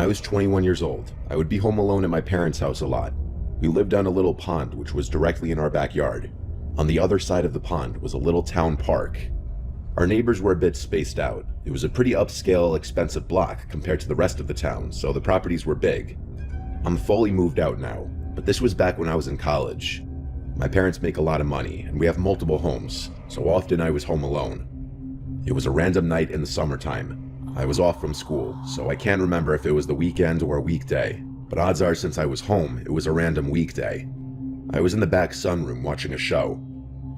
I was 21 years old, I would be home alone at my parents' house a lot. We lived on a little pond which was directly in our backyard. On the other side of the pond was a little town park. Our neighbors were a bit spaced out. It was a pretty upscale, expensive block compared to the rest of the town, so the properties were big. I'm fully moved out now, but this was back when I was in college. My parents make a lot of money, and we have multiple homes, so often I was home alone. It was a random night in the summertime. I was off from school, so I can't remember if it was the weekend or a weekday, but odds are since I was home, it was a random weekday. I was in the back sunroom watching a show.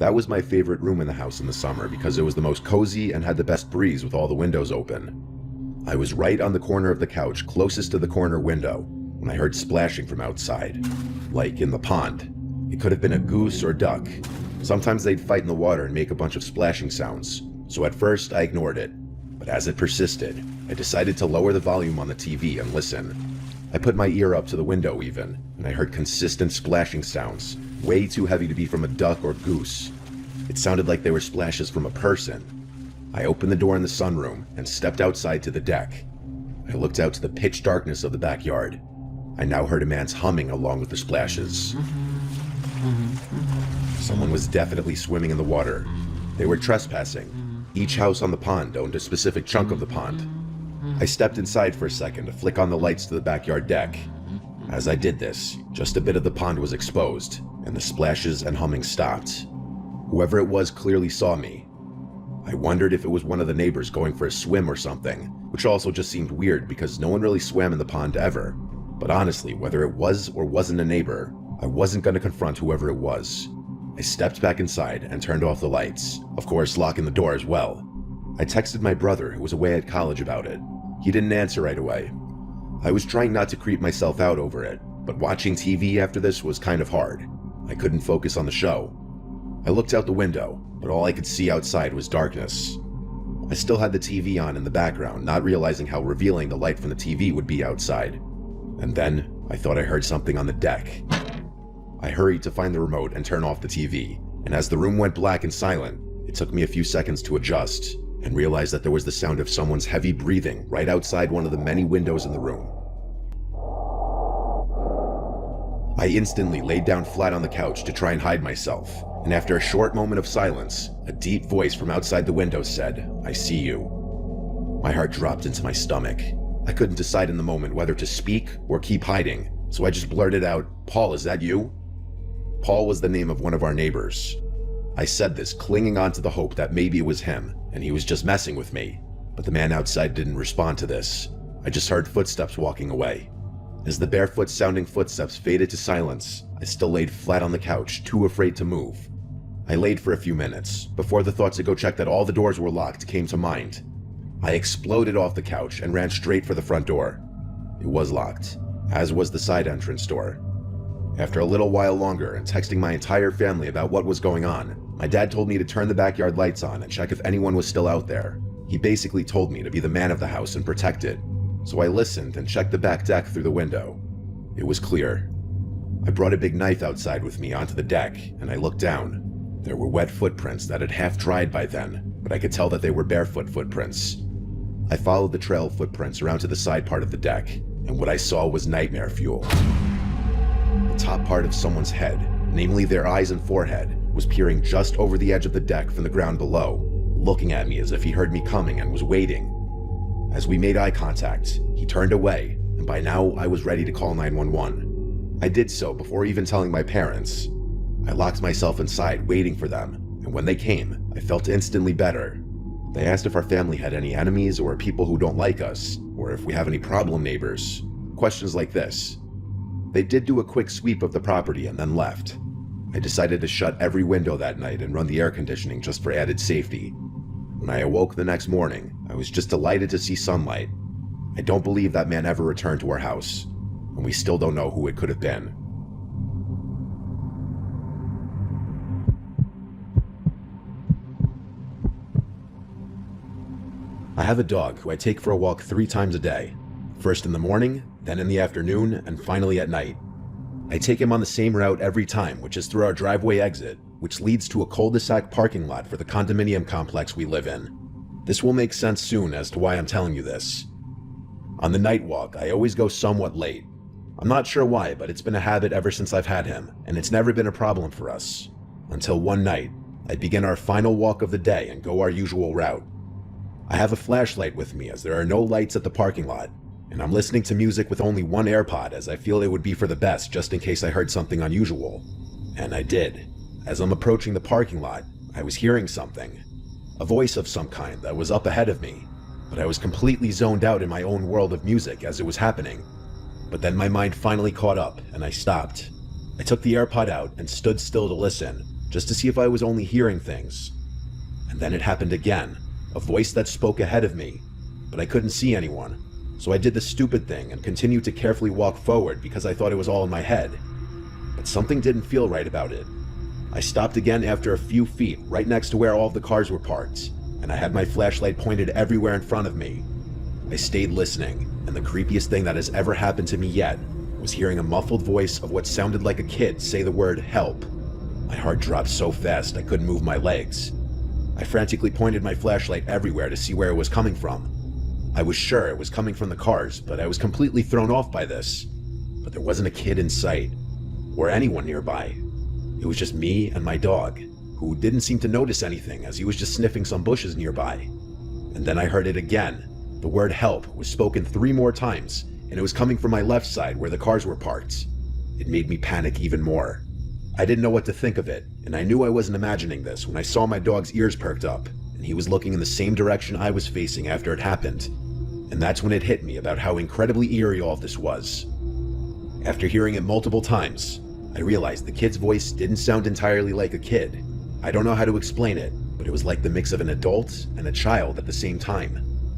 That was my favorite room in the house in the summer because it was the most cozy and had the best breeze with all the windows open. I was right on the corner of the couch closest to the corner window when I heard splashing from outside, like in the pond. It could have been a goose or duck. Sometimes they'd fight in the water and make a bunch of splashing sounds, so at first I ignored it. But as it persisted, I decided to lower the volume on the TV and listen. I put my ear up to the window even, and I heard consistent splashing sounds, way too heavy to be from a duck or goose. It sounded like they were splashes from a person. I opened the door in the sunroom and stepped outside to the deck. I looked out to the pitch darkness of the backyard. I now heard a man's humming along with the splashes. Someone was definitely swimming in the water. They were trespassing. Each house on the pond owned a specific chunk of the pond. I stepped inside for a second to flick on the lights to the backyard deck. As I did this, just a bit of the pond was exposed, and the splashes and humming stopped. Whoever it was clearly saw me. I wondered if it was one of the neighbors going for a swim or something, which also just seemed weird because no one really swam in the pond ever. But honestly, whether it was or wasn't a neighbor, I wasn't going to confront whoever it was. I stepped back inside and turned off the lights, of course locking the door as well. I texted my brother who was away at college about it. He didn't answer right away. I was trying not to creep myself out over it, but watching TV after this was kind of hard. I couldn't focus on the show. I looked out the window, but all I could see outside was darkness. I still had the TV on in the background, not realizing how revealing the light from the TV would be outside. And then I thought I heard something on the deck. I hurried to find the remote and turn off the TV, and as the room went black and silent, it took me a few seconds to adjust and realize that there was the sound of someone's heavy breathing right outside one of the many windows in the room. I instantly laid down flat on the couch to try and hide myself, and after a short moment of silence, a deep voice from outside the window said, "I see you." My heart dropped into my stomach. I couldn't decide in the moment whether to speak or keep hiding, so I just blurted out, "Paul, is that you?" Paul was the name of one of our neighbors. I said this clinging on to the hope that maybe it was him, and he was just messing with me, but the man outside didn't respond to this. I just heard footsteps walking away. As the barefoot-sounding footsteps faded to silence, I still laid flat on the couch, too afraid to move. I laid for a few minutes, before the thought to go check that all the doors were locked came to mind. I exploded off the couch and ran straight for the front door. It was locked, as was the side entrance door. After a little while longer and texting my entire family about what was going on, my dad told me to turn the backyard lights on and check if anyone was still out there. He basically told me to be the man of the house and protect it. So I listened and checked the back deck through the window. It was clear. I brought a big knife outside with me onto the deck, and I looked down. There were wet footprints that had half dried by then, but I could tell that they were barefoot footprints. I followed the trail of footprints around to the side part of the deck, and what I saw was nightmare fuel. The top part of someone's head, namely their eyes and forehead, was peering just over the edge of the deck from the ground below, looking at me as if he heard me coming and was waiting. As we made eye contact, he turned away, and by now I was ready to call 911. I did so before even telling my parents. I locked myself inside waiting for them, and when they came, I felt instantly better. They asked if our family had any enemies or people who don't like us, or if we have any problem neighbors. Questions like this. They did do a quick sweep of the property and then left. I decided to shut every window that night and run the air conditioning just for added safety. When I awoke the next morning, I was just delighted to see sunlight. I don't believe that man ever returned to our house, and we still don't know who it could have been. I have a dog who I take for a walk 3 times a day. First in the morning, then in the afternoon, and finally at night. I take him on the same route every time, which is through our driveway exit, which leads to a cul-de-sac parking lot for the condominium complex we live in. This will make sense soon as to why I'm telling you this. On the night walk, I always go somewhat late. I'm not sure why, but it's been a habit ever since I've had him, and it's never been a problem for us. Until one night, I begin our final walk of the day and go our usual route. I have a flashlight with me as there are no lights at the parking lot, and I'm listening to music with only one AirPod as I feel it would be for the best just in case I heard something unusual. And I did. As I'm approaching the parking lot, I was hearing something. A voice of some kind that was up ahead of me, but I was completely zoned out in my own world of music as it was happening. But then my mind finally caught up and I stopped. I took the AirPod out and stood still to listen, just to see if I was only hearing things. And then it happened again, a voice that spoke ahead of me, but I couldn't see anyone. So I did the stupid thing and continued to carefully walk forward because I thought it was all in my head. But something didn't feel right about it. I stopped again after a few feet right next to where all of the cars were parked, and I had my flashlight pointed everywhere in front of me. I stayed listening, and the creepiest thing that has ever happened to me yet was hearing a muffled voice of what sounded like a kid say the word help. My heart dropped so fast I couldn't move my legs. I frantically pointed my flashlight everywhere to see where it was coming from. I was sure it was coming from the cars, but I was completely thrown off by this. But there wasn't a kid in sight, or anyone nearby. It was just me and my dog, who didn't seem to notice anything as he was just sniffing some bushes nearby. And then I heard it again. The word help was spoken 3 more times, and it was coming from my left side where the cars were parked. It made me panic even more. I didn't know what to think of it, and I knew I wasn't imagining this when I saw my dog's ears perked up, and he was looking in the same direction I was facing after it happened. And that's when it hit me about how incredibly eerie all of this was. After hearing it multiple times, I realized the kid's voice didn't sound entirely like a kid. I don't know how to explain it, but it was like the mix of an adult and a child at the same time.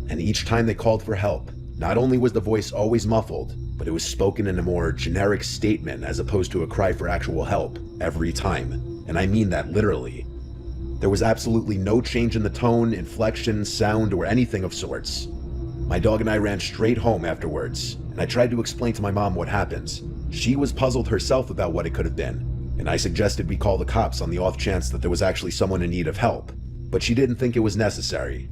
And each time they called for help, not only was the voice always muffled, but it was spoken in a more generic statement as opposed to a cry for actual help every time. And I mean that literally. There was absolutely no change in the tone, inflection, sound, or anything of sorts. My dog and I ran straight home afterwards, and I tried to explain to my mom what happened. She was puzzled herself about what it could have been, and I suggested we call the cops on the off chance that there was actually someone in need of help, but she didn't think it was necessary.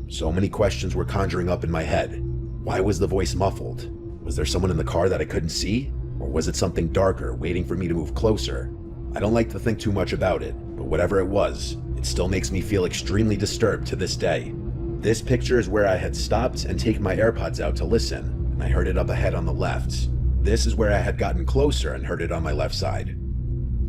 So many questions were conjuring up in my head. Why was the voice muffled? Was there someone in the car that I couldn't see? Or was it something darker waiting for me to move closer? I don't like to think too much about it, but whatever it was, it still makes me feel extremely disturbed to this day. This picture is where I had stopped and taken my AirPods out to listen, and I heard it up ahead on the left. This is where I had gotten closer and heard it on my left side.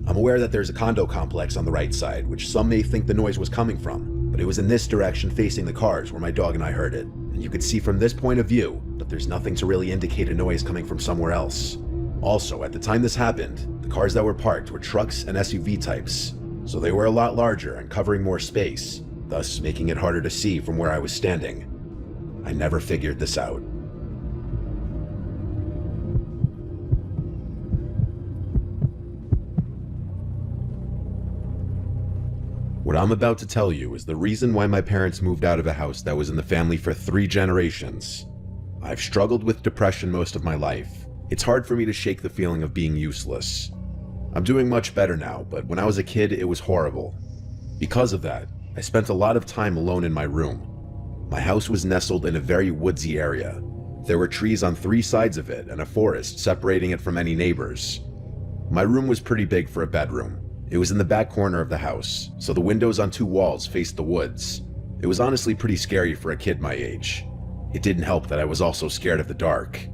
I'm aware that there's a condo complex on the right side, which some may think the noise was coming from, but it was in this direction facing the cars where my dog and I heard it, and you could see from this point of view that there's nothing to really indicate a noise coming from somewhere else. Also, at the time this happened, the cars that were parked were trucks and SUV types, so they were a lot larger and covering more space, thus making it harder to see from where I was standing. I never figured this out. What I'm about to tell you is the reason why my parents moved out of a house that was in the family for 3 generations. I've struggled with depression most of my life. It's hard for me to shake the feeling of being useless. I'm doing much better now, but when I was a kid, it was horrible. Because of that, I spent a lot of time alone in my room. My house was nestled in a very woodsy area. There were trees on 3 sides of it and a forest separating it from any neighbors. My room was pretty big for a bedroom. It was in the back corner of the house, so the windows on 2 walls faced the woods. It was honestly pretty scary for a kid my age. It didn't help that I was also scared of the dark.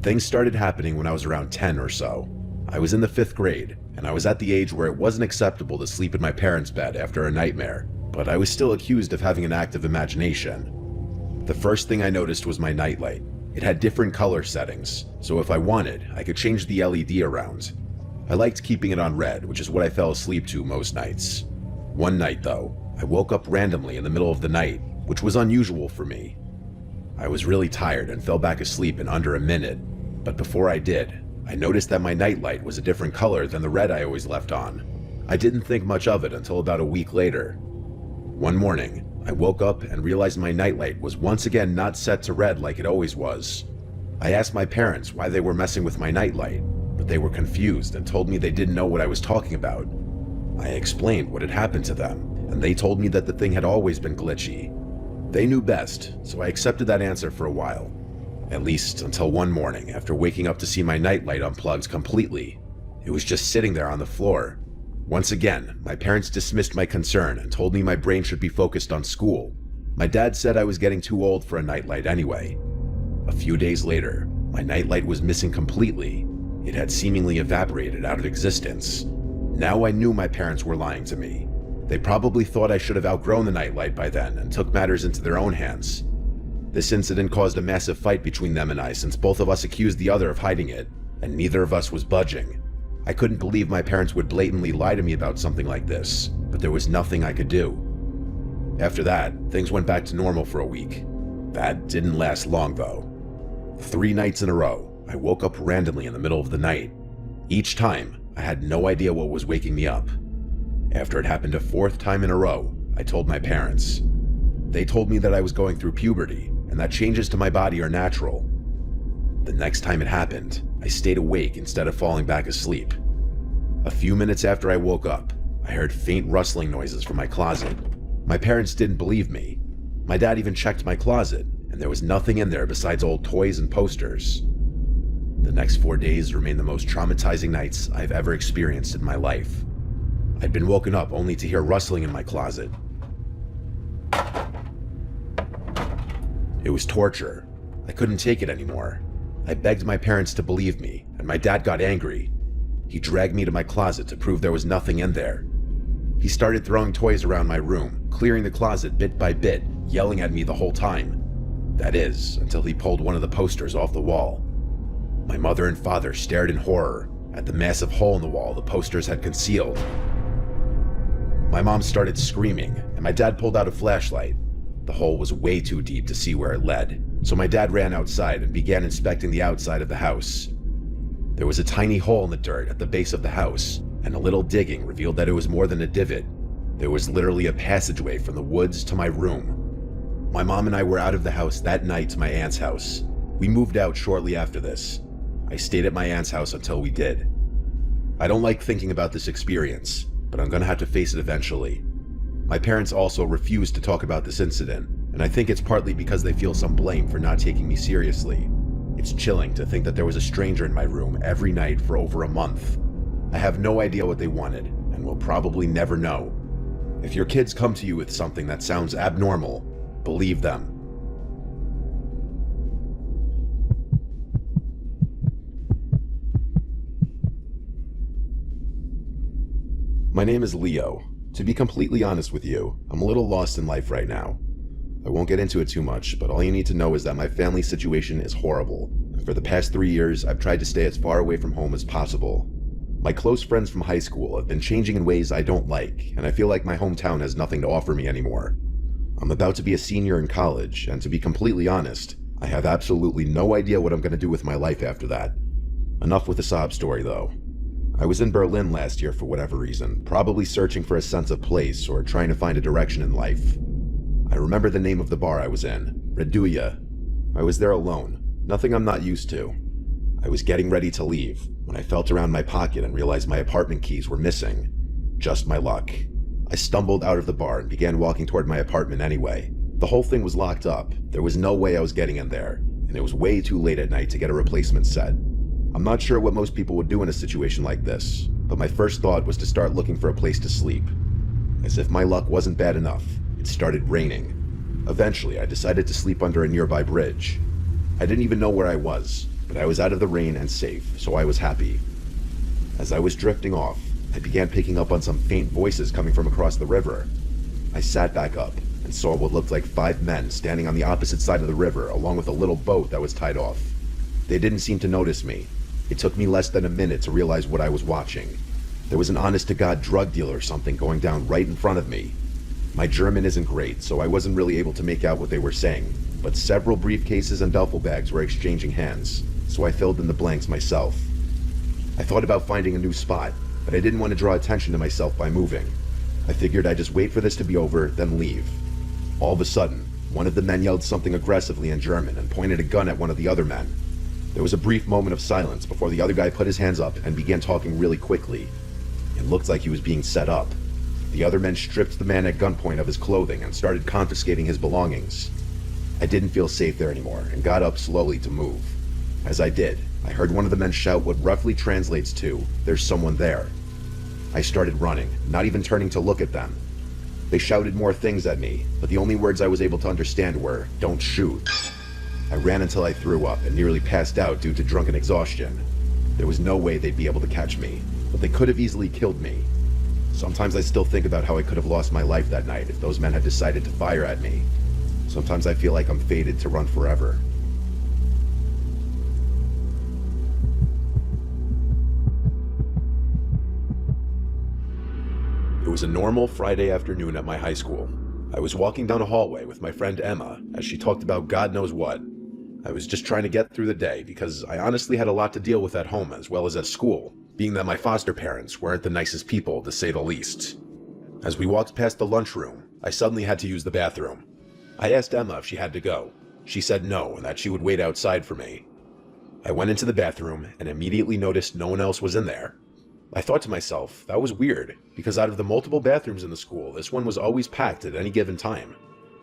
Things started happening when I was around 10 or so. I was in the 5th grade, and I was at the age where it wasn't acceptable to sleep in my parents' bed after a nightmare, but I was still accused of having an active imagination. The first thing I noticed was my nightlight. It had different color settings, so if I wanted, I could change the LED around. I liked keeping it on red, which is what I fell asleep to most nights. One night, though, I woke up randomly in the middle of the night, which was unusual for me. I was really tired and fell back asleep in under a minute, but before I did, I noticed that my nightlight was a different color than the red I always left on. I didn't think much of it until about a week later. One morning, I woke up and realized my nightlight was once again not set to red like it always was. I asked my parents why they were messing with my nightlight, but they were confused and told me they didn't know what I was talking about. I explained what had happened to them, and they told me that the thing had always been glitchy. They knew best, so I accepted that answer for a while. At least until one morning after waking up to see my nightlight unplugged completely. It was just sitting there on the floor. Once again, my parents dismissed my concern and told me my brain should be focused on school. My dad said I was getting too old for a nightlight anyway. A few days later, my nightlight was missing completely. It had seemingly evaporated out of existence. Now I knew my parents were lying to me. They probably thought I should have outgrown the nightlight by then and took matters into their own hands. This incident caused a massive fight between them and I, since both of us accused the other of hiding it, and neither of us was budging. I couldn't believe my parents would blatantly lie to me about something like this, but there was nothing I could do. After that, things went back to normal for a week. That didn't last long though. 3 nights in a row, I woke up randomly in the middle of the night. Each time, I had no idea what was waking me up. After it happened a 4th time in a row, I told my parents. They told me that I was going through puberty, and that changes to my body are natural. The next time it happened, I stayed awake instead of falling back asleep. A few minutes after I woke up, I heard faint rustling noises from my closet. My parents didn't believe me. My dad even checked my closet, and there was nothing in there besides old toys and posters. The next 4 days remained the most traumatizing nights I've ever experienced in my life. I'd been woken up only to hear rustling in my closet. It was torture. I couldn't take it anymore. I begged my parents to believe me, and my dad got angry. He dragged me to my closet to prove there was nothing in there. He started throwing toys around my room, clearing the closet bit by bit, yelling at me the whole time. That is, until he pulled one of the posters off the wall. My mother and father stared in horror at the massive hole in the wall the posters had concealed. My mom started screaming, and my dad pulled out a flashlight. The hole was way too deep to see where it led, so my dad ran outside and began inspecting the outside of the house. There was a tiny hole in the dirt at the base of the house, and a little digging revealed that it was more than a divot. There was literally a passageway from the woods to my room. My mom and I were out of the house that night to my aunt's house. We moved out shortly after this. I stayed at my aunt's house until we did. I don't like thinking about this experience, but I'm gonna have to face it eventually. My parents also refused to talk about this incident, and I think it's partly because they feel some blame for not taking me seriously. It's chilling to think that there was a stranger in my room every night for over a month. I have no idea what they wanted, and will probably never know. If your kids come to you with something that sounds abnormal, believe them. My name is Leo. To be completely honest with you, I'm a little lost in life right now. I won't get into it too much, but all you need to know is that my family situation is horrible. And for the past 3 years, I've tried to stay as far away from home as possible. My close friends from high school have been changing in ways I don't like, and I feel like my hometown has nothing to offer me anymore. I'm about to be a senior in college, and to be completely honest, I have absolutely no idea what I'm going to do with my life after that. Enough with the sob story though. I was in Berlin last year for whatever reason, probably searching for a sense of place or trying to find a direction in life. I remember the name of the bar I was in, Reduja. I was there alone, nothing I'm not used to. I was getting ready to leave when I felt around my pocket and realized my apartment keys were missing. Just my luck. I stumbled out of the bar and began walking toward my apartment anyway. The whole thing was locked up, there was no way I was getting in there, and it was way too late at night to get a replacement set. I'm not sure what most people would do in a situation like this, but my first thought was to start looking for a place to sleep. As if my luck wasn't bad enough, it started raining. Eventually, I decided to sleep under a nearby bridge. I didn't even know where I was, but I was out of the rain and safe, so I was happy. As I was drifting off, I began picking up on some faint voices coming from across the river. I sat back up and saw what looked like 5 men standing on the opposite side of the river along with a little boat that was tied off. They didn't seem to notice me. It took me less than a minute to realize what I was watching. There was an honest-to-God drug dealer or something going down right in front of me. My German isn't great, so I wasn't really able to make out what they were saying, but several briefcases and duffel bags were exchanging hands, so I filled in the blanks myself. I thought about finding a new spot, but I didn't want to draw attention to myself by moving. I figured I'd just wait for this to be over, then leave. All of a sudden, one of the men yelled something aggressively in German and pointed a gun at one of the other men. There was a brief moment of silence before the other guy put his hands up and began talking really quickly. It looked like he was being set up. The other men stripped the man at gunpoint of his clothing and started confiscating his belongings. I didn't feel safe there anymore and got up slowly to move. As I did, I heard one of the men shout what roughly translates to, "There's someone there." I started running, not even turning to look at them. They shouted more things at me, but the only words I was able to understand were, "Don't shoot." I ran until I threw up and nearly passed out due to drunken exhaustion. There was no way they'd be able to catch me, but they could have easily killed me. Sometimes I still think about how I could have lost my life that night if those men had decided to fire at me. Sometimes I feel like I'm fated to run forever. It was a normal Friday afternoon at my high school. I was walking down a hallway with my friend Emma as she talked about God knows what. I was just trying to get through the day because I honestly had a lot to deal with at home as well as at school, being that my foster parents weren't the nicest people to say the least. As we walked past the lunchroom, I suddenly had to use the bathroom. I asked Emma if she had to go. She said no and that she would wait outside for me. I went into the bathroom and immediately noticed no one else was in there. I thought to myself, that was weird, because out of the multiple bathrooms in the school, this one was always packed at any given time.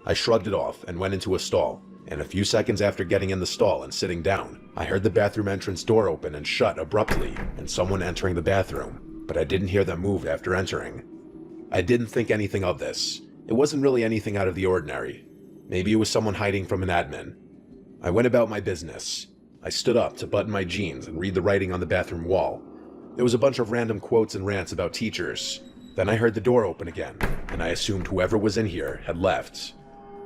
I shrugged it off and went into a stall, and a few seconds after getting in the stall and sitting down, I heard the bathroom entrance door open and shut abruptly and someone entering the bathroom, but I didn't hear them move after entering. I didn't think anything of this. It wasn't really anything out of the ordinary. Maybe it was someone hiding from an admin. I went about my business. I stood up to button my jeans and read the writing on the bathroom wall. There was a bunch of random quotes and rants about teachers. Then I heard the door open again, and I assumed whoever was in here had left.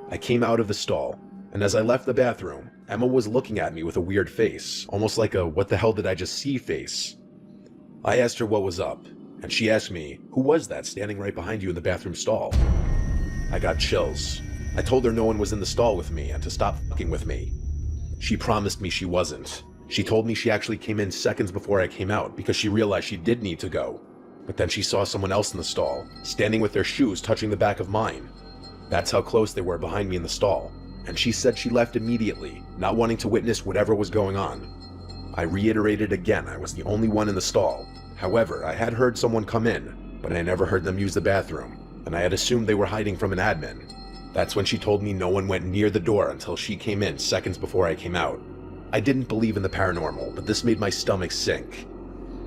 I came out of the stall, and as I left the bathroom, Emma was looking at me with a weird face, almost like a "what the hell did I just see" face. I asked her what was up, and she asked me, "Who was that standing right behind you in the bathroom stall?" I got chills. I told her no one was in the stall with me and to stop fucking with me. She promised me she wasn't. She told me she actually came in seconds before I came out because she realized she did need to go. But then she saw someone else in the stall, standing with their shoes touching the back of mine. That's how close they were behind me in the stall. And she said she left immediately, not wanting to witness whatever was going on. I reiterated again I was the only one in the stall. However, I had heard someone come in, but I never heard them use the bathroom, and I had assumed they were hiding from an admin. That's when she told me no one went near the door until she came in seconds before I came out. I didn't believe in the paranormal, but this made my stomach sink.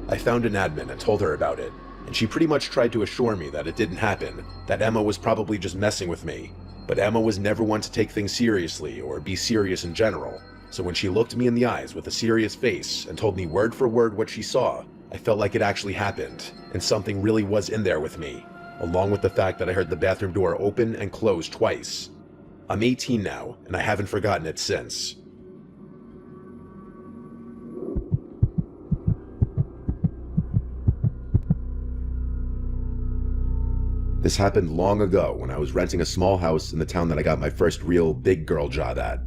I found an admin and told her about it, and she pretty much tried to assure me that it didn't happen, that Emma was probably just messing with me. But Emma was never one to take things seriously or be serious in general, so when she looked me in the eyes with a serious face and told me word for word what she saw, I felt like it actually happened, and something really was in there with me, along with the fact that I heard the bathroom door open and close twice. I'm 18 now, and I haven't forgotten it since. This happened long ago when I was renting a small house in the town that I got my first real big girl job at.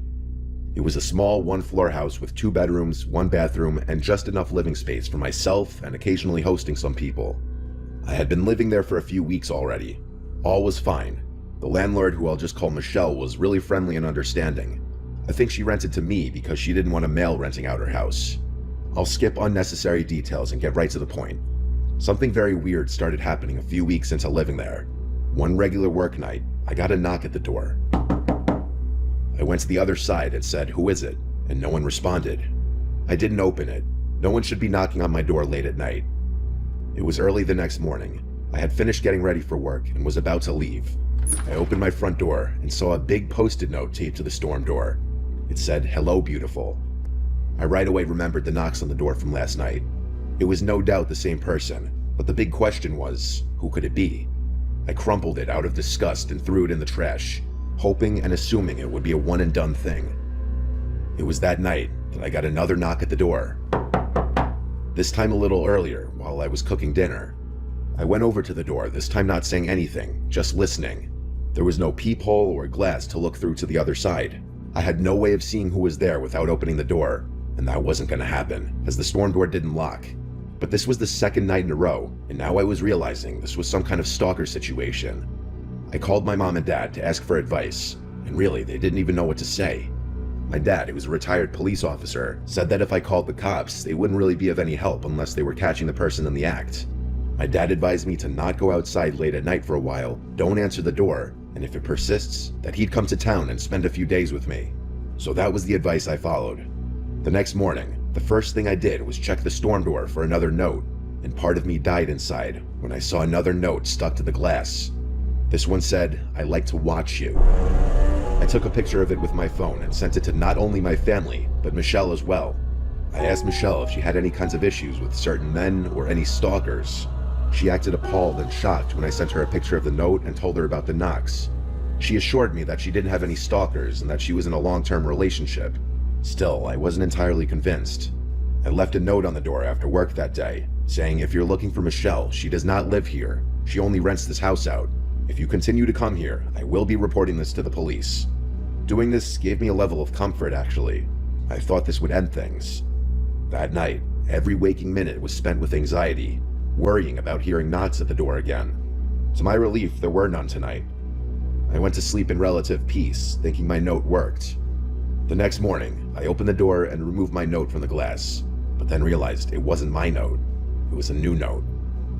It was a small one-floor house with 2 bedrooms, 1 bathroom, and just enough living space for myself and occasionally hosting some people. I had been living there for a few weeks already. All was fine. The landlord, who I'll just call Michelle, was really friendly and understanding. I think she rented to me because she didn't want a male renting out her house. I'll skip unnecessary details and get right to the point. Something very weird started happening a few weeks into living there. One regular work night, I got a knock at the door. I went to the other side and said, "Who is it?" and no one responded. I didn't open it. No one should be knocking on my door late at night. It was early the next morning. I had finished getting ready for work and was about to leave. I opened my front door and saw a big post-it note taped to the storm door. It said, "Hello, beautiful." I right away remembered the knocks on the door from last night. It was no doubt the same person, but the big question was, who could it be? I crumpled it out of disgust and threw it in the trash, hoping and assuming it would be a one-and-done thing. It was that night that I got another knock at the door. This time a little earlier, while I was cooking dinner. I went over to the door, this time not saying anything, just listening. There was no peephole or glass to look through to the other side. I had no way of seeing who was there without opening the door, and that wasn't going to happen, as the storm door didn't lock. But this was the second night in a row, and now I was realizing this was some kind of stalker situation. I called my mom and dad to ask for advice, and really, they didn't even know what to say. My dad, who was a retired police officer, said that if I called the cops, they wouldn't really be of any help unless they were catching the person in the act. My dad advised me to not go outside late at night for a while, don't answer the door, and if it persists, that he'd come to town and spend a few days with me. So that was the advice I followed. The next morning, the first thing I did was check the storm door for another note, and part of me died inside when I saw another note stuck to the glass. This one said, "I like to watch you." I took a picture of it with my phone and sent it to not only my family, but Michelle as well. I asked Michelle if she had any kinds of issues with certain men or any stalkers. She acted appalled and shocked when I sent her a picture of the note and told her about the knocks. She assured me that she didn't have any stalkers and that she was in a long-term relationship. Still, I wasn't entirely convinced. I left a note on the door after work that day, saying if you're looking for Michelle, she does not live here. She only rents this house out. If you continue to come here, I will be reporting this to the police. Doing this gave me a level of comfort, actually. I thought this would end things. That night, every waking minute was spent with anxiety, worrying about hearing knocks at the door again. To my relief, there were none tonight. I went to sleep in relative peace, thinking my note worked. The next morning, I opened the door and removed my note from the glass, but then realized it wasn't my note. It was a new note,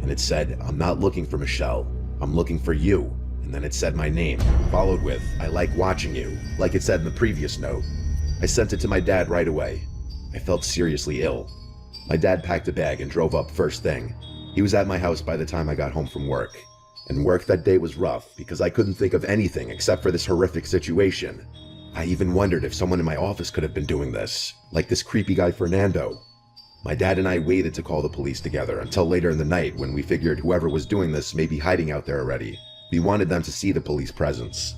and it said, "I'm not looking for Michelle. I'm looking for you." And then it said my name, followed with, "I like watching you," like it said in the previous note. I sent it to my dad right away. I felt seriously ill. My dad packed a bag and drove up first thing. He was at my house by the time I got home from work. And work that day was rough because I couldn't think of anything except for this horrific situation. I even wondered if someone in my office could have been doing this, like this creepy guy Fernando. My dad and I waited to call the police together until later in the night when we figured whoever was doing this may be hiding out there already. We wanted them to see the police presence.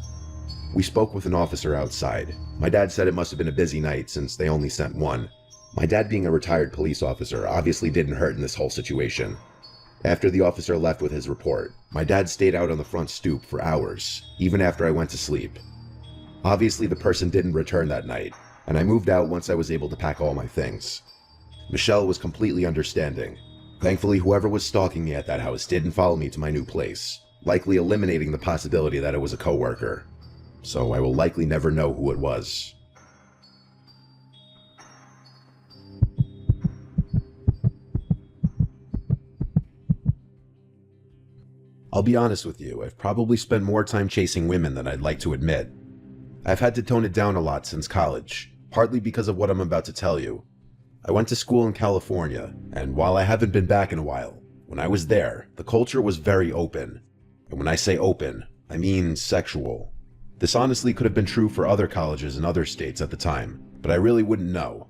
We spoke with an officer outside. My dad said it must have been a busy night since they only sent one. My dad being a retired police officer obviously didn't hurt in this whole situation. After the officer left with his report, my dad stayed out on the front stoop for hours, even after I went to sleep. Obviously the person didn't return that night, and I moved out once I was able to pack all my things. Michelle was completely understanding. Thankfully, whoever was stalking me at that house didn't follow me to my new place, likely eliminating the possibility that it was a coworker. So I will likely never know who it was. I'll be honest with you, I've probably spent more time chasing women than I'd like to admit. I've had to tone it down a lot since college, partly because of what I'm about to tell you. I went to school in California, and while I haven't been back in a while, when I was there, the culture was very open. And when I say open, I mean sexual. This honestly could have been true for other colleges in other states at the time, but I really wouldn't know.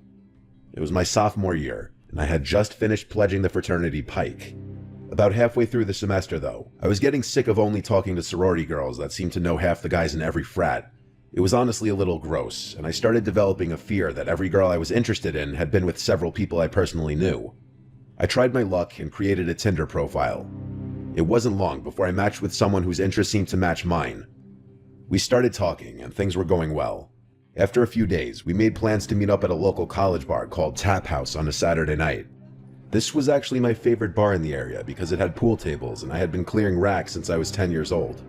It was my sophomore year, and I had just finished pledging the fraternity Pike. About halfway through the semester, though, I was getting sick of only talking to sorority girls that seemed to know half the guys in every frat. It was honestly a little gross, and I started developing a fear that every girl I was interested in had been with several people I personally knew. I tried my luck and created a Tinder profile. It wasn't long before I matched with someone whose interests seemed to match mine. We started talking, and things were going well. After a few days, we made plans to meet up at a local college bar called Tap House on a Saturday night. This was actually my favorite bar in the area because it had pool tables and I had been clearing racks since I was 10 years old.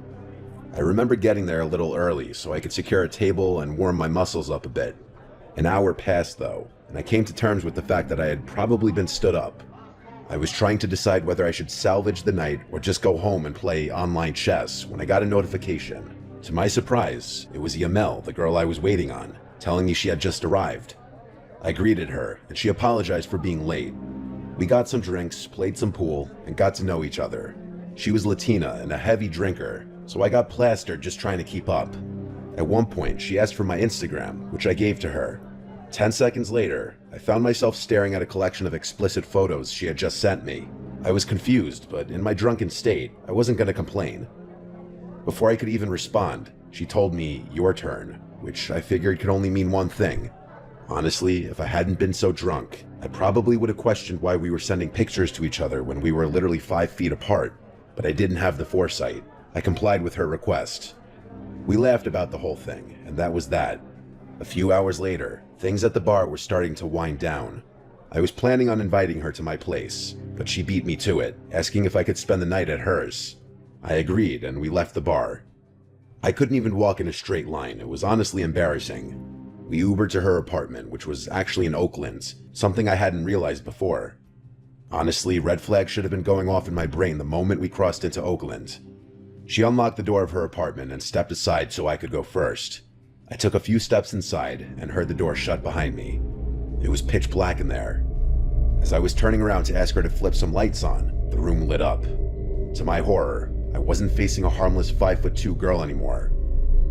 I remember getting there a little early so I could secure a table and warm my muscles up a bit. An hour passed though, and I came to terms with the fact that I had probably been stood up. I was trying to decide whether I should salvage the night or just go home and play online chess when I got a notification. To my surprise, it was Yamel, the girl I was waiting on, telling me she had just arrived. I greeted her, and she apologized for being late. We got some drinks, played some pool, and got to know each other. She was Latina and a heavy drinker, so I got plastered just trying to keep up. At one point, she asked for my Instagram, which I gave to her. 10 seconds later, I found myself staring at a collection of explicit photos she had just sent me. I was confused, but in my drunken state, I wasn't going to complain. Before I could even respond, she told me, "Your turn," which I figured could only mean one thing. Honestly, if I hadn't been so drunk, I probably would have questioned why we were sending pictures to each other when we were literally 5 feet apart, but I didn't have the foresight. I complied with her request. We laughed about the whole thing, and that was that. A few hours later, things at the bar were starting to wind down. I was planning on inviting her to my place, but she beat me to it, asking if I could spend the night at hers. I agreed, and we left the bar. I couldn't even walk in a straight line. It was honestly embarrassing. We Ubered to her apartment, which was actually in Oakland, something I hadn't realized before. Honestly, red flags should have been going off in my brain the moment we crossed into Oakland. She unlocked the door of her apartment and stepped aside so I could go first. I took a few steps inside and heard the door shut behind me. It was pitch black in there. As I was turning around to ask her to flip some lights on, the room lit up. To my horror, I wasn't facing a harmless 5'2" girl anymore.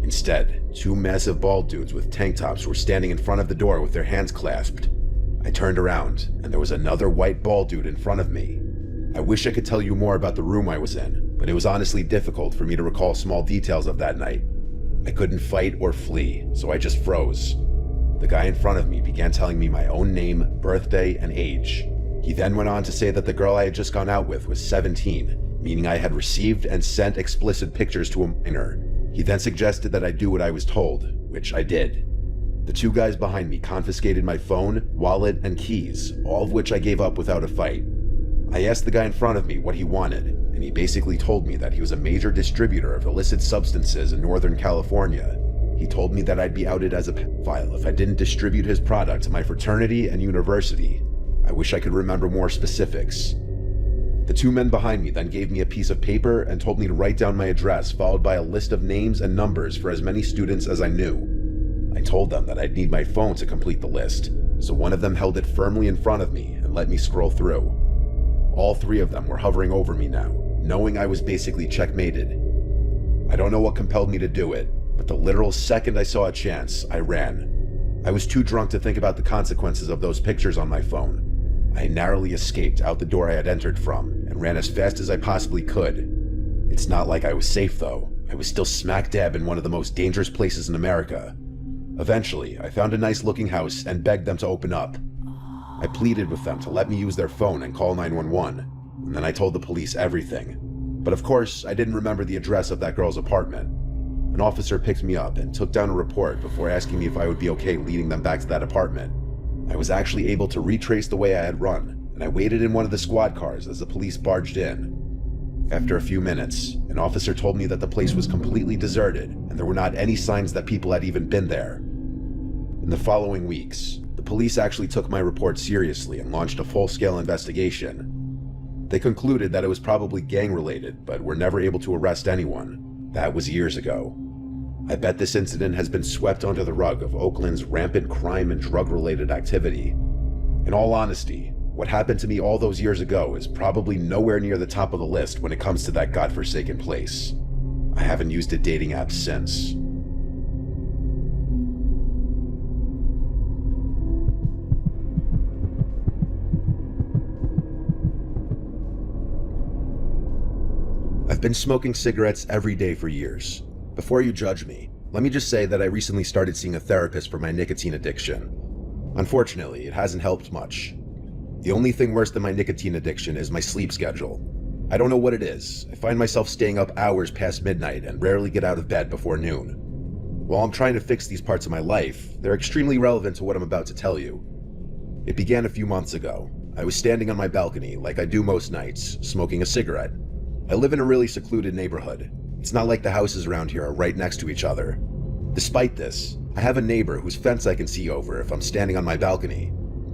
Instead, two massive bald dudes with tank tops were standing in front of the door with their hands clasped. I turned around, and there was another white bald dude in front of me. I wish I could tell you more about the room I was in, but it was honestly difficult for me to recall small details of that night. I couldn't fight or flee, so I just froze. The guy in front of me began telling me my own name, birthday, and age. He then went on to say that the girl I had just gone out with was 17, meaning I had received and sent explicit pictures to a minor. He then suggested that I do what I was told, which I did. The two guys behind me confiscated my phone, wallet, and keys, all of which I gave up without a fight. I asked the guy in front of me what he wanted, and he basically told me that he was a major distributor of illicit substances in Northern California. He told me that I'd be outed as a pedophile if I didn't distribute his product to my fraternity and university. I wish I could remember more specifics. The two men behind me then gave me a piece of paper and told me to write down my address, followed by a list of names and numbers for as many students as I knew. I told them that I'd need my phone to complete the list, so one of them held it firmly in front of me and let me scroll through. All three of them were hovering over me now, knowing I was basically checkmated. I don't know what compelled me to do it, but the literal second I saw a chance, I ran. I was too drunk to think about the consequences of those pictures on my phone. I narrowly escaped out the door I had entered from and ran as fast as I possibly could. It's not like I was safe though. I was still smack dab in one of the most dangerous places in America. Eventually, I found a nice looking house and begged them to open up. I pleaded with them to let me use their phone and call 911, and then I told the police everything. But of course, I didn't remember the address of that girl's apartment. An officer picked me up and took down a report before asking me if I would be okay leading them back to that apartment. I was actually able to retrace the way I had run, and I waited in one of the squad cars as the police barged in. After a few minutes, an officer told me that the place was completely deserted and there were not any signs that people had even been there. In the following weeks, the police actually took my report seriously and launched a full-scale investigation. They concluded that it was probably gang-related, but were never able to arrest anyone. That was years ago. I bet this incident has been swept under the rug of Oakland's rampant crime and drug-related activity. In all honesty, what happened to me all those years ago is probably nowhere near the top of the list when it comes to that godforsaken place. I haven't used a dating app since. I've been smoking cigarettes every day for years. Before you judge me, let me just say that I recently started seeing a therapist for my nicotine addiction. Unfortunately, it hasn't helped much. The only thing worse than my nicotine addiction is my sleep schedule. I don't know what it is. I find myself staying up hours past midnight and rarely get out of bed before noon. While I'm trying to fix these parts of my life, they're extremely relevant to what I'm about to tell you. It began a few months ago. I was standing on my balcony, like I do most nights, smoking a cigarette. I live in a really secluded neighborhood. It's not like the houses around here are right next to each other. Despite this, I have a neighbor whose fence I can see over if I'm standing on my balcony.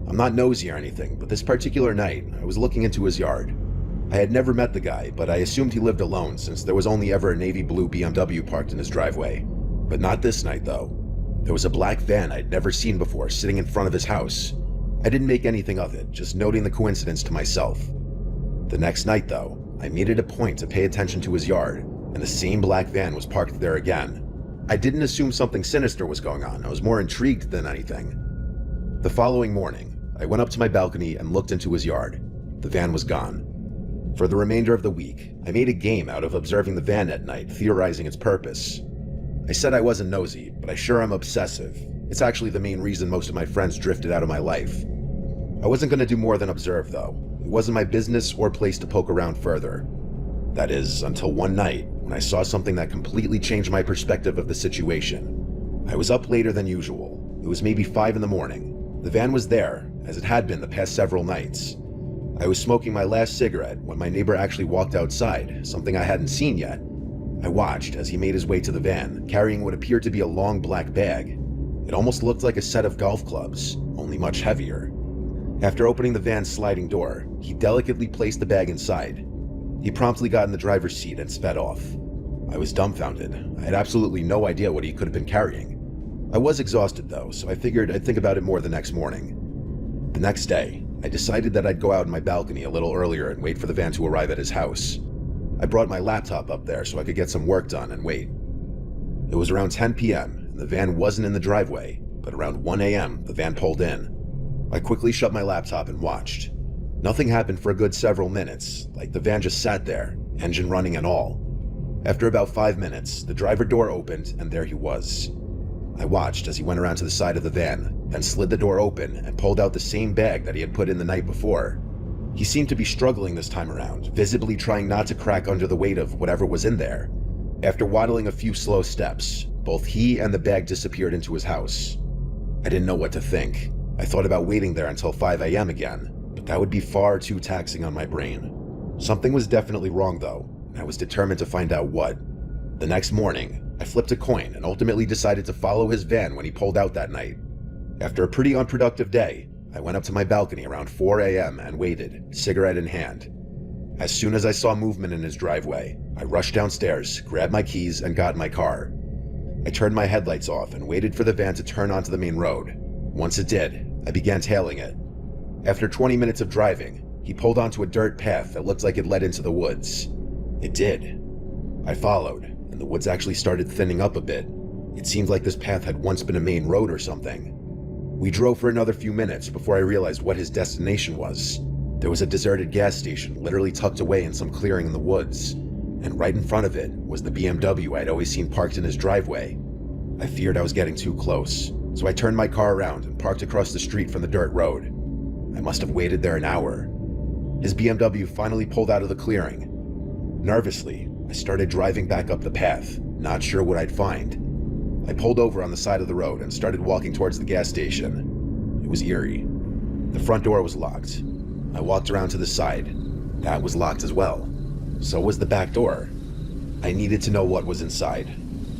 I'm not nosy or anything, but this particular night, I was looking into his yard. I had never met the guy, but I assumed he lived alone since there was only ever a navy blue BMW parked in his driveway. But not this night though. There was a black van I'd never seen before sitting in front of his house. I didn't make anything of it, just noting the coincidence to myself. The next night though, I made it a point to pay attention to his yard, and the same black van was parked there again. I didn't assume something sinister was going on. I was more intrigued than anything. The following morning, I went up to my balcony and looked into his yard. The van was gone. For the remainder of the week, I made a game out of observing the van at night, theorizing its purpose. I said I wasn't nosy, but I sure am obsessive. It's actually the main reason most of my friends drifted out of my life. I wasn't going to do more than observe though. It wasn't my business or place to poke around further. That is, until one night, when I saw something that completely changed my perspective of the situation. I was up later than usual. It was maybe 5 in the morning. The van was there, as it had been the past several nights. I was smoking my last cigarette when my neighbor actually walked outside, something I hadn't seen yet. I watched as he made his way to the van, carrying what appeared to be a long black bag. It almost looked like a set of golf clubs, only much heavier. After opening the van's sliding door, he delicately placed the bag inside. He promptly got in the driver's seat and sped off. I was dumbfounded. I had absolutely no idea what he could have been carrying. I was exhausted though, so I figured I'd think about it more the next morning. The next day, I decided that I'd go out on my balcony a little earlier and wait for the van to arrive at his house. I brought my laptop up there so I could get some work done and wait. It was around 10 p.m. and the van wasn't in the driveway, but around 1 a.m. the van pulled in. I quickly shut my laptop and watched. Nothing happened for a good several minutes, like the van just sat there, engine running and all. After about 5 minutes, the driver door opened and there he was. I watched as he went around to the side of the van, then slid the door open and pulled out the same bag that he had put in the night before. He seemed to be struggling this time around, visibly trying not to crack under the weight of whatever was in there. After waddling a few slow steps, both he and the bag disappeared into his house. I didn't know what to think. I thought about waiting there until 5 a.m. again, but that would be far too taxing on my brain. Something was definitely wrong though, and I was determined to find out what. The next morning, I flipped a coin and ultimately decided to follow his van when he pulled out that night. After a pretty unproductive day, I went up to my balcony around 4 a.m. and waited, cigarette in hand. As soon as I saw movement in his driveway, I rushed downstairs, grabbed my keys, and got in my car. I turned my headlights off and waited for the van to turn onto the main road. Once it did, I began tailing it. After 20 minutes of driving, he pulled onto a dirt path that looked like it led into the woods. It did. I followed, and the woods actually started thinning up a bit. It seemed like this path had once been a main road or something. We drove for another few minutes before I realized what his destination was. There was a deserted gas station literally tucked away in some clearing in the woods, and right in front of it was the BMW I'd always seen parked in his driveway. I feared I was getting too close, so I turned my car around and parked across the street from the dirt road. I must have waited there an hour. His BMW finally pulled out of the clearing. Nervously, I started driving back up the path, not sure what I'd find. I pulled over on the side of the road and started walking towards the gas station. It was eerie. The front door was locked. I walked around to the side. That was locked as well. So was the back door. I needed to know what was inside.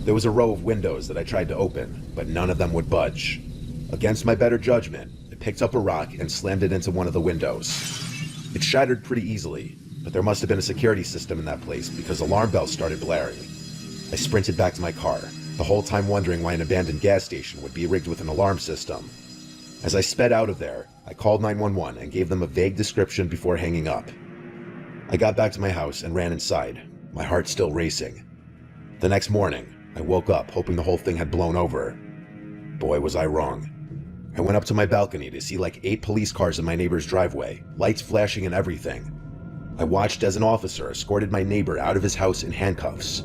There was a row of windows that I tried to open, but none of them would budge. Against my better judgment, I picked up a rock and slammed it into one of the windows. It shattered pretty easily, but there must have been a security system in that place because alarm bells started blaring. I sprinted back to my car, the whole time wondering why an abandoned gas station would be rigged with an alarm system. As I sped out of there, I called 911 and gave them a vague description before hanging up. I got back to my house and ran inside, my heart still racing. The next morning, I woke up hoping the whole thing had blown over. Boy, was I wrong. I went up to my balcony to see like 8 police cars in my neighbor's driveway, lights flashing and everything. I watched as an officer escorted my neighbor out of his house in handcuffs.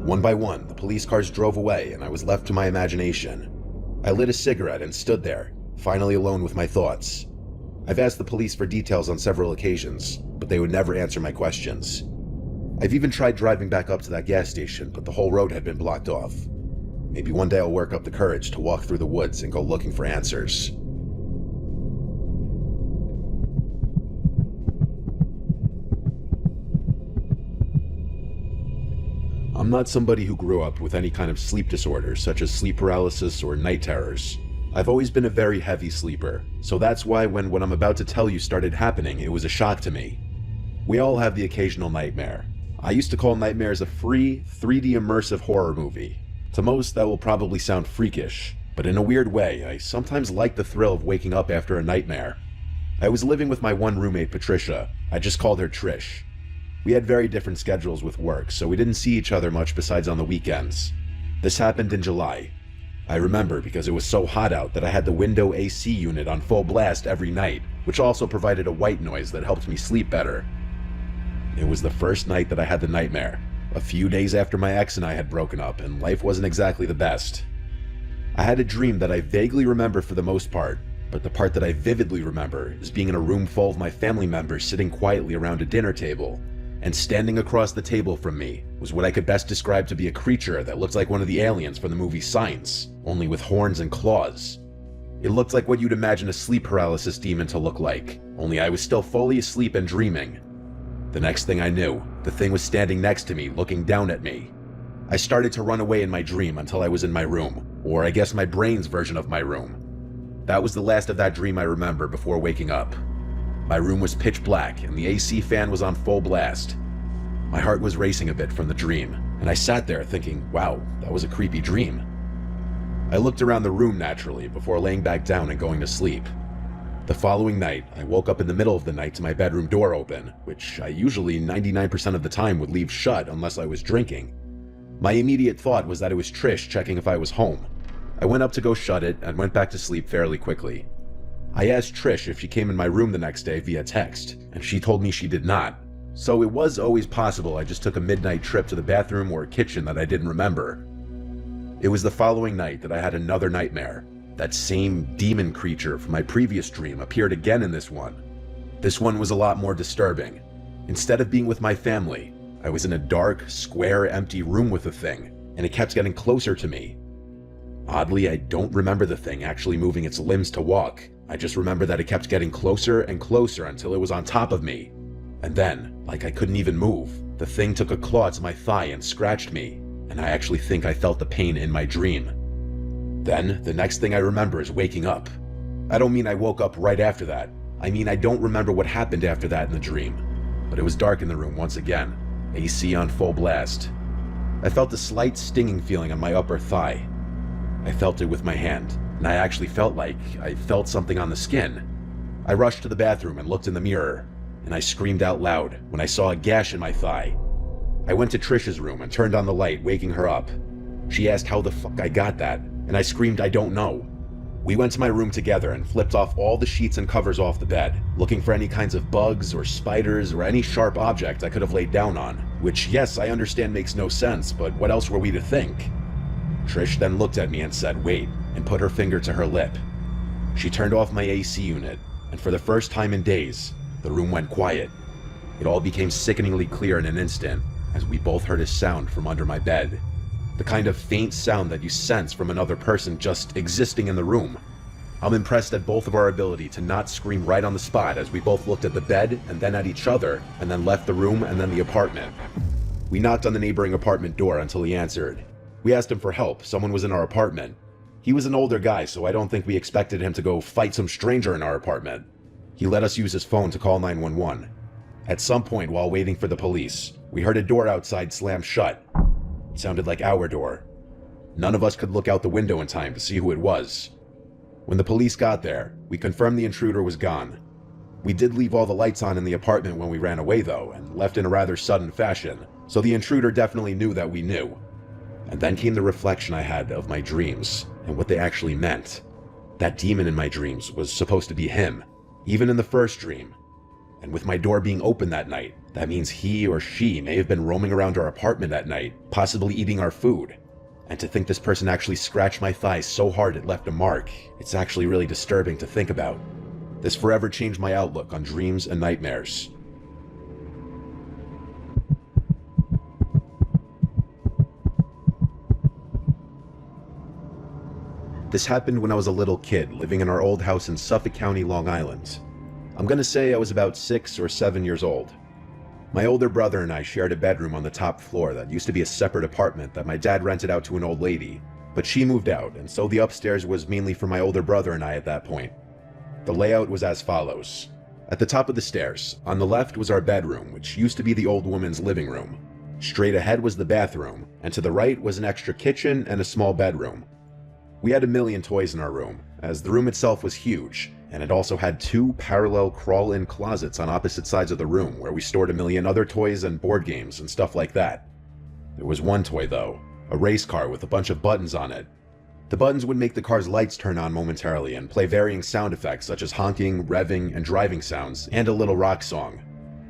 One by one, the police cars drove away and I was left to my imagination. I lit a cigarette and stood there, finally alone with my thoughts. I've asked the police for details on several occasions, but they would never answer my questions. I've even tried driving back up to that gas station, but the whole road had been blocked off. Maybe one day I'll work up the courage to walk through the woods and go looking for answers. I'm not somebody who grew up with any kind of sleep disorders such as sleep paralysis or night terrors. I've always been a very heavy sleeper, so that's why when what I'm about to tell you started happening, it was a shock to me. We all have the occasional nightmare. I used to call nightmares a free, 3D immersive horror movie. To most, that will probably sound freakish, but in a weird way, I sometimes like the thrill of waking up after a nightmare. I was living with my one roommate, Patricia. I just called her Trish. We had very different schedules with work, so we didn't see each other much besides on the weekends. This happened in July. I remember because it was so hot out that I had the window AC unit on full blast every night, which also provided a white noise that helped me sleep better. It was the first night that I had the nightmare, a few days after my ex and I had broken up and life wasn't exactly the best. I had a dream that I vaguely remember for the most part, but the part that I vividly remember is being in a room full of my family members sitting quietly around a dinner table, and standing across the table from me was what I could best describe to be a creature that looked like one of the aliens from the movie Signs, only with horns and claws. It looked like what you'd imagine a sleep paralysis demon to look like, only I was still fully asleep and dreaming. The next thing I knew, the thing was standing next to me, looking down at me. I started to run away in my dream until I was in my room, or I guess my brain's version of my room. That was the last of that dream I remember before waking up. My room was pitch black and the AC fan was on full blast. My heart was racing a bit from the dream. And I sat there thinking, wow, that was a creepy dream. I looked around the room naturally before laying back down and going to sleep. The following night, I woke up in the middle of the night to my bedroom door open, which I usually 99% of the time would leave shut unless I was drinking. My immediate thought was that it was Trish checking if I was home. I went up to go shut it and went back to sleep fairly quickly. I asked Trish if she came in my room the next day via text, and she told me she did not. So it was always possible I just took a midnight trip to the bathroom or kitchen that I didn't remember. It was the following night that I had another nightmare. That same demon creature from my previous dream appeared again in this one. This one was a lot more disturbing. Instead of being with my family, I was in a dark, square, empty room with the thing, and it kept getting closer to me. Oddly, I don't remember the thing actually moving its limbs to walk. I just remember that it kept getting closer and closer until it was on top of me. And then, like I couldn't even move, the thing took a claw to my thigh and scratched me, and I actually think I felt the pain in my dream. Then, the next thing I remember is waking up. I don't mean I woke up right after that. I mean I don't remember what happened after that in the dream. But it was dark in the room once again, AC on full blast. I felt a slight stinging feeling on my upper thigh. I felt it with my hand, and I actually felt like I felt something on the skin. I rushed to the bathroom and looked in the mirror, and I screamed out loud when I saw a gash in my thigh. I went to Trish's room and turned on the light, waking her up. She asked how the fuck I got that, and I screamed I don't know. We went to my room together and flipped off all the sheets and covers off the bed, looking for any kinds of bugs or spiders or any sharp object I could have laid down on, which yes, I understand makes no sense, but what else were we to think? Trish then looked at me and said, wait, and put her finger to her lip. She turned off my AC unit, and for the first time in days, the room went quiet. It all became sickeningly clear in an instant, as we both heard a sound from under my bed. The kind of faint sound that you sense from another person just existing in the room. I'm impressed at both of our ability to not scream right on the spot as we both looked at the bed and then at each other, and then left the room and then the apartment. We knocked on the neighboring apartment door until he answered. We asked him for help. Someone was in our apartment. He was an older guy, so I don't think we expected him to go fight some stranger in our apartment. He let us use his phone to call 911. At some point while waiting for the police, we heard a door outside slam shut. It sounded like our door. None of us could look out the window in time to see who it was. When the police got there, we confirmed the intruder was gone. We did leave all the lights on in the apartment when we ran away though, and left in a rather sudden fashion, so the intruder definitely knew that we knew. And then came the reflection I had of my dreams, and what they actually meant. That demon in my dreams was supposed to be him, even in the first dream. And with my door being open that night, that means he or she may have been roaming around our apartment at night, possibly eating our food. And to think this person actually scratched my thigh so hard it left a mark, it's actually really disturbing to think about. This forever changed my outlook on dreams and nightmares. This happened when I was a little kid living in our old house in Suffolk County, Long Island. I'm gonna say I was about 6 or 7 years old. My older brother and I shared a bedroom on the top floor that used to be a separate apartment that my dad rented out to an old lady, but she moved out, and so the upstairs was mainly for my older brother and I at that point. The layout was as follows. At the top of the stairs, on the left was our bedroom, which used to be the old woman's living room. Straight ahead was the bathroom, and to the right was an extra kitchen and a small bedroom. We had a million toys in our room, as the room itself was huge, and it also had 2 parallel crawl-in closets on opposite sides of the room where we stored a million other toys and board games and stuff like that. There was one toy though, a race car with a bunch of buttons on it. The buttons would make the car's lights turn on momentarily and play varying sound effects such as honking, revving, and driving sounds, and a little rock song.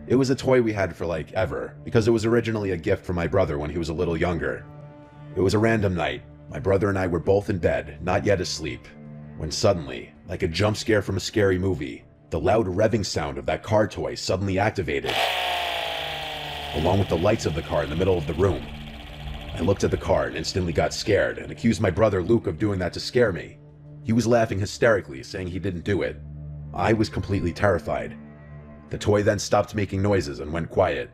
It was a toy we had for like ever, because it was originally a gift from my brother when he was a little younger. It was a random night. My brother and I were both in bed, not yet asleep, when suddenly, like a jump scare from a scary movie, the loud revving sound of that car toy suddenly activated, along with the lights of the car in the middle of the room. I looked at the car and instantly got scared and accused my brother Luke of doing that to scare me. He was laughing hysterically, saying he didn't do it. I was completely terrified. The toy then stopped making noises and went quiet.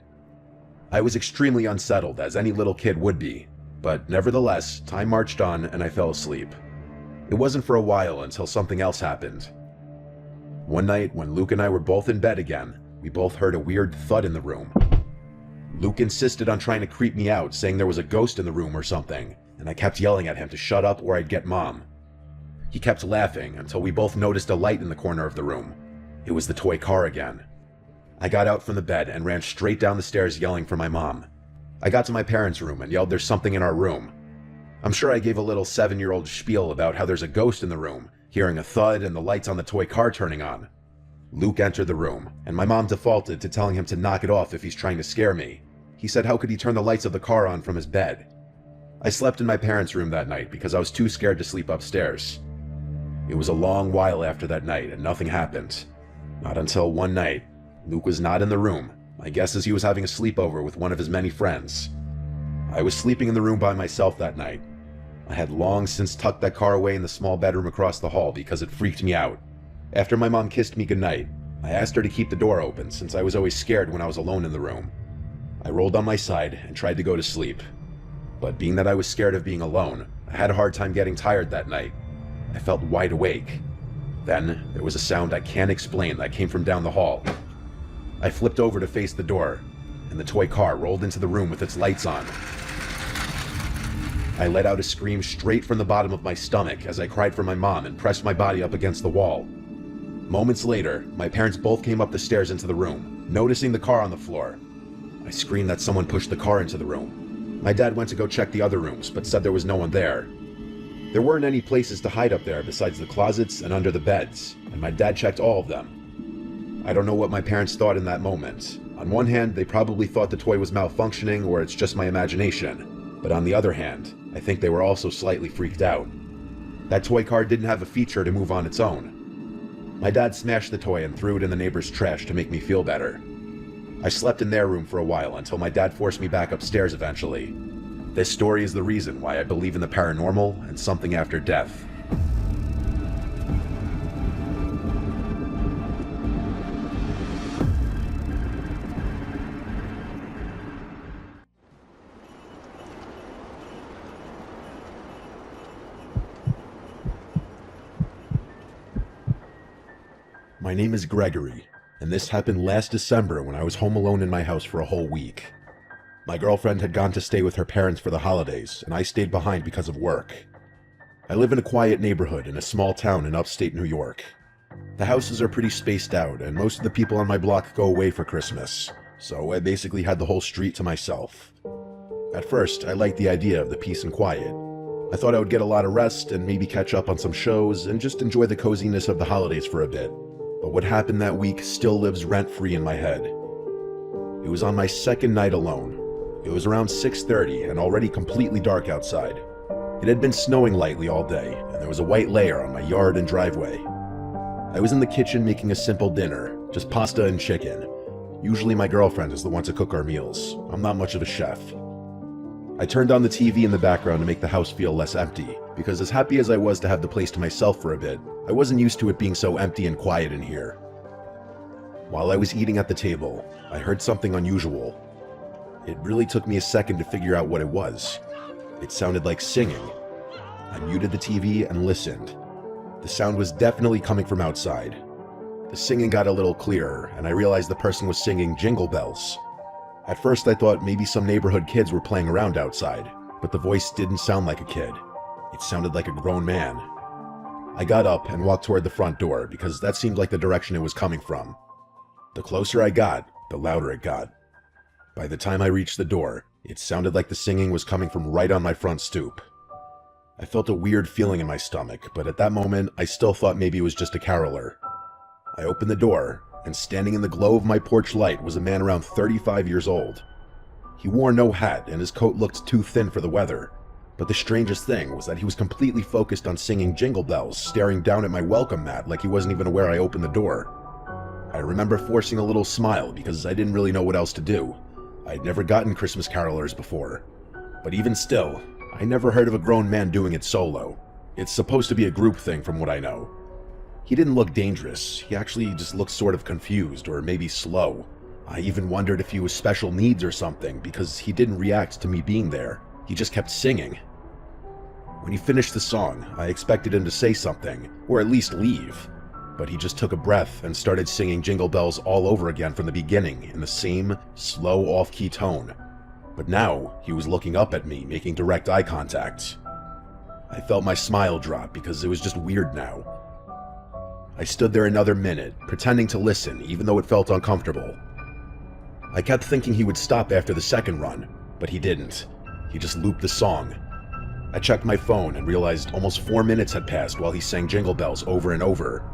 I was extremely unsettled, as any little kid would be, but nevertheless, time marched on and I fell asleep. It wasn't for a while until something else happened. One night, when Luke and I were both in bed again, we both heard a weird thud in the room. Luke insisted on trying to creep me out, saying there was a ghost in the room or something, and I kept yelling at him to shut up or I'd get Mom. He kept laughing until we both noticed a light in the corner of the room. It was the toy car again. I got out from the bed and ran straight down the stairs yelling for my mom. I got to my parents' room and yelled there's something in our room. I'm sure I gave a little 7-year-old spiel about how there's a ghost in the room, hearing a thud and the lights on the toy car turning on. Luke entered the room, and my mom defaulted to telling him to knock it off if he's trying to scare me. He said how could he turn the lights of the car on from his bed? I slept in my parents' room that night because I was too scared to sleep upstairs. It was a long while after that night and nothing happened. Not until one night. Luke was not in the room. My guess is he was having a sleepover with one of his many friends. I was sleeping in the room by myself that night. I had long since tucked that car away in the small bedroom across the hall because it freaked me out. After my mom kissed me goodnight, I asked her to keep the door open since I was always scared when I was alone in the room. I rolled on my side and tried to go to sleep. But being that I was scared of being alone, I had a hard time getting tired that night. I felt wide awake. Then, there was a sound I can't explain that came from down the hall. I flipped over to face the door, and the toy car rolled into the room with its lights on. I let out a scream straight from the bottom of my stomach as I cried for my mom and pressed my body up against the wall. Moments later, my parents both came up the stairs into the room, noticing the car on the floor. I screamed that someone pushed the car into the room. My dad went to go check the other rooms, but said there was no one there. There weren't any places to hide up there besides the closets and under the beds, and my dad checked all of them. I don't know what my parents thought in that moment. On one hand, they probably thought the toy was malfunctioning or it's just my imagination, but on the other hand, I think they were also slightly freaked out. That toy car didn't have a feature to move on its own. My dad smashed the toy and threw it in the neighbor's trash to make me feel better. I slept in their room for a while until my dad forced me back upstairs eventually. This story is the reason why I believe in the paranormal and something after death. My name is Gregory, and this happened last December when I was home alone in my house for a whole week. My girlfriend had gone to stay with her parents for the holidays, and I stayed behind because of work. I live in a quiet neighborhood in a small town in upstate New York. The houses are pretty spaced out, and most of the people on my block go away for Christmas, so I basically had the whole street to myself. At first, I liked the idea of the peace and quiet. I thought I would get a lot of rest and maybe catch up on some shows and just enjoy the coziness of the holidays for a bit. But what happened that week still lives rent-free in my head. It was on my second night alone. It was around 6:30 and already completely dark outside. It had been snowing lightly all day, and there was a white layer on my yard and driveway. I was in the kitchen making a simple dinner, just pasta and chicken. Usually my girlfriend is the one to cook our meals. I'm not much of a chef. I turned on the TV in the background to make the house feel less empty, because as happy as I was to have the place to myself for a bit, I wasn't used to it being so empty and quiet in here. While I was eating at the table, I heard something unusual. It really took me a second to figure out what it was. It sounded like singing. I muted the TV and listened. The sound was definitely coming from outside. The singing got a little clearer, and I realized the person was singing Jingle Bells. At first I thought maybe some neighborhood kids were playing around outside, but the voice didn't sound like a kid. It sounded like a grown man. I got up and walked toward the front door because that seemed like the direction it was coming from. The closer I got, the louder it got. By the time I reached the door, it sounded like the singing was coming from right on my front stoop. I felt a weird feeling in my stomach, but at that moment, I still thought maybe it was just a caroler. I opened the door, and standing in the glow of my porch light was a man around 35 years old. He wore no hat, and his coat looked too thin for the weather. But the strangest thing was that he was completely focused on singing Jingle Bells, staring down at my welcome mat like he wasn't even aware I opened the door. I remember forcing a little smile because I didn't really know what else to do. I'd never gotten Christmas carolers before. But even still, I never heard of a grown man doing it solo. It's supposed to be a group thing from what I know. He didn't look dangerous, he actually just looked sort of confused or maybe slow. I even wondered if he was special needs or something because he didn't react to me being there. He just kept singing. When he finished the song, I expected him to say something, or at least leave. but he just took a breath and started singing Jingle Bells all over again from the beginning in the same slow off-key tone. But now he was looking up at me, making direct eye contact. I felt my smile drop because it was just weird now. I stood there another minute, pretending to listen even though it felt uncomfortable. I kept thinking he would stop after the second run, but he didn't. He just looped the song. I checked my phone and realized almost 4 minutes had passed while he sang Jingle Bells over and over.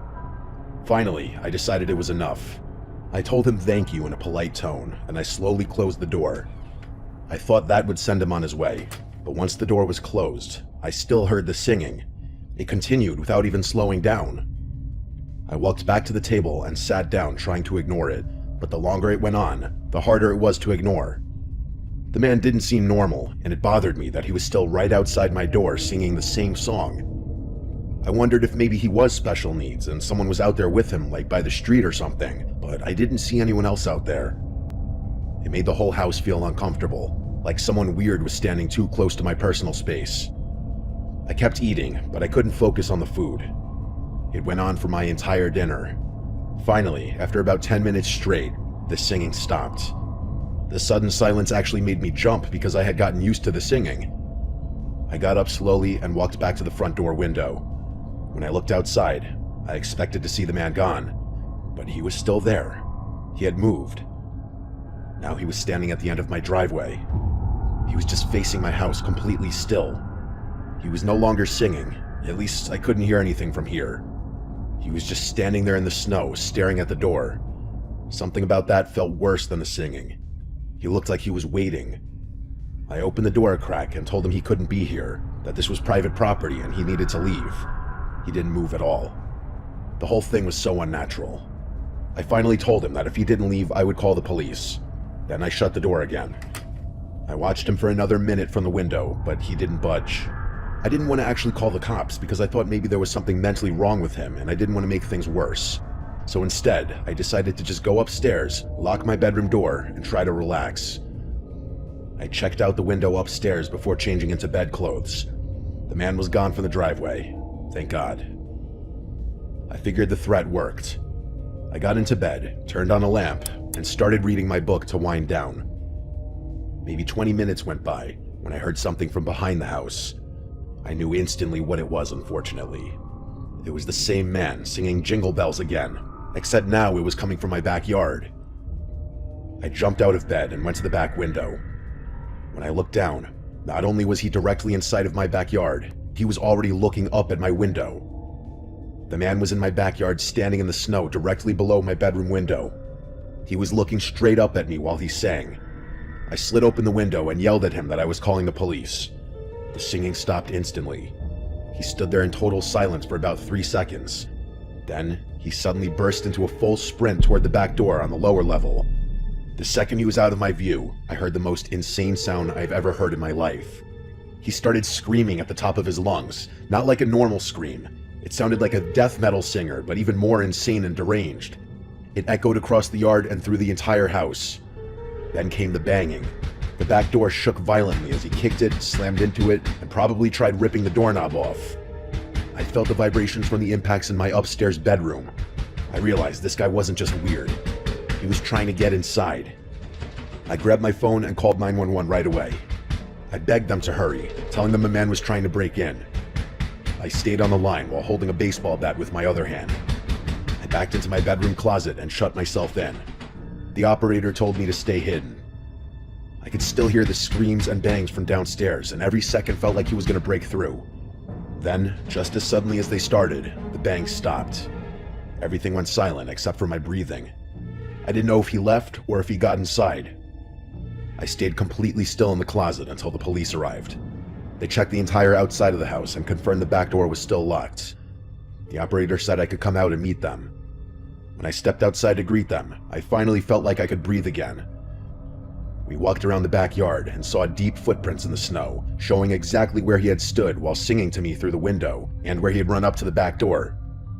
Finally, I decided it was enough. I told him thank you in a polite tone, and I slowly closed the door. I thought that would send him on his way, but once the door was closed, I still heard the singing. It continued without even slowing down. I walked back to the table and sat down trying to ignore it, but the longer it went on, the harder it was to ignore. The man didn't seem normal, and it bothered me that he was still right outside my door singing the same song. I wondered if maybe he was special needs and someone was out there with him, like by the street or something, but I didn't see anyone else out there. It made the whole house feel uncomfortable, like someone weird was standing too close to my personal space. I kept eating, but I couldn't focus on the food. It went on for my entire dinner. Finally, after about 10 minutes straight, the singing stopped. The sudden silence actually made me jump because I had gotten used to the singing. I got up slowly and walked back to the front door window. When I looked outside, I expected to see the man gone, but he was still there. He had moved. Now he was standing at the end of my driveway. He was just facing my house, completely still. He was no longer singing, at least I couldn't hear anything from here. He was just standing there in the snow, staring at the door. Something about that felt worse than the singing. He looked like he was waiting. I opened the door a crack and told him he couldn't be here, that this was private property and he needed to leave. He didn't move at all. The whole thing was so unnatural. I finally told him that if he didn't leave, I would call the police. Then I shut the door again. I watched him for another minute from the window, but he didn't budge. I didn't want to actually call the cops because I thought maybe there was something mentally wrong with him and I didn't want to make things worse. So instead, I decided to just go upstairs, lock my bedroom door, and try to relax. I checked out the window upstairs before changing into bedclothes. The man was gone from the driveway. Thank God. I figured the threat worked. I got into bed, turned on a lamp, and started reading my book to wind down. Maybe 20 minutes went by when I heard something from behind the house. I knew instantly what it was, unfortunately. It was the same man singing Jingle Bells again, except now it was coming from my backyard. I jumped out of bed and went to the back window. When I looked down, not only was he directly in sight of my backyard, he was already looking up at my window. The man was in my backyard standing in the snow directly below my bedroom window. He was looking straight up at me while he sang. I slid open the window and yelled at him that I was calling the police. The singing stopped instantly. He stood there in total silence for about 3 seconds. Then, he suddenly burst into a full sprint toward the back door on the lower level. The second he was out of my view, I heard the most insane sound I've ever heard in my life. He started screaming at the top of his lungs, not like a normal scream. It sounded like a death metal singer, but even more insane and deranged. It echoed across the yard and through the entire house. Then came the banging. The back door shook violently as he kicked it, slammed into it, and probably tried ripping the doorknob off. I felt the vibrations from the impacts in my upstairs bedroom. I realized this guy wasn't just weird. He was trying to get inside. I grabbed my phone and called 911 right away. I begged them to hurry, telling them a man was trying to break in. I stayed on the line while holding a baseball bat with my other hand. I backed into my bedroom closet and shut myself in. The operator told me to stay hidden. I could still hear the screams and bangs from downstairs, and every second felt like he was going to break through. Then, just as suddenly as they started, the bangs stopped. Everything went silent except for my breathing. I didn't know if he left or if he got inside. I stayed completely still in the closet until the police arrived. They checked the entire outside of the house and confirmed the back door was still locked. The operator said I could come out and meet them. When I stepped outside to greet them, I finally felt like I could breathe again. We walked around the backyard and saw deep footprints in the snow, showing exactly where he had stood while singing to me through the window, and where he had run up to the back door.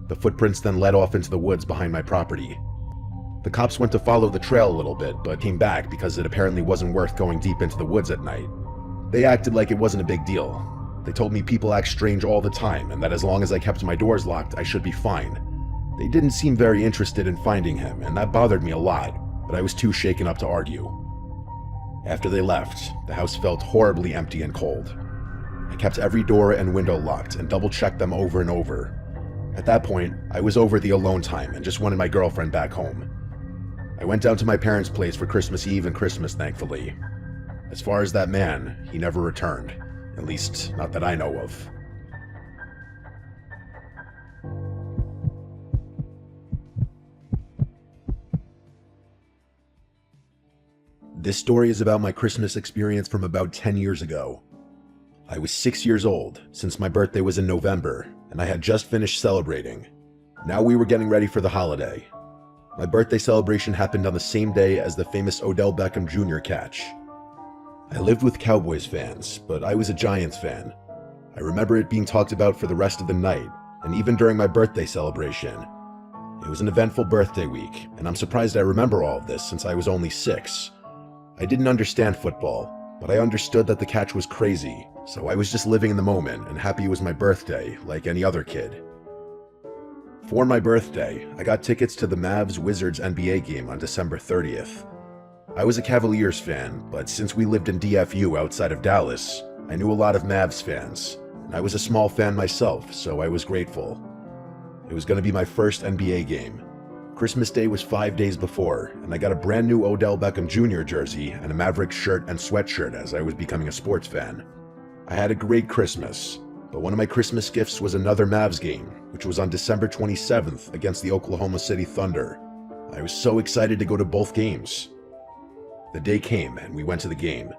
The footprints then led off into the woods behind my property. The cops went to follow the trail a little bit, but came back because it apparently wasn't worth going deep into the woods at night. They acted like it wasn't a big deal. They told me people act strange all the time, and that as long as I kept my doors locked, I should be fine. They didn't seem very interested in finding him, and that bothered me a lot, but I was too shaken up to argue. After they left, the house felt horribly empty and cold. I kept every door and window locked and double-checked them over and over. At that point, I was over the alone time and just wanted my girlfriend back home. I went down to my parents' place for Christmas Eve and Christmas, thankfully. As far as that man, he never returned. At least, not that I know of. This story is about my Christmas experience from about 10 years ago. I was 6 years old, since my birthday was in November, and I had just finished celebrating. Now we were getting ready for the holiday. My birthday celebration happened on the same day as the famous Odell Beckham Jr. catch. I lived with Cowboys fans, but I was a Giants fan. I remember it being talked about for the rest of the night, and even during my birthday celebration. It was an eventful birthday week, and I'm surprised I remember all of this since I was only 6. I didn't understand football, but I understood that the catch was crazy, so I was just living in the moment and happy it was my birthday, like any other kid. For my birthday, I got tickets to the Mavs-Wizards NBA game on December 30th. I was a Cavaliers fan, but since we lived in DFU outside of Dallas, I knew a lot of Mavs fans, and I was a small fan myself, so I was grateful. It was going to be my first NBA game. Christmas Day was 5 days before, and I got a brand new Odell Beckham Jr. jersey and a Mavericks shirt and sweatshirt as I was becoming a sports fan. I had a great Christmas, but one of my Christmas gifts was another Mavs game, which was on December 27th against the Oklahoma City Thunder. I was so excited to go to both games. The day came and we went to the game.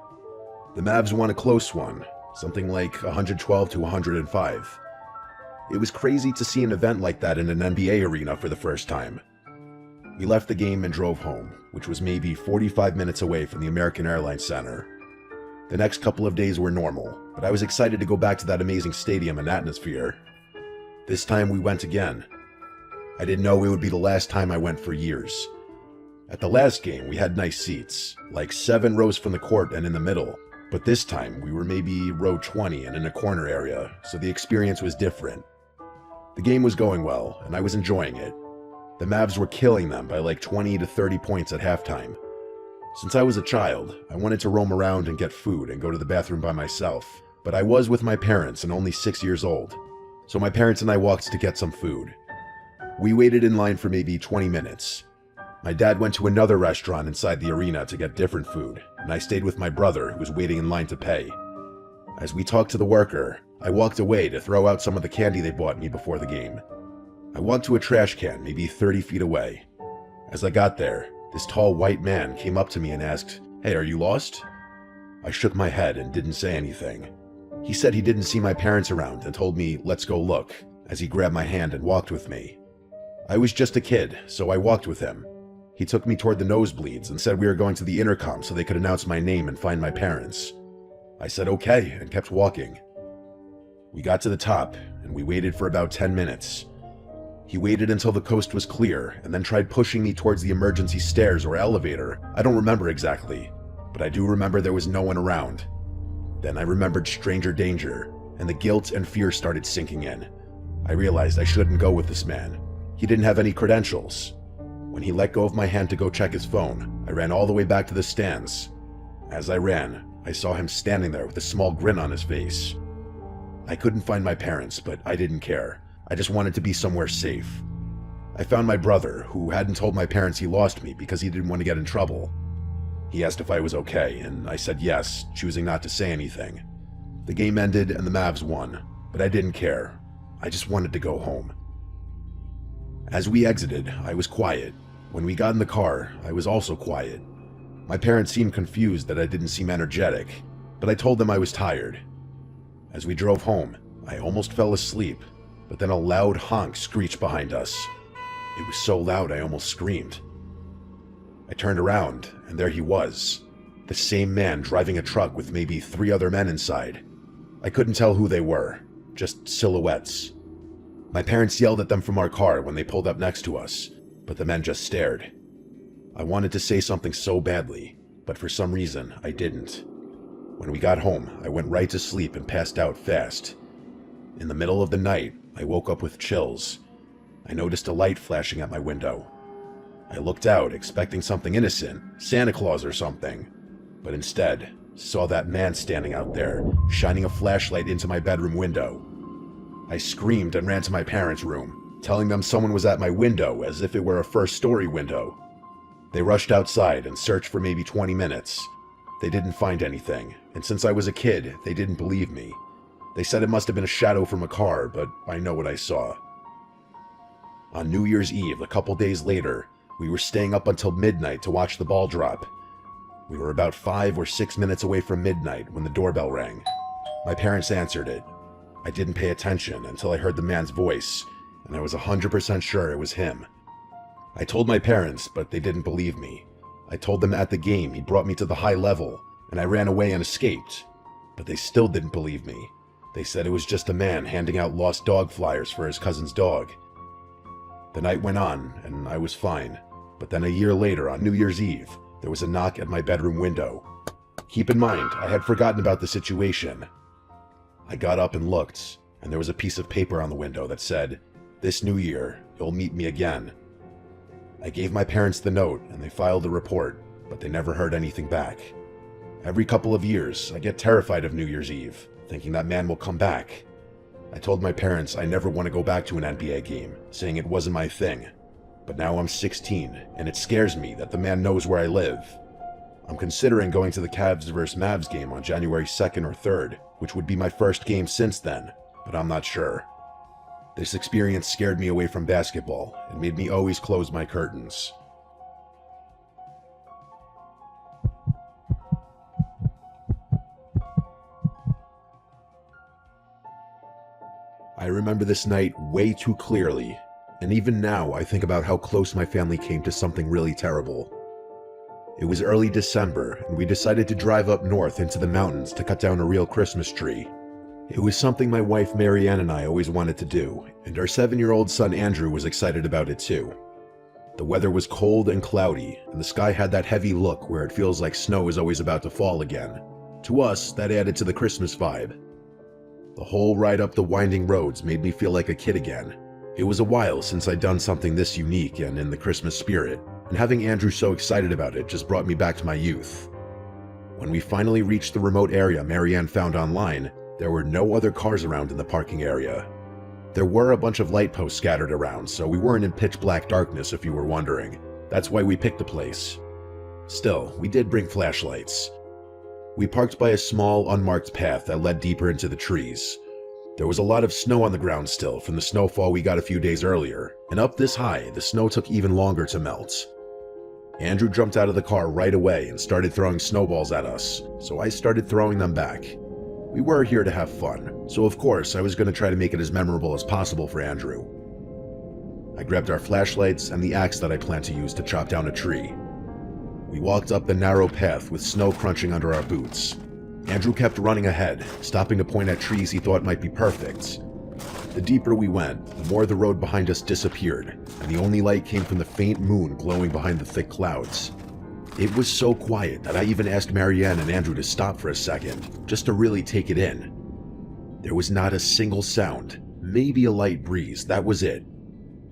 The Mavs won a close one, something like 112 to 105. It was crazy to see an event like that in an NBA arena for the first time. We left the game and drove home, which was maybe 45 minutes away from the American Airlines Center. The next couple of days were normal, but I was excited to go back to that amazing stadium and atmosphere. This time we went again. I didn't know it would be the last time I went for years. At the last game, we had nice seats, like 7 rows from the court and in the middle, but this time we were maybe row 20 and in a corner area, so the experience was different. The game was going well, and I was enjoying it. The Mavs were killing them by like 20 to 30 points at halftime. Since I was a child, I wanted to roam around and get food and go to the bathroom by myself, but I was with my parents and only 6 years old, so my parents and I walked to get some food. We waited in line for maybe 20 minutes. My dad went to another restaurant inside the arena to get different food, and I stayed with my brother who was waiting in line to pay. As we talked to the worker, I walked away to throw out some of the candy they bought me before the game. I walked to a trash can maybe 30 feet away. As I got there, this tall white man came up to me and asked, "Hey, are you lost?" I shook my head and didn't say anything. He said he didn't see my parents around and told me, "Let's go look," as he grabbed my hand and walked with me. I was just a kid, so I walked with him. He took me toward the nosebleeds and said we were going to the intercom so they could announce my name and find my parents. I said okay and kept walking. We got to the top and we waited for about 10 minutes. He waited until the coast was clear and then tried pushing me towards the emergency stairs or elevator. I don't remember exactly, but I do remember there was no one around. Then I remembered stranger danger, and the guilt and fear started sinking in. I realized I shouldn't go with this man. He didn't have any credentials. When he let go of my hand to go check his phone, I ran all the way back to the stands. As I ran, I saw him standing there with a small grin on his face. I couldn't find my parents, but I didn't care. I just wanted to be somewhere safe. I found my brother, who hadn't told my parents he lost me because he didn't want to get in trouble. He asked if I was okay, and I said yes, choosing not to say anything. The game ended and the Mavs won, but I didn't care. I just wanted to go home. As we exited, I was quiet. When we got in the car, I was also quiet. My parents seemed confused that I didn't seem energetic, but I told them I was tired. As we drove home, I almost fell asleep, but then a loud honk screeched behind us. It was so loud I almost screamed. I turned around, and there he was, the same man driving a truck with maybe 3 other men inside. I couldn't tell who they were, just silhouettes. My parents yelled at them from our car when they pulled up next to us, but the men just stared. I wanted to say something so badly, but for some reason I didn't. When we got home, I went right to sleep and passed out fast. In the middle of the night, I woke up with chills. I noticed a light flashing at my window. I looked out, expecting something innocent, Santa Claus or something, but instead saw that man standing out there, shining a flashlight into my bedroom window. I screamed and ran to my parents' room, telling them someone was at my window as if it were a first-story window. They rushed outside and searched for maybe 20 minutes. They didn't find anything, and since I was a kid, they didn't believe me. They said it must have been a shadow from a car, but I know what I saw. On New Year's Eve, a couple days later, we were staying up until midnight to watch the ball drop. We were about 5 or 6 minutes away from midnight when the doorbell rang. My parents answered it. I didn't pay attention until I heard the man's voice, and I was 100% sure it was him. I told my parents, but they didn't believe me. I told them at the game he brought me to the high level, and I ran away and escaped, but they still didn't believe me. They said it was just a man handing out lost dog flyers for his cousin's dog. The night went on, and I was fine, but then a year later, on New Year's Eve, there was a knock at my bedroom window. Keep in mind, I had forgotten about the situation. I got up and looked, and there was a piece of paper on the window that said, "This New Year, you'll meet me again." I gave my parents the note, and they filed a report, but they never heard anything back. Every couple of years, I get terrified of New Year's Eve, thinking that man will come back. I told my parents I never want to go back to an NBA game, saying it wasn't my thing. But now I'm 16, and it scares me that the man knows where I live. I'm considering going to the Cavs vs. Mavs game on January 2nd or 3rd, which would be my first game since then, but I'm not sure. This experience scared me away from basketball and made me always close my curtains. I remember this night way too clearly, and even now I think about how close my family came to something really terrible. It was early December, and we decided to drive up north into the mountains to cut down a real Christmas tree. It was something my wife Marianne and I always wanted to do, and our 7-year-old son Andrew was excited about it too. The weather was cold and cloudy, and the sky had that heavy look where it feels like snow is always about to fall again. To us, that added to the Christmas vibe. The whole ride up the winding roads made me feel like a kid again. It was a while since I'd done something this unique and in the Christmas spirit, and having Andrew so excited about it just brought me back to my youth. When we finally reached the remote area Marianne found online, there were no other cars around in the parking area. There were a bunch of light posts scattered around, so we weren't in pitch black darkness if you were wondering. That's why we picked the place. Still, we did bring flashlights. We parked by a small, unmarked path that led deeper into the trees. There was a lot of snow on the ground still from the snowfall we got a few days earlier, and up this high, the snow took even longer to melt. Andrew jumped out of the car right away and started throwing snowballs at us, so I started throwing them back. We were here to have fun, so of course I was going to try to make it as memorable as possible for Andrew. I grabbed our flashlights and the axe that I planned to use to chop down a tree. We walked up the narrow path with snow crunching under our boots. Andrew kept running ahead, stopping to point at trees he thought might be perfect. The deeper we went, the more the road behind us disappeared, and the only light came from the faint moon glowing behind the thick clouds. It was so quiet that I even asked Marianne and Andrew to stop for a second, just to really take it in. There was not a single sound, maybe a light breeze, that was it.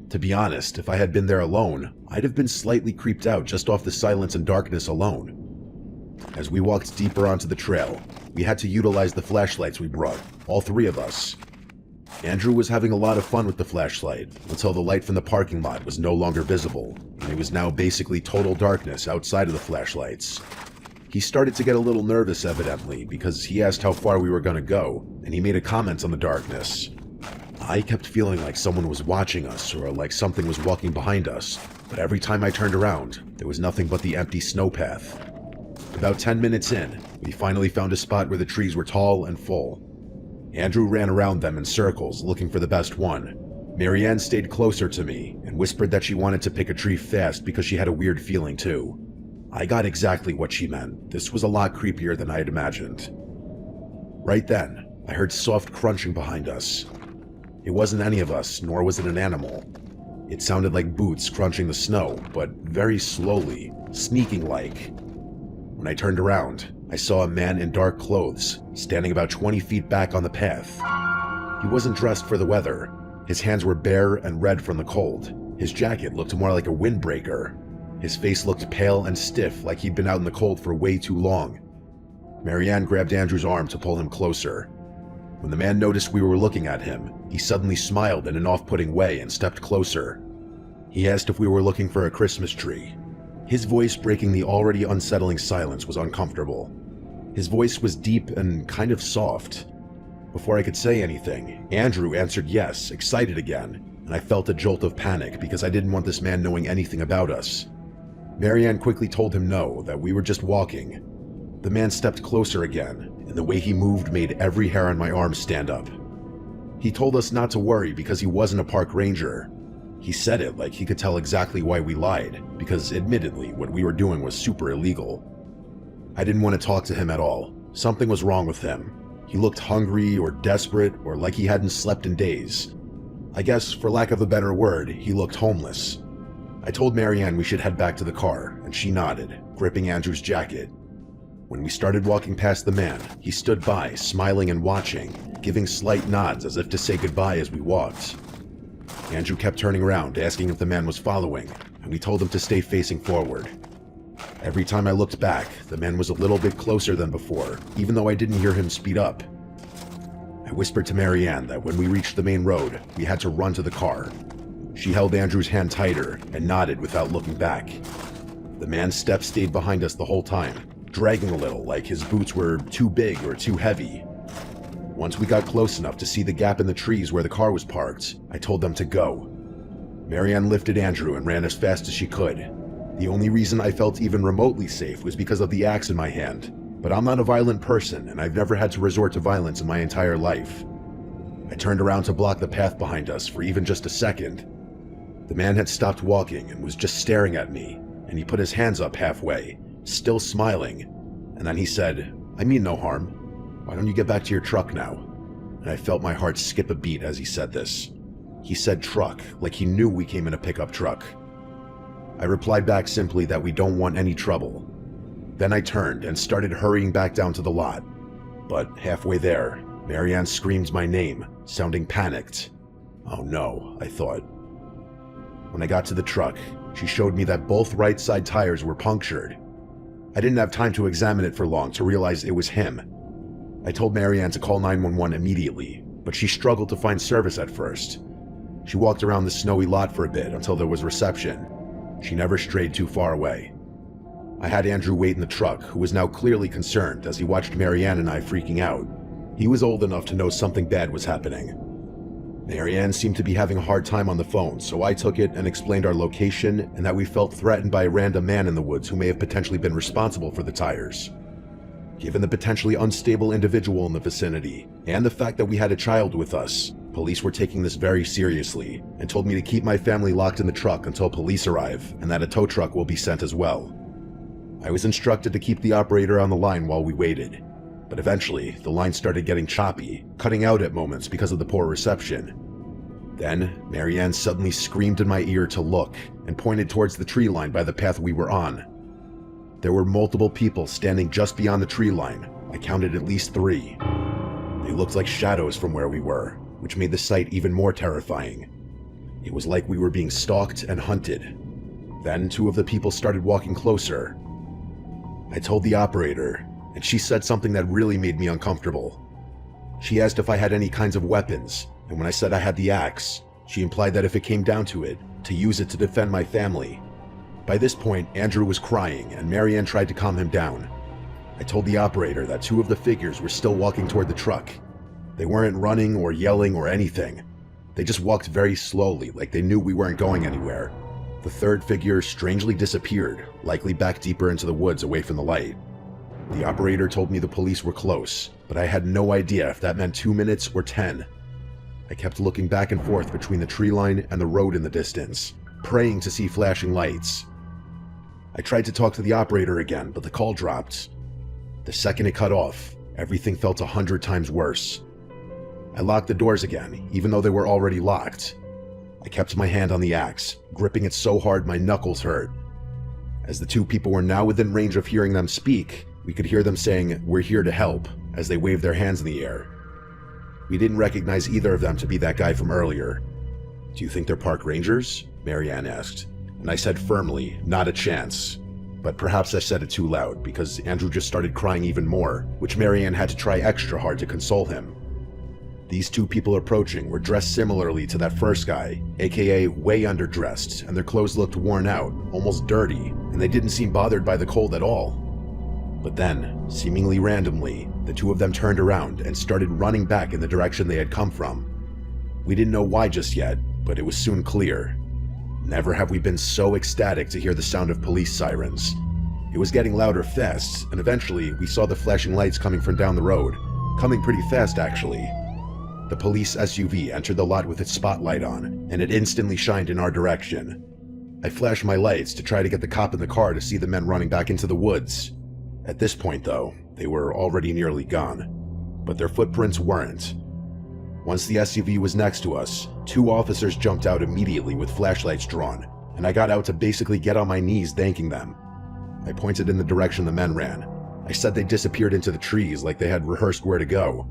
To be honest, if I had been there alone, I'd have been slightly creeped out just off the silence and darkness alone. As we walked deeper onto the trail, we had to utilize the flashlights we brought, all 3 of us. Andrew was having a lot of fun with the flashlight, until the light from the parking lot was no longer visible, and it was now basically total darkness outside of the flashlights. He started to get a little nervous evidently, because he asked how far we were going to go, and he made a comment on the darkness. I kept feeling like someone was watching us, or like something was walking behind us, but every time I turned around, there was nothing but the empty snowpath. About 10 minutes in, we finally found a spot where the trees were tall and full. Andrew ran around them in circles, looking for the best one. Marianne stayed closer to me and whispered that she wanted to pick a tree fast because she had a weird feeling too. I got exactly what she meant. This was a lot creepier than I had imagined. Right then, I heard soft crunching behind us. It wasn't any of us, nor was it an animal. It sounded like boots crunching the snow, but very slowly, sneaking-like. When I turned around, I saw a man in dark clothes, standing about 20 feet back on the path. He wasn't dressed for the weather. His hands were bare and red from the cold. His jacket looked more like a windbreaker. His face looked pale and stiff, like he'd been out in the cold for way too long. Marianne grabbed Andrew's arm to pull him closer. When the man noticed we were looking at him, he suddenly smiled in an off-putting way and stepped closer. He asked if we were looking for a Christmas tree. His voice, breaking the already unsettling silence, was uncomfortable. His voice was deep and kind of soft. Before I could say anything, Andrew answered yes, excited again, and I felt a jolt of panic because I didn't want this man knowing anything about us. Marianne quickly told him no, that we were just walking. The man stepped closer again, and the way he moved made every hair on my arm stand up. He told us not to worry because he wasn't a park ranger. He said it like he could tell exactly why we lied, because admittedly, what we were doing was super illegal. I didn't want to talk to him at all. Something was wrong with him. He looked hungry or desperate or like he hadn't slept in days. I guess, for lack of a better word, he looked homeless. I told Marianne we should head back to the car, and she nodded, gripping Andrew's jacket. When we started walking past the man, he stood by, smiling and watching, giving slight nods as if to say goodbye as we walked. Andrew kept turning around, asking if the man was following, and we told him to stay facing forward. Every time I looked back, the man was a little bit closer than before, even though I didn't hear him speed up. I whispered to Marianne that when we reached the main road, we had to run to the car. She held Andrew's hand tighter and nodded without looking back. The man's steps stayed behind us the whole time, dragging a little like his boots were too big or too heavy. Once we got close enough to see the gap in the trees where the car was parked, I told them to go. Marianne lifted Andrew and ran as fast as she could. The only reason I felt even remotely safe was because of the axe in my hand, but I'm not a violent person and I've never had to resort to violence in my entire life. I turned around to block the path behind us for even just a second. The man had stopped walking and was just staring at me, and he put his hands up halfway, still smiling, and then he said, "I mean no harm. Why don't you get back to your truck now?" And I felt my heart skip a beat as he said this. He said truck, like he knew we came in a pickup truck. I replied back simply that we don't want any trouble. Then I turned and started hurrying back down to the lot. But halfway there, Marianne screamed my name, sounding panicked. Oh no, I thought. When I got to the truck, she showed me that both right side tires were punctured. I didn't have time to examine it for long to realize it was him. I told Marianne to call 911 immediately, but she struggled to find service at first. She walked around the snowy lot for a bit until there was reception. She never strayed too far away. I had Andrew wait in the truck, who was now clearly concerned as he watched Marianne and I freaking out. He was old enough to know something bad was happening. Marianne seemed to be having a hard time on the phone, so I took it and explained our location and that we felt threatened by a random man in the woods who may have potentially been responsible for the tires. Given the potentially unstable individual in the vicinity, and the fact that we had a child with us, police were taking this very seriously and told me to keep my family locked in the truck until police arrive and that a tow truck will be sent as well. I was instructed to keep the operator on the line while we waited, but eventually the line started getting choppy, cutting out at moments because of the poor reception. Then, Marianne suddenly screamed in my ear to look and pointed towards the tree line by the path we were on. There were multiple people standing just beyond the tree line. I counted at least 3. They looked like shadows from where we were, which made the sight even more terrifying. It was like we were being stalked and hunted. Then 2 of the people started walking closer. I told the operator, and she said something that really made me uncomfortable. She asked if I had any kinds of weapons, and when I said I had the axe, she implied that if it came down to it, to use it to defend my family. By this point, Andrew was crying, and Marianne tried to calm him down. I told the operator that 2 of the figures were still walking toward the truck. They weren't running or yelling or anything. They just walked very slowly, like they knew we weren't going anywhere. The 3rd figure strangely disappeared, likely back deeper into the woods away from the light. The operator told me the police were close, but I had no idea if that meant 2 minutes or 10. I kept looking back and forth between the tree line and the road in the distance, praying to see flashing lights. I tried to talk to the operator again, but the call dropped. The second it cut off, everything felt 100 times worse. I locked the doors again, even though they were already locked. I kept my hand on the axe, gripping it so hard my knuckles hurt. As the 2 people were now within range of hearing them speak, we could hear them saying, "We're here to help," as they waved their hands in the air. We didn't recognize either of them to be that guy from earlier, "Do you think they're park rangers?" Marianne asked, and I said firmly, "Not a chance." But perhaps I said it too loud because Andrew just started crying even more, which Marianne had to try extra hard to console him. These two people approaching were dressed similarly to that first guy, aka way underdressed, and their clothes looked worn out, almost dirty, and they didn't seem bothered by the cold at all. But then, seemingly randomly, the two of them turned around and started running back in the direction they had come from. We didn't know why just yet, but it was soon clear. Never have we been so ecstatic to hear the sound of police sirens. It was getting louder fast, and eventually we saw the flashing lights coming from down the road. Coming pretty fast, actually. The police SUV entered the lot with its spotlight on, and it instantly shined in our direction. I flashed my lights to try to get the cop in the car to see the men running back into the woods. At this point, though, they were already nearly gone. But their footprints weren't. Once the SUV was next to us, two officers jumped out immediately with flashlights drawn, and I got out to basically get on my knees thanking them. I pointed in the direction the men ran. I said they disappeared into the trees like they had rehearsed where to go.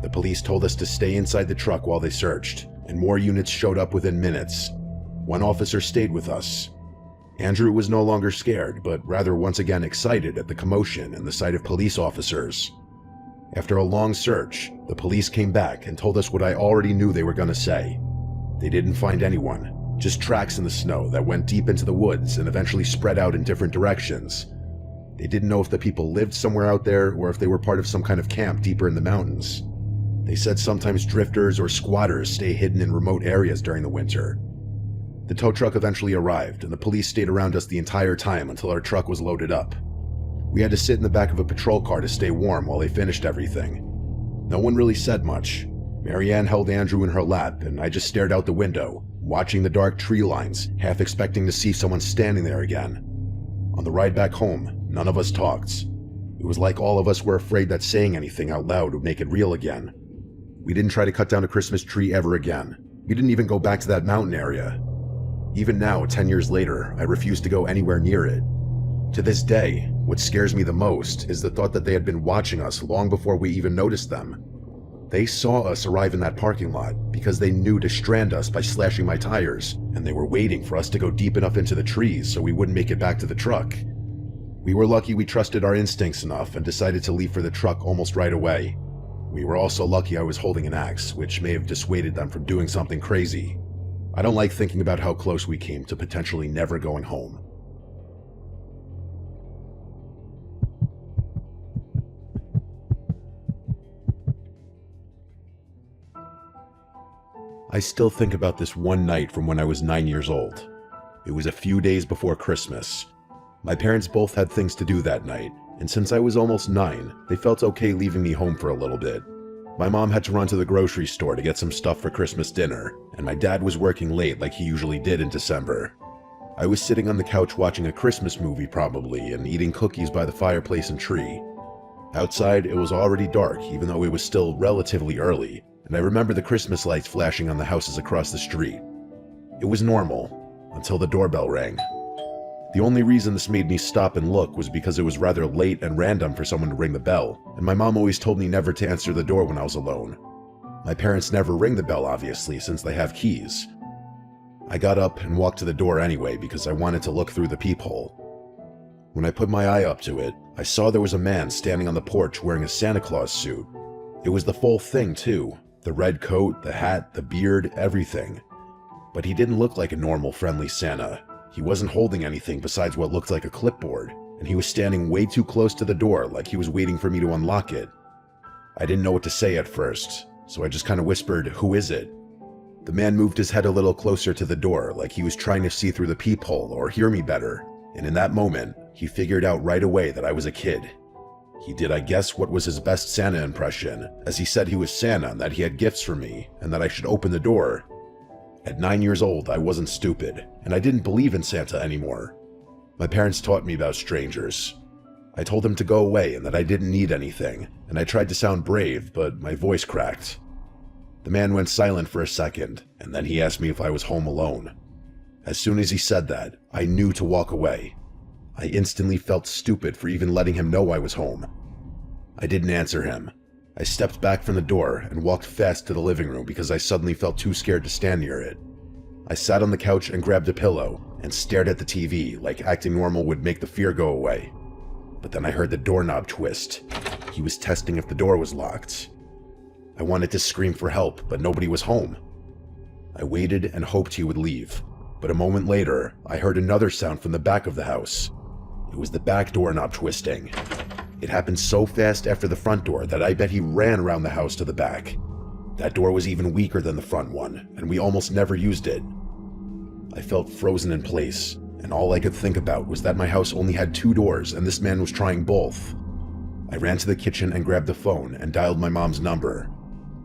The police told us to stay inside the truck while they searched, and more units showed up within minutes. One officer stayed with us. Andrew was no longer scared, but rather once again excited at the commotion and the sight of police officers. After a long search, the police came back and told us what I already knew they were going to say. They didn't find anyone, just tracks in the snow that went deep into the woods and eventually spread out in different directions. They didn't know if the people lived somewhere out there or if they were part of some kind of camp deeper in the mountains. They said sometimes drifters or squatters stay hidden in remote areas during the winter. The tow truck eventually arrived, and the police stayed around us the entire time until our truck was loaded up. We had to sit in the back of a patrol car to stay warm while they finished everything. No one really said much. Marianne held Andrew in her lap, and I just stared out the window, watching the dark tree lines, half expecting to see someone standing there again. On the ride back home, none of us talked. It was like all of us were afraid that saying anything out loud would make it real again. We didn't try to cut down a Christmas tree ever again. We didn't even go back to that mountain area. Even now, 10 years later, I refuse to go anywhere near it. To this day, what scares me the most is the thought that they had been watching us long before we even noticed them. They saw us arrive in that parking lot because they knew to strand us by slashing my tires, and they were waiting for us to go deep enough into the trees so we wouldn't make it back to the truck. We were lucky we trusted our instincts enough and decided to leave for the truck almost right away. We were also lucky I was holding an axe, which may have dissuaded them from doing something crazy. I don't like thinking about how close we came to potentially never going home. I still think about this one night from when I was 9 years old. It was a few days before Christmas. My parents both had things to do that night, and since I was almost 9, they felt okay leaving me home for a little bit. My mom had to run to the grocery store to get some stuff for Christmas dinner, and my dad was working late like he usually did in December. I was sitting on the couch watching a Christmas movie probably, and eating cookies by the fireplace and tree. Outside, it was already dark even though it was still relatively early, and I remember the Christmas lights flashing on the houses across the street. It was normal, until the doorbell rang. The only reason this made me stop and look was because it was rather late and random for someone to ring the bell, and my mom always told me never to answer the door when I was alone. My parents never ring the bell, obviously, since they have keys. I got up and walked to the door anyway because I wanted to look through the peephole. When I put my eye up to it, I saw there was a man standing on the porch wearing a Santa Claus suit. It was the full thing, too. The red coat, the hat, the beard, everything. But he didn't look like a normal, friendly Santa. He wasn't holding anything besides what looked like a clipboard, and he was standing way too close to the door like he was waiting for me to unlock it. I didn't know what to say at first, so I just kind of whispered, "Who is it?" The man moved his head a little closer to the door like he was trying to see through the peephole or hear me better, and in that moment, he figured out right away that I was a kid. He did, I guess, what was his best Santa impression, as he said he was Santa and that he had gifts for me, and that I should open the door. At 9 years old, I wasn't stupid, and I didn't believe in Santa anymore. My parents taught me about strangers. I told them to go away and that I didn't need anything, and I tried to sound brave, but my voice cracked. The man went silent for a second, and then he asked me if I was home alone. As soon as he said that, I knew to walk away. I instantly felt stupid for even letting him know I was home. I didn't answer him. I stepped back from the door and walked fast to the living room because I suddenly felt too scared to stand near it. I sat on the couch and grabbed a pillow and stared at the TV like acting normal would make the fear go away. But then I heard the doorknob twist. He was testing if the door was locked. I wanted to scream for help, but nobody was home. I waited and hoped he would leave, but a moment later, I heard another sound from the back of the house. It was the back doorknob twisting. It happened so fast after the front door that I bet he ran around the house to the back. That door was even weaker than the front one, and we almost never used it. I felt frozen in place, and all I could think about was that my house only had 2 doors and this man was trying both. I ran to the kitchen and grabbed the phone and dialed my mom's number.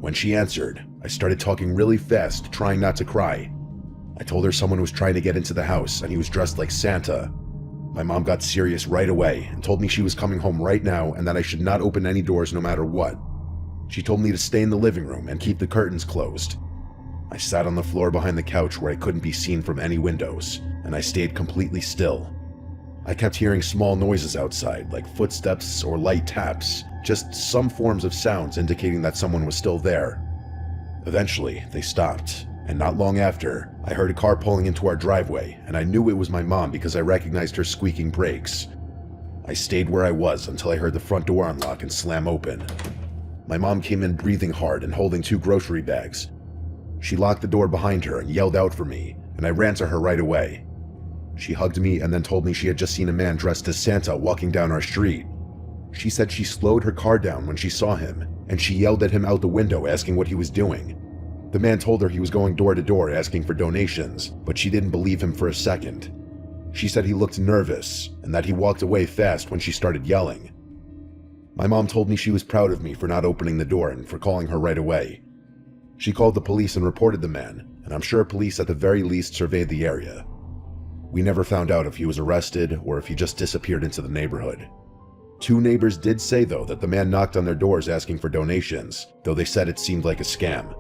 When she answered, I started talking really fast, trying not to cry. I told her someone was trying to get into the house and he was dressed like Santa. My mom got serious right away and told me she was coming home right now and that I should not open any doors no matter what. She told me to stay in the living room and keep the curtains closed. I sat on the floor behind the couch where I couldn't be seen from any windows, and I stayed completely still. I kept hearing small noises outside, like footsteps or light taps, just some forms of sounds indicating that someone was still there. Eventually, they stopped, and not long after, I heard a car pulling into our driveway, and I knew it was my mom because I recognized her squeaking brakes. I stayed where I was until I heard the front door unlock and slam open. My mom came in breathing hard and holding 2 grocery bags. She locked the door behind her and yelled out for me, and I ran to her right away. She hugged me and then told me she had just seen a man dressed as Santa walking down our street. She said she slowed her car down when she saw him, and she yelled at him out the window asking what he was doing. The man told her he was going door to door asking for donations, but she didn't believe him for a second. She said he looked nervous, and that he walked away fast when she started yelling. My mom told me she was proud of me for not opening the door and for calling her right away. She called the police and reported the man, and I'm sure police at the very least surveyed the area. We never found out if he was arrested or if he just disappeared into the neighborhood. 2 neighbors did say though that the man knocked on their doors asking for donations, though they said it seemed like a scam.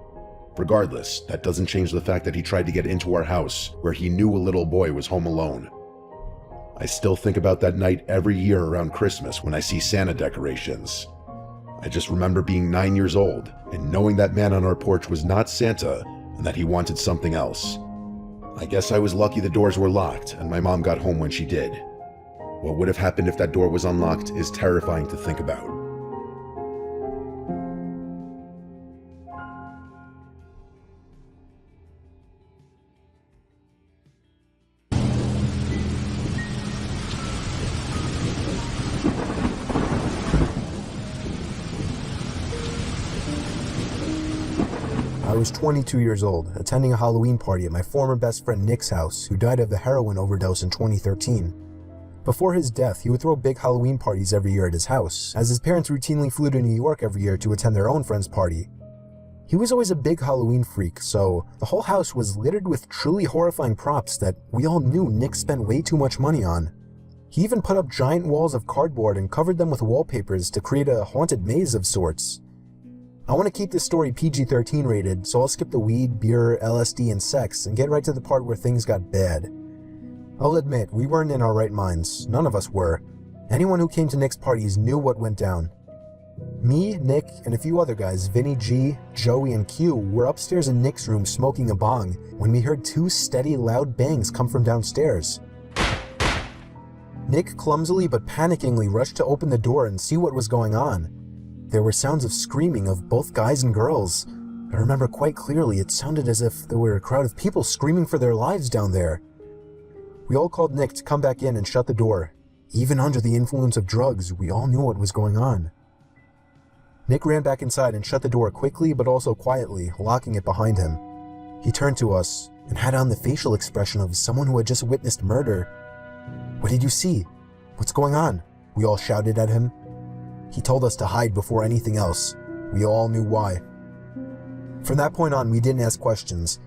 Regardless, that doesn't change the fact that he tried to get into our house where he knew a little boy was home alone. I still think about that night every year around Christmas when I see Santa decorations. I just remember being 9 years old and knowing that man on our porch was not Santa and that he wanted something else. I guess I was lucky the doors were locked and my mom got home when she did. What would have happened if that door was unlocked is terrifying to think about. I was 22 years old, attending a Halloween party at my former best friend Nick's house, who died of a heroin overdose in 2013. Before his death, he would throw big Halloween parties every year at his house, as his parents routinely flew to New York every year to attend their own friend's party. He was always a big Halloween freak, so the whole house was littered with truly horrifying props that we all knew Nick spent way too much money on. He even put up giant walls of cardboard and covered them with wallpapers to create a haunted maze of sorts. I want to keep this story PG-13 rated, so I'll skip the weed, beer, LSD, and sex and get right to the part where things got bad. I'll admit, we weren't in our right minds. None of us were. Anyone who came to Nick's parties knew what went down. Me, Nick, and a few other guys, Vinny G, Joey, and Q, were upstairs in Nick's room smoking a bong when we heard 2 steady, loud bangs come from downstairs. Nick clumsily but panickingly rushed to open the door and see what was going on. There were sounds of screaming of both guys and girls. I remember quite clearly it sounded as if there were a crowd of people screaming for their lives down there. We all called Nick to come back in and shut the door. Even under the influence of drugs, we all knew what was going on. Nick ran back inside and shut the door quickly but also quietly, locking it behind him. He turned to us and had on the facial expression of someone who had just witnessed murder. "What did you see? What's going on?" we all shouted at him. He told us to hide before anything else. We all knew why. From that point on, we didn't ask questions.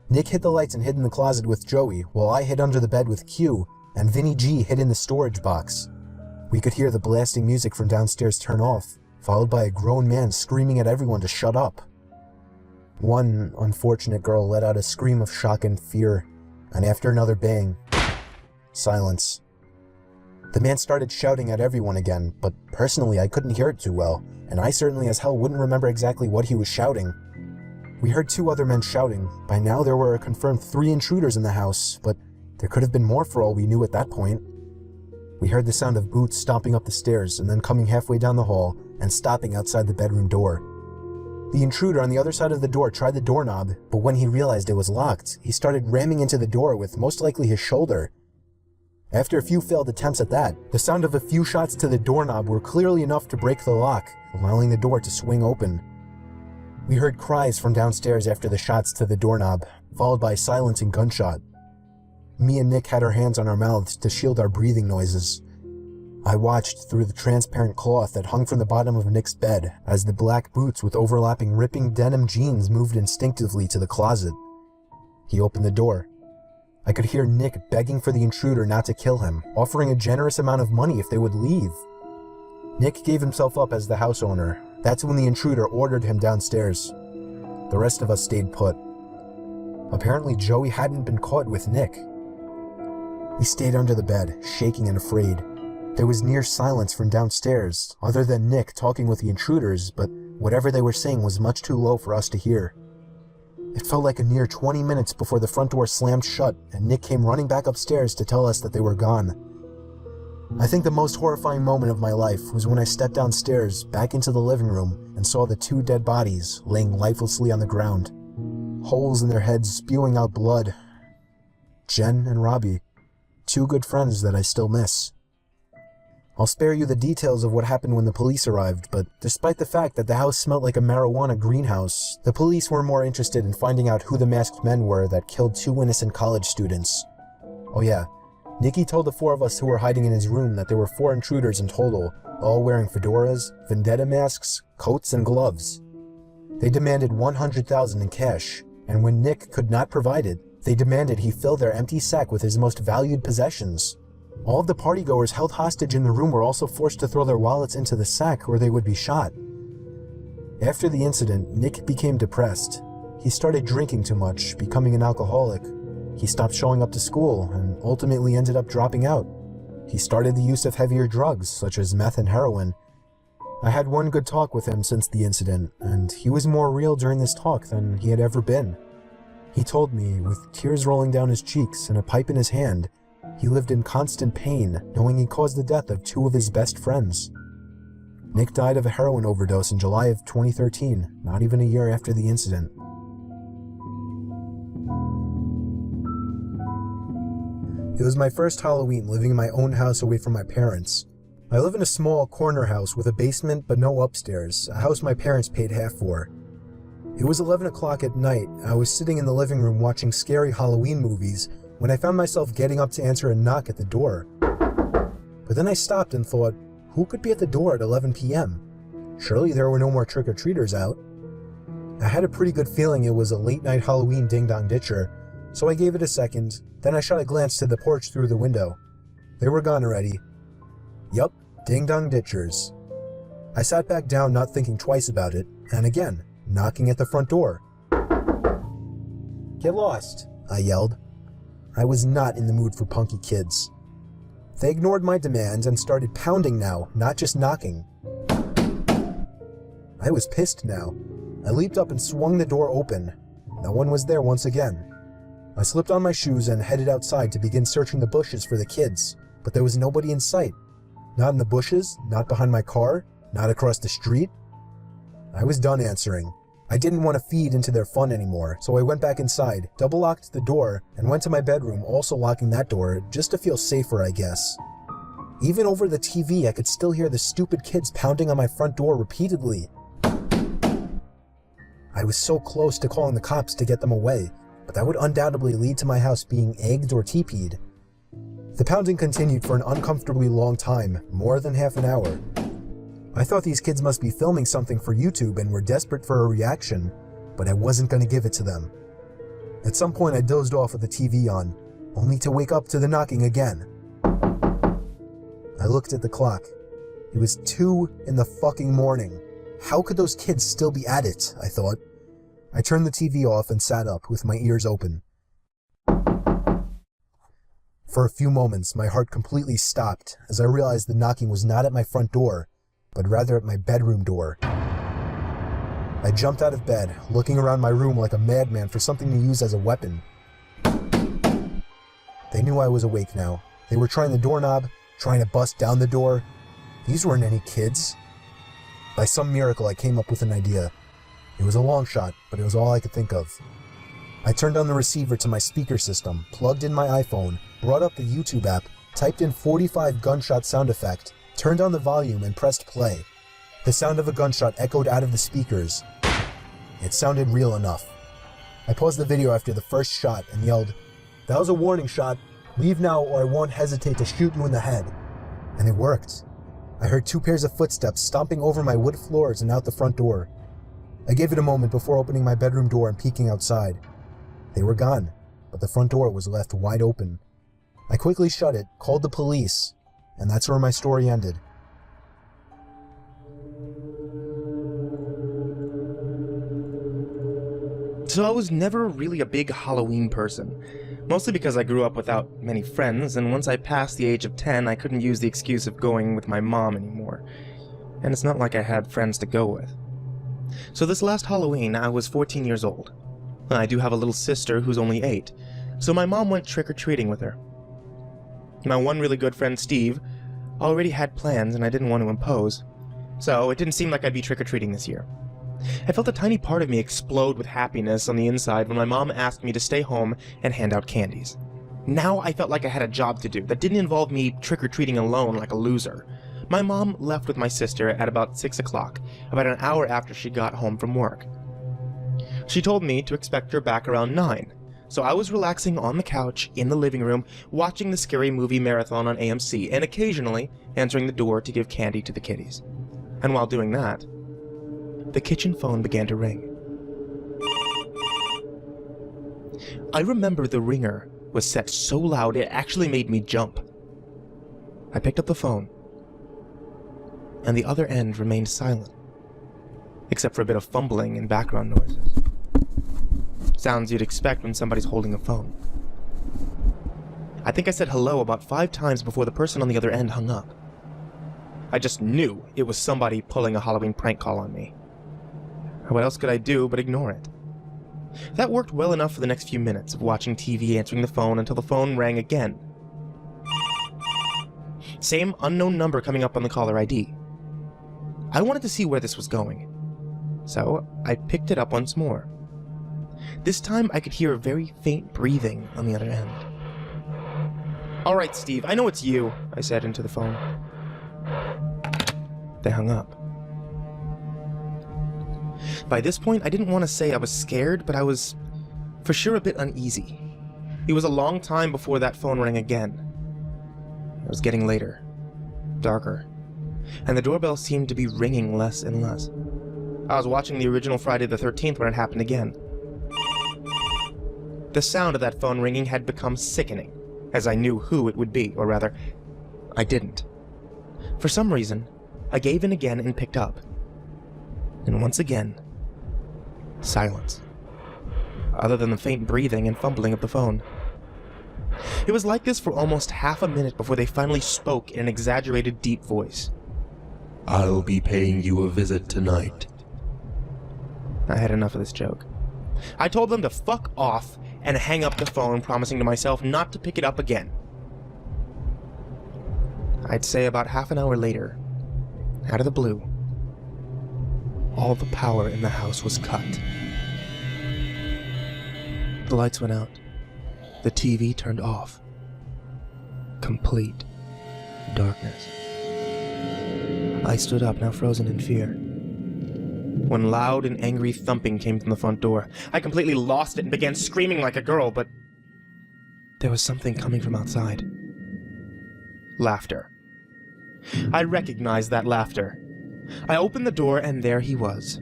Nick hid the lights and hid in the closet with Joey, while I hid under the bed with Q, and Vinny G hid in the storage box. We could hear the blasting music from downstairs turn off, followed by a grown man screaming at everyone to shut up. One unfortunate girl let out a scream of shock and fear, and after another bang, silence. The man started shouting at everyone again, but personally I couldn't hear it too well, and I certainly as hell wouldn't remember exactly what he was shouting. We heard 2 other men shouting. By now there were a confirmed 3 intruders in the house, but there could have been more for all we knew at that point. We heard the sound of boots stomping up the stairs and then coming halfway down the hall and stopping outside the bedroom door. The intruder on the other side of the door tried the doorknob, but when he realized it was locked, he started ramming into the door with most likely his shoulder. After a few failed attempts at that, the sound of a few shots to the doorknob were clearly enough to break the lock, allowing the door to swing open. We heard cries from downstairs after the shots to the doorknob, followed by a silencing gunshot. Me and Nick had our hands on our mouths to shield our breathing noises. I watched through the transparent cloth that hung from the bottom of Nick's bed as the black boots with overlapping ripping denim jeans moved instinctively to the closet. He opened the door. I could hear Nick begging for the intruder not to kill him, offering a generous amount of money if they would leave. Nick gave himself up as the house owner. That's when the intruder ordered him downstairs. The rest of us stayed put. Apparently Joey hadn't been caught with Nick. We stayed under the bed, shaking and afraid. There was near silence from downstairs, other than Nick talking with the intruders, but whatever they were saying was much too low for us to hear. It felt like a near 20 minutes before the front door slammed shut and Nick came running back upstairs to tell us that they were gone. I think the most horrifying moment of my life was when I stepped downstairs back into the living room and saw the 2 dead bodies laying lifelessly on the ground, holes in their heads spewing out blood. Jen and Robbie, 2 good friends that I still miss. I'll spare you the details of what happened when the police arrived, but despite the fact that the house smelled like a marijuana greenhouse, the police were more interested in finding out who the masked men were that killed 2 innocent college students. Oh yeah, Nicky told the 4 of us who were hiding in his room that there were 4 intruders in total, all wearing fedoras, vendetta masks, coats, and gloves. They demanded $100,000 in cash, and when Nick could not provide it, they demanded he fill their empty sack with his most valued possessions. All of the partygoers held hostage in the room were also forced to throw their wallets into the sack or they would be shot. After the incident, Nick became depressed. He started drinking too much, becoming an alcoholic. He stopped showing up to school and ultimately ended up dropping out. He started the use of heavier drugs, such as meth and heroin. I had one good talk with him since the incident, and he was more real during this talk than he had ever been. He told me, with tears rolling down his cheeks and a pipe in his hand, he lived in constant pain, knowing he caused the death of 2 of his best friends. Nick died of a heroin overdose in July of 2013, not even a year after the incident. It was my first Halloween living in my own house away from my parents. I live in a small corner house with a basement but no upstairs, a house my parents paid half for. It was 11 o'clock at night. I was sitting in the living room watching scary Halloween movies when I found myself getting up to answer a knock at the door. But then I stopped and thought, who could be at the door at 11 p.m.? Surely there were no more trick-or-treaters out. I had a pretty good feeling it was a late-night Halloween ding-dong-ditcher, so I gave it a second, then I shot a glance to the porch through the window. They were gone already. Yup, ding-dong-ditchers. I sat back down not thinking twice about it, and again, knocking at the front door. "Get lost," I yelled. I was not in the mood for punky kids. They ignored my demands and started pounding now, not just knocking. I was pissed now. I leaped up and swung the door open. No one was there once again. I slipped on my shoes and headed outside to begin searching the bushes for the kids, but there was nobody in sight. Not in the bushes, not behind my car, not across the street. I was done answering. I didn't want to feed into their fun anymore, so I went back inside, double-locked the door, and went to my bedroom, also locking that door, just to feel safer, I guess. Even over the TV, I could still hear the stupid kids pounding on my front door repeatedly. I was so close to calling the cops to get them away, but that would undoubtedly lead to my house being egged or teepeed. The pounding continued for an uncomfortably long time, more than half an hour. I thought these kids must be filming something for YouTube and were desperate for a reaction, but I wasn't going to give it to them. At some point I dozed off with the TV on, only to wake up to the knocking again. I looked at the clock. It was 2 in the fucking morning. How could those kids still be at it, I thought. I turned the TV off and sat up with my ears open. For a few moments, my heart completely stopped as I realized the knocking was not at my front door, but rather at my bedroom door. I jumped out of bed, looking around my room like a madman for something to use as a weapon. They knew I was awake now. They were trying the doorknob, trying to bust down the door. These weren't any kids. By some miracle, I came up with an idea. It was a long shot, but it was all I could think of. I turned on the receiver to my speaker system, plugged in my iPhone, brought up the YouTube app, typed in 45 gunshot sound effect, turned on the volume, and pressed play. The sound of a gunshot echoed out of the speakers. It sounded real enough. I paused the video after the first shot and yelled, "That was a warning shot. Leave now or I won't hesitate to shoot you in the head." And it worked. I heard 2 pairs of footsteps stomping over my wood floors and out the front door. I gave it a moment before opening my bedroom door and peeking outside. They were gone, but the front door was left wide open. I quickly shut it, called the police, and that's where my story ended. So I was never really a big Halloween person, mostly because I grew up without many friends, and once I passed the age of 10, I couldn't use the excuse of going with my mom anymore. And it's not like I had friends to go with. So this last Halloween, I was 14 years old. I do have a little sister who's only 8, so my mom went trick-or-treating with her. My one really good friend, Steve, already had plans and I didn't want to impose, so it didn't seem like I'd be trick-or-treating this year. I felt a tiny part of me explode with happiness on the inside when my mom asked me to stay home and hand out candies. Now I felt like I had a job to do that didn't involve me trick-or-treating alone like a loser. My mom left with my sister at about 6 o'clock, about an hour after she got home from work. She told me to expect her back around 9, so I was relaxing on the couch in the living room, watching the Scary Movie marathon on AMC, and occasionally answering the door to give candy to the kiddies. And while doing that, the kitchen phone began to ring. I remember the ringer was set so loud it actually made me jump. I picked up the phone, and the other end remained silent, except for a bit of fumbling and background noises. Sounds you'd expect when somebody's holding a phone. I think I said hello about 5 times before the person on the other end hung up. I just knew it was somebody pulling a Halloween prank call on me. What else could I do but ignore it? That worked well enough for the next few minutes of watching TV, answering the phone, until the phone rang again. Same unknown number coming up on the caller ID. I wanted to see where this was going, so I picked it up once more. This time I could hear a very faint breathing on the other end. "Alright, Steve, I know it's you," I said into the phone. They hung up. By this point, I didn't want to say I was scared, but I was for sure a bit uneasy. It was a long time before that phone rang again. It was getting later, darker, and the doorbell seemed to be ringing less and less. I was watching the original Friday the 13th when it happened again. The sound of that phone ringing had become sickening, as I knew who it would be, or rather, I didn't. For some reason, I gave in again and picked up. And once again, silence, other than the faint breathing and fumbling of the phone. It was like this for almost half a minute before they finally spoke in an exaggerated deep voice. "I'll be paying you a visit tonight." I had enough of this joke. I told them to fuck off and hang up the phone, promising to myself not to pick it up again. I'd say about half an hour later, out of the blue, all the power in the house was cut. The lights went out. The TV turned off. Complete darkness. I stood up, now frozen in fear, when loud and angry thumping came from the front door. I completely lost it and began screaming like a girl, but there was something coming from outside. Laughter. I recognized that laughter. I opened the door, and there he was.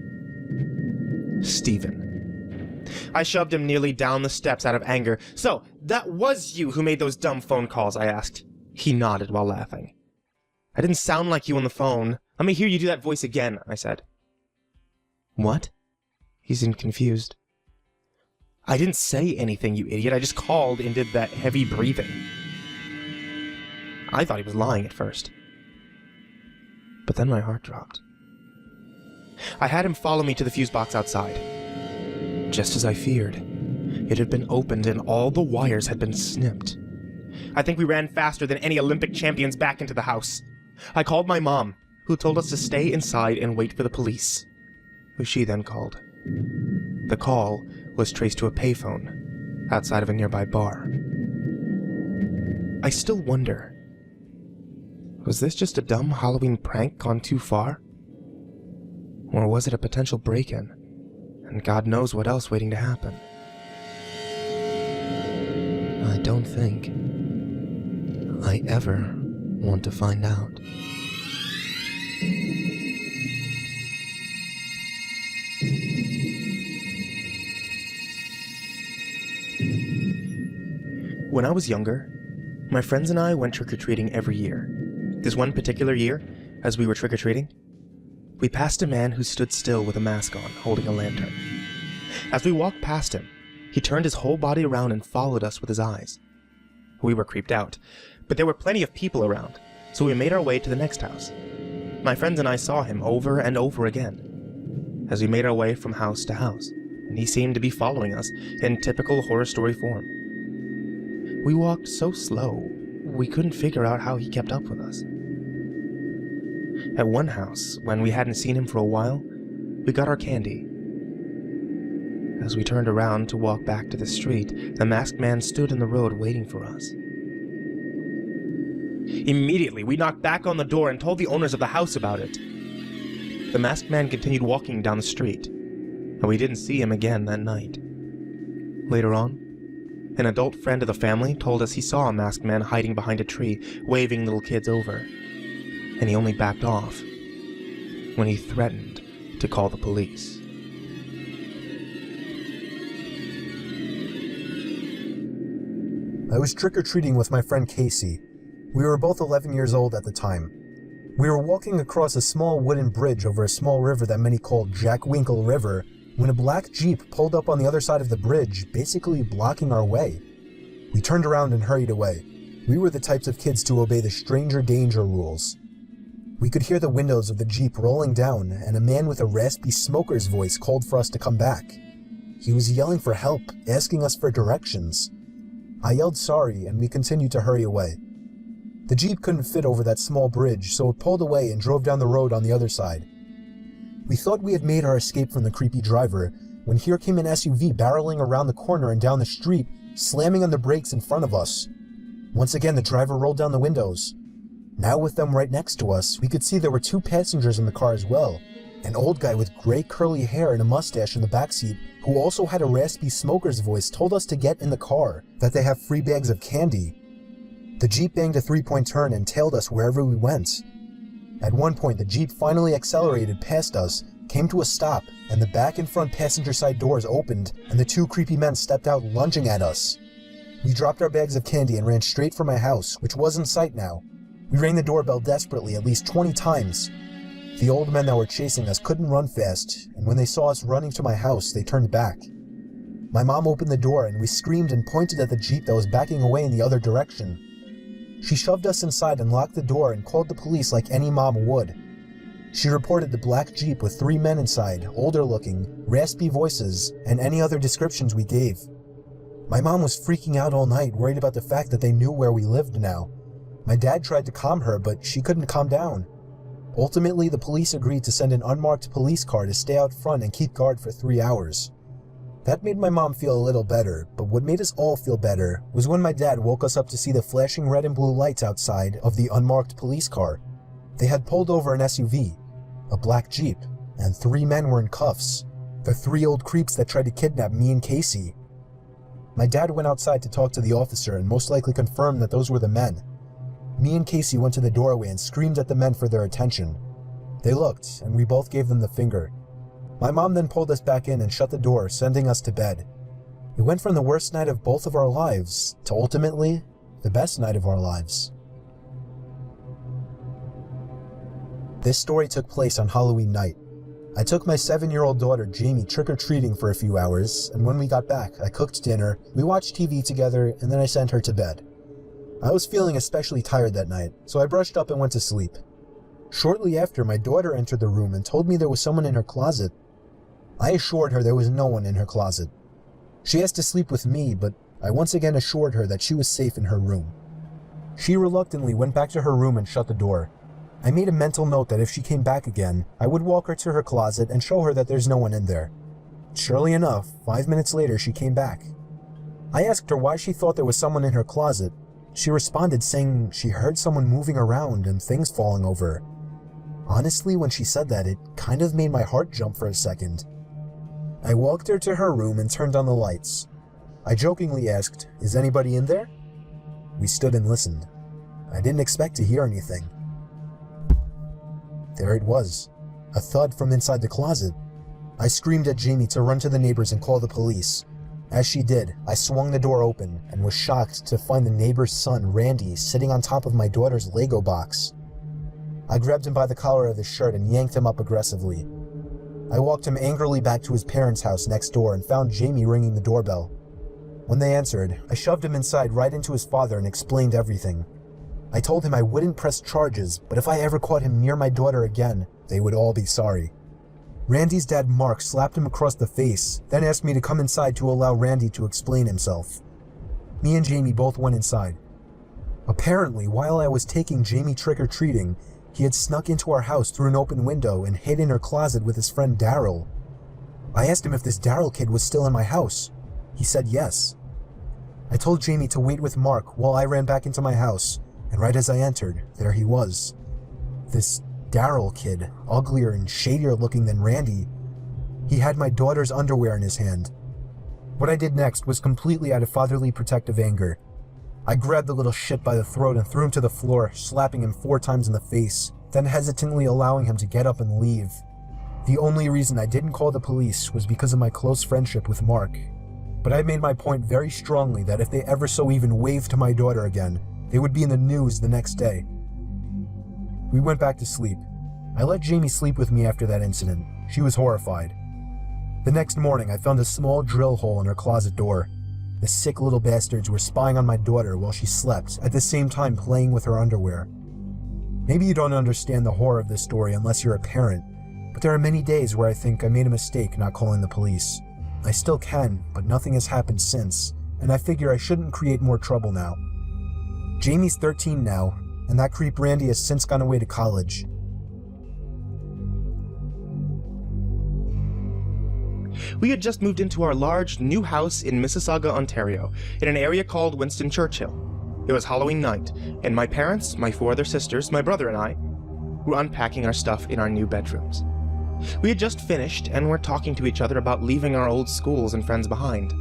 Stephen. I shoved him nearly down the steps out of anger. "So, that was you who made those dumb phone calls?" I asked. He nodded while laughing. "I didn't sound like you on the phone. Let me hear you do that voice again," I said. "What?" He seemed confused. "I didn't say anything, you idiot. I just called and did that heavy breathing." I thought he was lying at first. But then my heart dropped. I had him follow me to the fuse box outside. Just as I feared, it had been opened and all the wires had been snipped. I think we ran faster than any Olympic champions back into the house. I called my mom, who told us to stay inside and wait for the police, who she then called. The call was traced to a payphone outside of a nearby bar. I still wonder, was this just a dumb Halloween prank gone too far? Or was it a potential break-in, and God knows what else waiting to happen? I don't think I ever want to find out. When I was younger, my friends and I went trick-or-treating every year. This one particular year, as we were trick-or-treating, we passed a man who stood still with a mask on, holding a lantern. As we walked past him, he turned his whole body around and followed us with his eyes. We were creeped out, but there were plenty of people around, so we made our way to the next house. My friends and I saw him over and over again, as we made our way from house to house, and he seemed to be following us in typical horror story form. We walked so slow, we couldn't figure out how he kept up with us. At one house, when we hadn't seen him for a while, we got our candy. As we turned around to walk back to the street, the masked man stood in the road waiting for us. Immediately, we knocked back on the door and told the owners of the house about it. The masked man continued walking down the street, and we didn't see him again that night. Later on, an adult friend of the family told us he saw a masked man hiding behind a tree, waving little kids over, and he only backed off when he threatened to call the police. I was trick-or-treating with my friend Casey. We were both 11 years old at the time. We were walking across a small wooden bridge over a small river that many called Jack Winkle River when a black Jeep pulled up on the other side of the bridge, basically blocking our way. We turned around and hurried away. We were the types of kids to obey the stranger danger rules. We could hear the windows of the Jeep rolling down, and a man with a raspy smoker's voice called for us to come back. He was yelling for help, asking us for directions. I yelled sorry, and we continued to hurry away. The Jeep couldn't fit over that small bridge, so it pulled away and drove down the road on the other side. We thought we had made our escape from the creepy driver, when here came an SUV barreling around the corner and down the street, slamming on the brakes in front of us. Once again, the driver rolled down the windows. Now with them right next to us, we could see there were two passengers in the car as well. An old guy with gray curly hair and a mustache in the backseat, who also had a raspy smoker's voice, told us to get in the car, that they have free bags of candy. The Jeep banged a three-point turn and tailed us wherever we went. At one point, the Jeep finally accelerated past us, came to a stop, and the back and front passenger side doors opened, and the two creepy men stepped out lunging at us. We dropped our bags of candy and ran straight for my house, which was in sight now. We rang the doorbell desperately at least 20 times. The old men that were chasing us couldn't run fast, and when they saw us running to my house, they turned back. My mom opened the door, and we screamed and pointed at the Jeep that was backing away in the other direction. She shoved us inside and locked the door and called the police like any mom would. She reported the black Jeep with 3 men inside, older looking, raspy voices, and any other descriptions we gave. My mom was freaking out all night, worried about the fact that they knew where we lived now. My dad tried to calm her, but she couldn't calm down. Ultimately, the police agreed to send an unmarked police car to stay out front and keep guard for 3 hours. That made my mom feel a little better, but what made us all feel better was when my dad woke us up to see the flashing red and blue lights outside of the unmarked police car. They had pulled over an SUV, a black Jeep, and 3 men were in cuffs. The 3 old creeps that tried to kidnap me and Casey. My dad went outside to talk to the officer and most likely confirmed that those were the men. Me and Casey went to the doorway and screamed at the men for their attention. They looked, and we both gave them the finger. My mom then pulled us back in and shut the door, sending us to bed. It went from the worst night of both of our lives to ultimately the best night of our lives. This story took place on Halloween night. I took my 7-year-old daughter Jamie trick-or-treating for a few hours, and when we got back, I cooked dinner, we watched TV together, and then I sent her to bed. I was feeling especially tired that night, so I brushed up and went to sleep. Shortly after, my daughter entered the room and told me there was someone in her closet. I assured her there was no one in her closet. She asked to sleep with me, but I once again assured her that she was safe in her room. She reluctantly went back to her room and shut the door. I made a mental note that if she came back again, I would walk her to her closet and show her that there's no one in there. Surely enough, 5 minutes later she came back. I asked her why she thought there was someone in her closet. She responded saying she heard someone moving around and things falling over. Honestly, when she said that, it kind of made my heart jump for a second. I walked her to her room and turned on the lights. I jokingly asked, "Is anybody in there?" We stood and listened. I didn't expect to hear anything. There it was, a thud from inside the closet. I screamed at Jamie to run to the neighbors and call the police. As she did, I swung the door open and was shocked to find the neighbor's son, Randy, sitting on top of my daughter's Lego box. I grabbed him by the collar of his shirt and yanked him up aggressively. I walked him angrily back to his parents' house next door and found Jamie ringing the doorbell. When they answered, I shoved him inside right into his father and explained everything. I told him I wouldn't press charges, but if I ever caught him near my daughter again, they would all be sorry. Randy's dad, Mark, slapped him across the face, then asked me to come inside to allow Randy to explain himself. Me and Jamie both went inside. Apparently, while I was taking Jamie trick-or-treating, he had snuck into our house through an open window and hid in her closet with his friend Daryl. I asked him if this Daryl kid was still in my house. He said yes. I told Jamie to wait with Mark while I ran back into my house, and right as I entered, there he was. This Daryl kid, uglier and shadier looking than Randy. He had my daughter's underwear in his hand. What I did next was completely out of fatherly protective anger. I grabbed the little shit by the throat and threw him to the floor, slapping him 4 times in the face, then hesitantly allowing him to get up and leave. The only reason I didn't call the police was because of my close friendship with Mark. But I made my point very strongly that if they ever so even waved to my daughter again, they would be in the news the next day. We went back to sleep. I let Jamie sleep with me after that incident. She was horrified. The next morning, I found a small drill hole in her closet door. The sick little bastards were spying on my daughter while she slept, at the same time playing with her underwear. Maybe you don't understand the horror of this story unless you're a parent, but there are many days where I think I made a mistake not calling the police. I still can, but nothing has happened since, and I figure I shouldn't create more trouble now. Jamie's 13 now, and that creep Randy has since gone away to college. We had just moved into our large new house in Mississauga, Ontario, in an area called Winston Churchill. It was Halloween night, and my parents, my 4 other sisters, my brother and I were unpacking our stuff in our new bedrooms. We had just finished and were talking to each other about leaving our old schools and friends behind.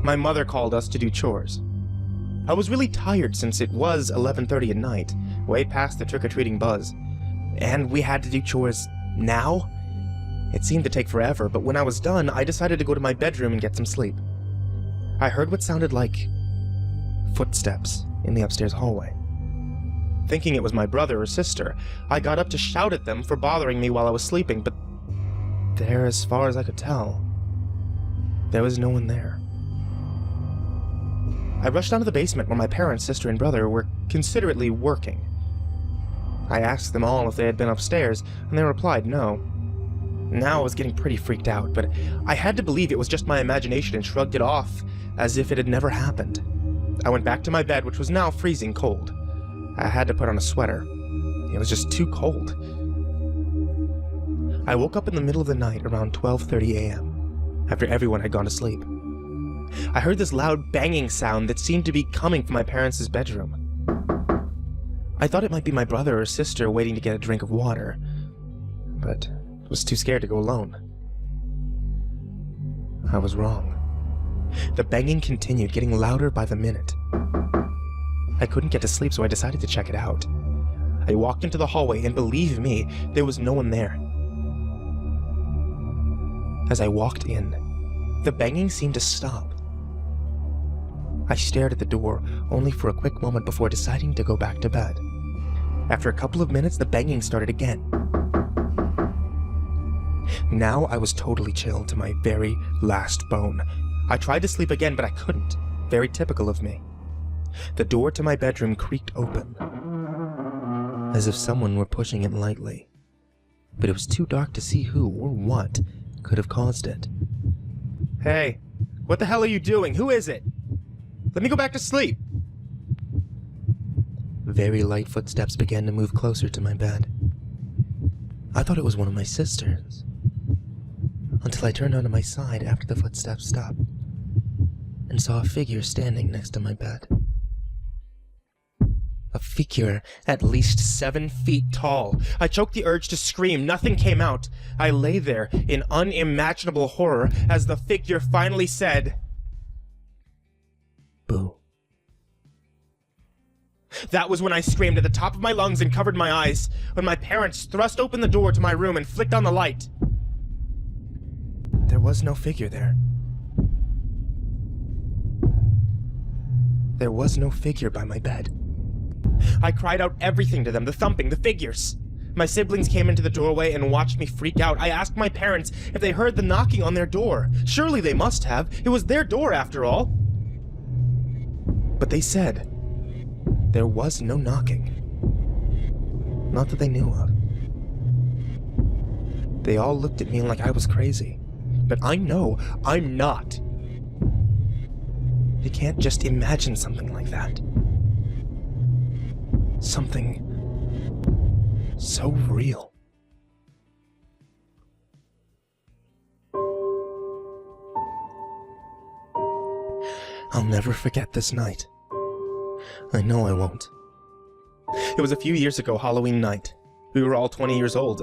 My mother called us to do chores. I was really tired since it was 11:30 at night, way past the trick-or-treating buzz, and we had to do chores now? It seemed to take forever, but when I was done, I decided to go to my bedroom and get some sleep. I heard what sounded like footsteps in the upstairs hallway. Thinking it was my brother or sister, I got up to shout at them for bothering me while I was sleeping, but there, as far as I could tell, there was no one there. I rushed down to the basement where my parents, sister, and brother were considerately working. I asked them all if they had been upstairs, and they replied no. Now I was getting pretty freaked out, but I had to believe it was just my imagination and shrugged it off as if it had never happened. I went back to my bed, which was now freezing cold. I had to put on a sweater. It was just too cold. I woke up in the middle of the night around 12:30 a.m., after everyone had gone to sleep. I heard this loud banging sound that seemed to be coming from my parents' bedroom. I thought it might be my brother or sister waiting to get a drink of water, but was too scared to go alone. I was wrong. The banging continued, getting louder by the minute. I couldn't get to sleep, so I decided to check it out. I walked into the hallway, and believe me, there was no one there. As I walked in, the banging seemed to stop. I stared at the door, only for a quick moment before deciding to go back to bed. After a couple of minutes, the banging started again. Now I was totally chilled to my very last bone. I tried to sleep again, but I couldn't. Very typical of me. The door to my bedroom creaked open. as if someone were pushing it lightly. But it was too dark to see who or what could have caused it. Hey, what the hell are you doing? Who is it? Let me go back to sleep. Very light footsteps began to move closer to my bed. I thought it was one of my sisters, until I turned onto my side after the footsteps stopped and saw a figure standing next to my bed. A figure at least 7 feet tall. I choked the urge to scream. Nothing came out. I lay there in unimaginable horror as the figure finally said, "Boo." That was when I screamed at the top of my lungs and covered my eyes, when my parents thrust open the door to my room and flicked on the light. There was no figure there. There was no figure by my bed. I cried out everything to them, the thumping, the figures. My siblings came into the doorway and watched me freak out. I asked my parents if they heard the knocking on their door. Surely they must have. It was their door after all. But they said there was no knocking. Not that they knew of. They all looked at me like I was crazy. But I know I'm not. You can't just imagine something like that. Something so real. I'll never forget this night. I know I won't. It was a few years ago, Halloween night. We were all 20 years old.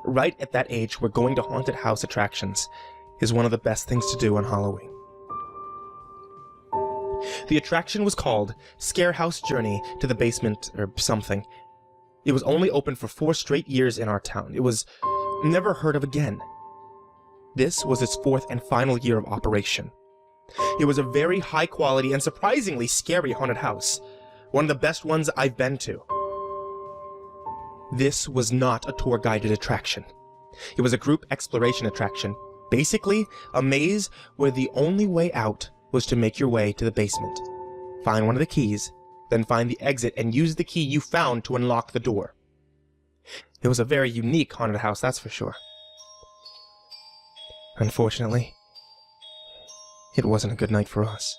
Right at that age where going to haunted house attractions is one of the best things to do on Halloween. The attraction was called Scarehouse Journey to the Basement or something. It was only open for 4 straight years in our town. It was never heard of again. This was its 4th and final year of operation. It was a very high quality and surprisingly scary haunted house. One of the best ones I've been to. This was not a tour guided attraction. It was a group exploration attraction. Basically, a maze where the only way out was to make your way to the basement. Find one of the keys, then find the exit and use the key you found to unlock the door. It was a very unique haunted house, that's for sure. Unfortunately, it wasn't a good night for us.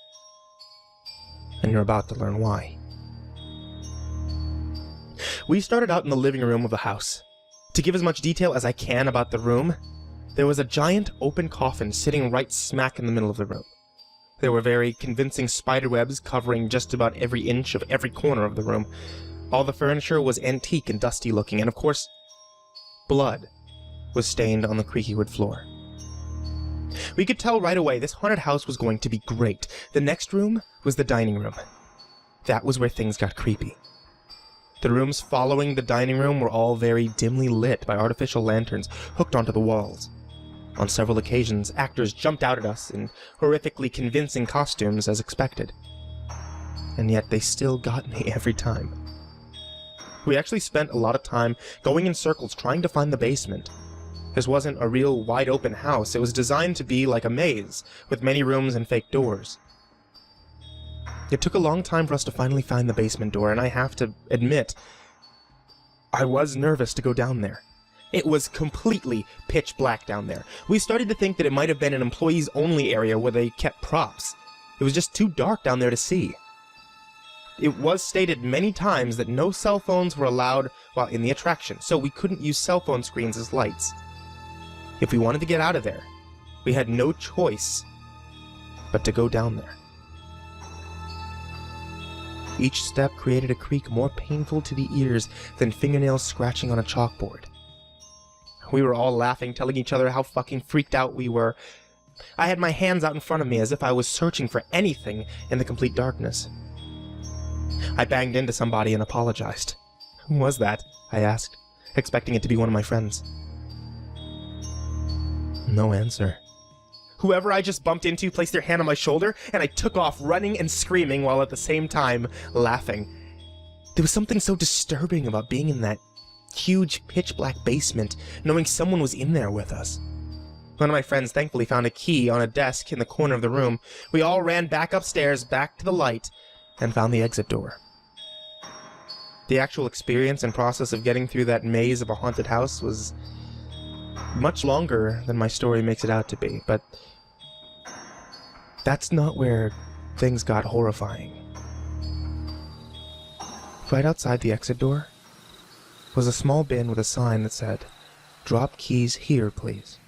And you're about to learn why. We started out in the living room of the house. To give as much detail as I can about the room, there was a giant open coffin sitting right smack in the middle of the room. There were very convincing spiderwebs covering just about every inch of every corner of the room. All the furniture was antique and dusty looking, and of course, blood was stained on the creaky wood floor. We could tell right away this haunted house was going to be great. The next room was the dining room. That was where things got creepy. The rooms following the dining room were all very dimly lit by artificial lanterns hooked onto the walls. On several occasions, actors jumped out at us in horrifically convincing costumes as expected. And yet they still got me every time. We actually spent a lot of time going in circles trying to find the basement. This wasn't a real wide-open house. It was designed to be like a maze, with many rooms and fake doors. It took a long time for us to finally find the basement door, and I have to admit, I was nervous to go down there. It was completely pitch black down there. We started to think that it might have been an employees-only area where they kept props. It was just too dark down there to see. It was stated many times that no cell phones were allowed while in the attraction, so we couldn't use cell phone screens as lights. If we wanted to get out of there, we had no choice but to go down there. Each step created a creak more painful to the ears than fingernails scratching on a chalkboard. We were all laughing, telling each other how fucking freaked out we were. I had my hands out in front of me as if I was searching for anything in the complete darkness. I banged into somebody and apologized. Who was that? I asked, expecting it to be one of my friends. No answer. Whoever I just bumped into placed their hand on my shoulder, and I took off running and screaming while at the same time laughing. There was something so disturbing about being in that huge pitch-black basement, knowing someone was in there with us. One of my friends thankfully found a key on a desk in the corner of the room. We all ran back upstairs, back to the light, and found the exit door. The actual experience and process of getting through that maze of a haunted house was much longer than my story makes it out to be, but that's not where things got horrifying. Right outside the exit door was a small bin with a sign that said, "Drop keys here, please."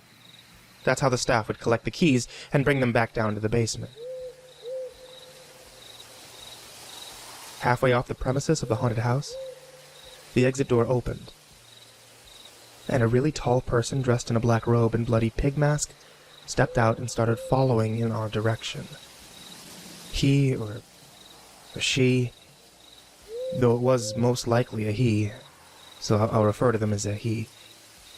That's how the staff would collect the keys and bring them back down to the basement. Halfway off the premises of the haunted house, the exit door opened, and a really tall person dressed in a black robe and bloody pig mask stepped out and started following in our direction. He, or she, though it was most likely a he, so I'll refer to them as a he,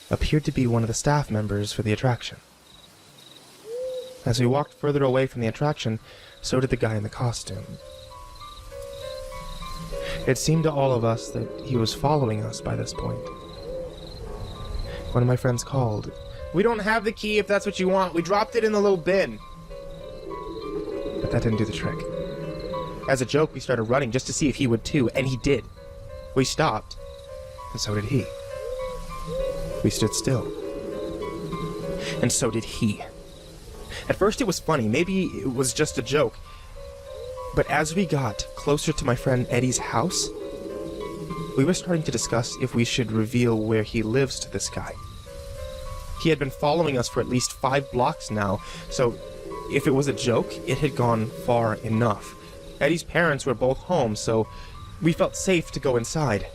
appeared to be one of the staff members for the attraction. As we walked further away from the attraction, so did the guy in the costume. It seemed to all of us that he was following us by this point. One of my friends called. "We don't have the key if that's what you want. We dropped it in the little bin." But that didn't do the trick. As a joke, we started running just to see if he would too, and he did. We stopped, and so did he. We stood still, and so did he. At first it was funny, maybe it was just a joke, but as we got closer to my friend Eddie's house, we were starting to discuss if we should reveal where he lives to this guy. He had been following us for at least 5 blocks now, so if it was a joke, it had gone far enough. Eddie's parents were both home, so we felt safe to go inside.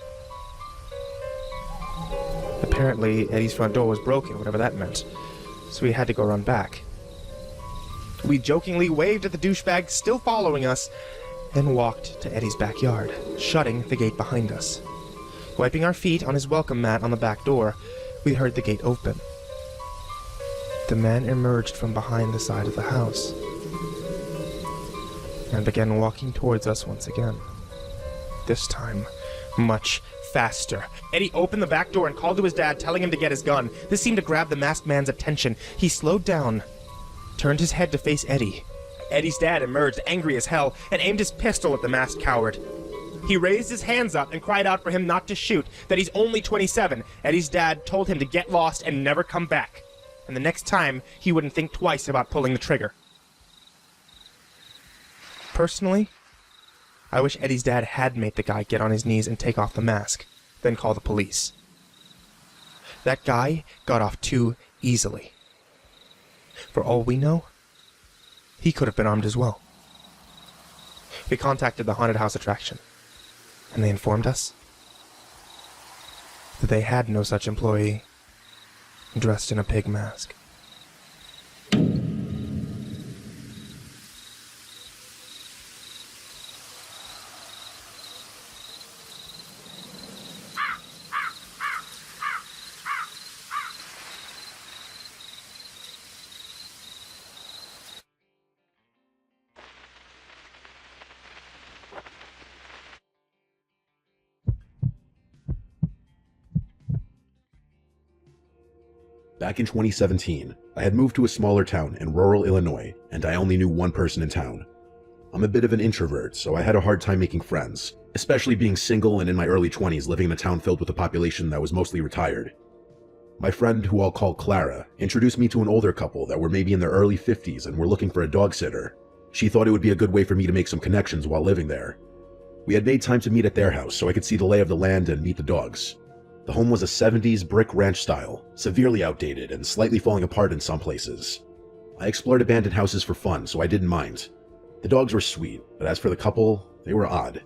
Apparently, Eddie's front door was broken, whatever that meant, so we had to go run back. We jokingly waved at the douchebag still following us, and walked to Eddie's backyard, shutting the gate behind us. Wiping our feet on his welcome mat on the back door, we heard the gate open. The man emerged from behind the side of the house and began walking towards us once again. This time, much faster. Eddie opened the back door and called to his dad, telling him to get his gun. This seemed to grab the masked man's attention. He slowed down, turned his head to face Eddie. Eddie's dad emerged, angry as hell, and aimed his pistol at the masked coward. He raised his hands up and cried out for him not to shoot, that he's only 27. Eddie's dad told him to get lost and never come back, and the next time he wouldn't think twice about pulling the trigger. Personally, I wish Eddie's dad had made the guy get on his knees and take off the mask, then call the police. That guy got off too easily. For all we know, he could have been armed as well. We contacted the haunted house attraction, and they informed us that they had no such employee dressed in a pig mask. Back in 2017, I had moved to a smaller town in rural Illinois, and I only knew one person in town. I'm a bit of an introvert, so I had a hard time making friends, especially being single and in my early 20s living in a town filled with a population that was mostly retired. My friend, who I'll call Clara, introduced me to an older couple that were maybe in their early 50s and were looking for a dog sitter. She thought it would be a good way for me to make some connections while living there. We had made time to meet at their house so I could see the lay of the land and meet the dogs. The home was a 70s brick ranch style, severely outdated and slightly falling apart in some places. I explored abandoned houses for fun, so I didn't mind. The dogs were sweet, but as for the couple, they were odd.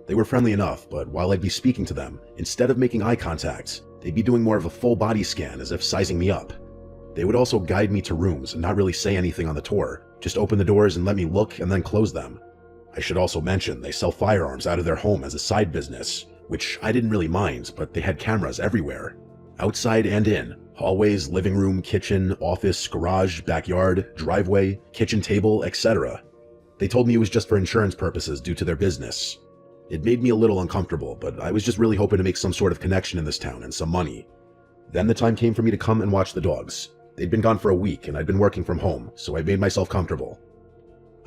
They were friendly enough, but while I'd be speaking to them, instead of making eye contact, they'd be doing more of a full body scan as if sizing me up. They would also guide me to rooms and not really say anything on the tour, just open the doors and let me look and then close them. I should also mention they sell firearms out of their home as a side business, which I didn't really mind, but they had cameras everywhere. Outside and in, hallways, living room, kitchen, office, garage, backyard, driveway, kitchen table, etc. They told me it was just for insurance purposes due to their business. It made me a little uncomfortable, but I was just really hoping to make some sort of connection in this town and some money. Then the time came for me to come and watch the dogs. They'd been gone for a week and I'd been working from home, so I made myself comfortable.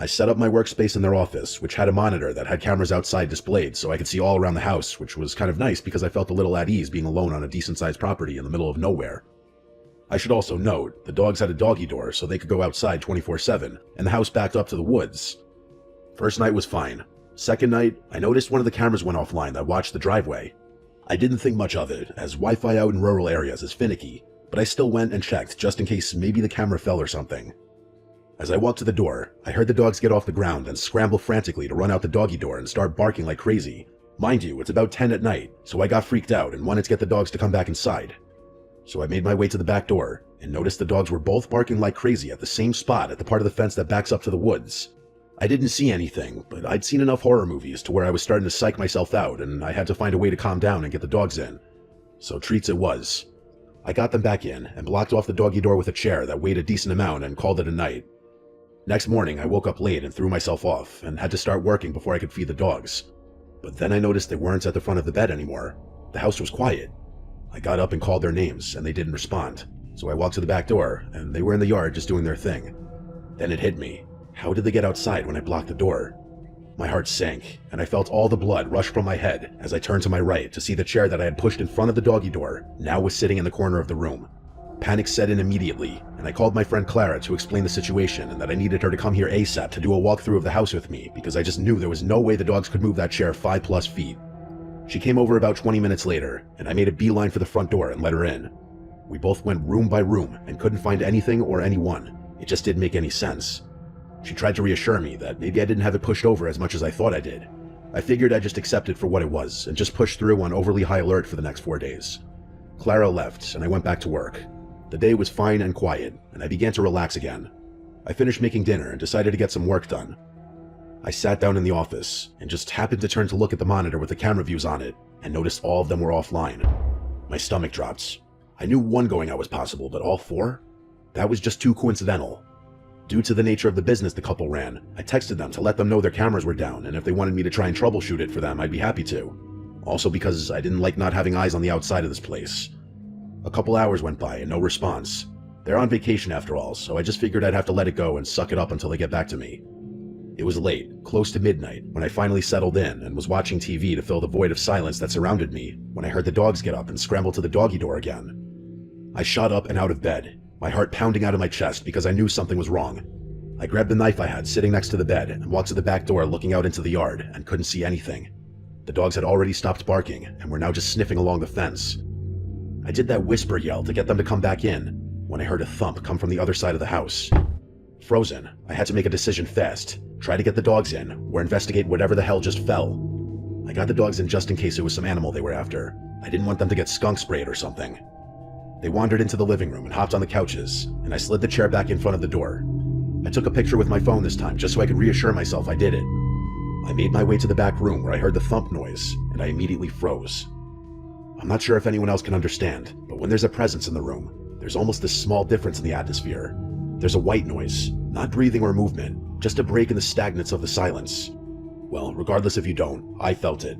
I set up my workspace in their office, which had a monitor that had cameras outside displayed so I could see all around the house, which was kind of nice because I felt a little at ease being alone on a decent-sized property in the middle of nowhere. I should also note, the dogs had a doggy door so they could go outside 24/7, and the house backed up to the woods. First night was fine. Second night, I noticed one of the cameras went offline that watched the driveway. I didn't think much of it, as Wi-Fi out in rural areas is finicky, but I still went and checked just in case maybe the camera fell or something. As I walked to the door, I heard the dogs get off the ground and scramble frantically to run out the doggy door and start barking like crazy. Mind you, it's about 10 at night, so I got freaked out and wanted to get the dogs to come back inside. So I made my way to the back door and noticed the dogs were both barking like crazy at the same spot at the part of the fence that backs up to the woods. I didn't see anything, but I'd seen enough horror movies to where I was starting to psych myself out and I had to find a way to calm down and get the dogs in. So treats it was. I got them back in and blocked off the doggy door with a chair that weighed a decent amount and called it a night. Next morning, I woke up late and threw myself off and had to start working before I could feed the dogs. But then I noticed they weren't at the front of the bed anymore. The house was quiet. I got up and called their names and they didn't respond. So I walked to the back door and they were in the yard just doing their thing. Then it hit me. How did they get outside when I blocked the door? My heart sank, and I felt all the blood rush from my head as I turned to my right to see the chair that I had pushed in front of the doggy door now was sitting in the corner of the room. Panic set in immediately, and I called my friend Clara to explain the situation and that I needed her to come here ASAP to do a walkthrough of the house with me because I just knew there was no way the dogs could move that chair 5+ feet. She came over about 20 minutes later, and I made a beeline for the front door and let her in. We both went room by room and couldn't find anything or anyone. It just didn't make any sense. She tried to reassure me that maybe I didn't have it pushed over as much as I thought I did. I figured I'd just accept it for what it was and just push through on overly high alert for the next 4 days. Clara left, and I went back to work. The day was fine and quiet, and I began to relax again. I finished making dinner and decided to get some work done. I sat down in the office and just happened to turn to look at the monitor with the camera views on it and noticed all of them were offline. My stomach dropped. I knew one going out was possible, but all 4? That was just too coincidental. Due to the nature of the business the couple ran, I texted them to let them know their cameras were down, and if they wanted me to try and troubleshoot it for them, I'd be happy to. Also because I didn't like not having eyes on the outside of this place. A couple hours went by and no response. They're on vacation after all, so I just figured I'd have to let it go and suck it up until they get back to me. It was late, close to midnight, when I finally settled in and was watching TV to fill the void of silence that surrounded me when I heard the dogs get up and scramble to the doggy door again. I shot up and out of bed, my heart pounding out of my chest because I knew something was wrong. I grabbed the knife I had sitting next to the bed and walked to the back door looking out into the yard and couldn't see anything. The dogs had already stopped barking and were now just sniffing along the fence. I did that whisper yell to get them to come back in when I heard a thump come from the other side of the house. Frozen, I had to make a decision fast, try to get the dogs in or investigate whatever the hell just fell. I got the dogs in just in case it was some animal they were after. I didn't want them to get skunk sprayed or something. They wandered into the living room and hopped on the couches, and I slid the chair back in front of the door. I took a picture with my phone this time just so I could reassure myself I did it. I made my way to the back room where I heard the thump noise, and I immediately froze. I'm not sure if anyone else can understand, but when there's a presence in the room, there's almost this small difference in the atmosphere. There's a white noise, not breathing or movement, just a break in the stagnance of the silence. Well, regardless if you don't, I felt it.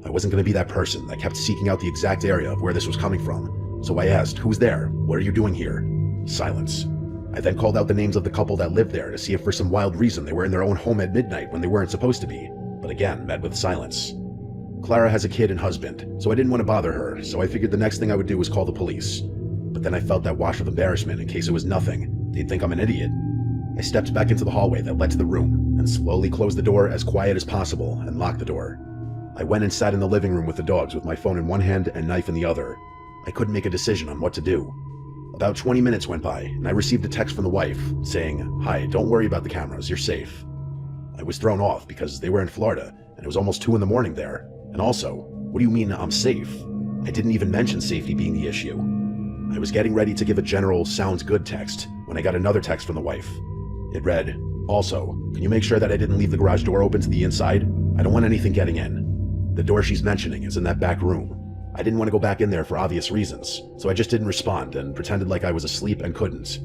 I wasn't going to be that person that kept seeking out the exact area of where this was coming from. So I asked, "Who's there? What are you doing here?" Silence. I then called out the names of the couple that lived there to see if for some wild reason they were in their own home at midnight when they weren't supposed to be, but again met with silence. Clara has a kid and husband, so I didn't want to bother her, so I figured the next thing I would do was call the police. But then I felt that wash of embarrassment in case it was nothing. They'd think I'm an idiot. I stepped back into the hallway that led to the room and slowly closed the door as quiet as possible and locked the door. I went and sat in the living room with the dogs with my phone in one hand and knife in the other. I couldn't make a decision on what to do. About 20 minutes went by, and I received a text from the wife, saying, "Hi, don't worry about the cameras, you're safe." I was thrown off because they were in Florida, and it was almost 2 in the morning there. And also, what do you mean I'm safe? I didn't even mention safety being the issue. I was getting ready to give a general sounds good text when I got another text from the wife. It read, "Also, can you make sure that I didn't leave the garage door open to the inside? I don't want anything getting in. The door she's mentioning is in that back room." I didn't want to go back in there for obvious reasons, so I just didn't respond and pretended like I was asleep and couldn't.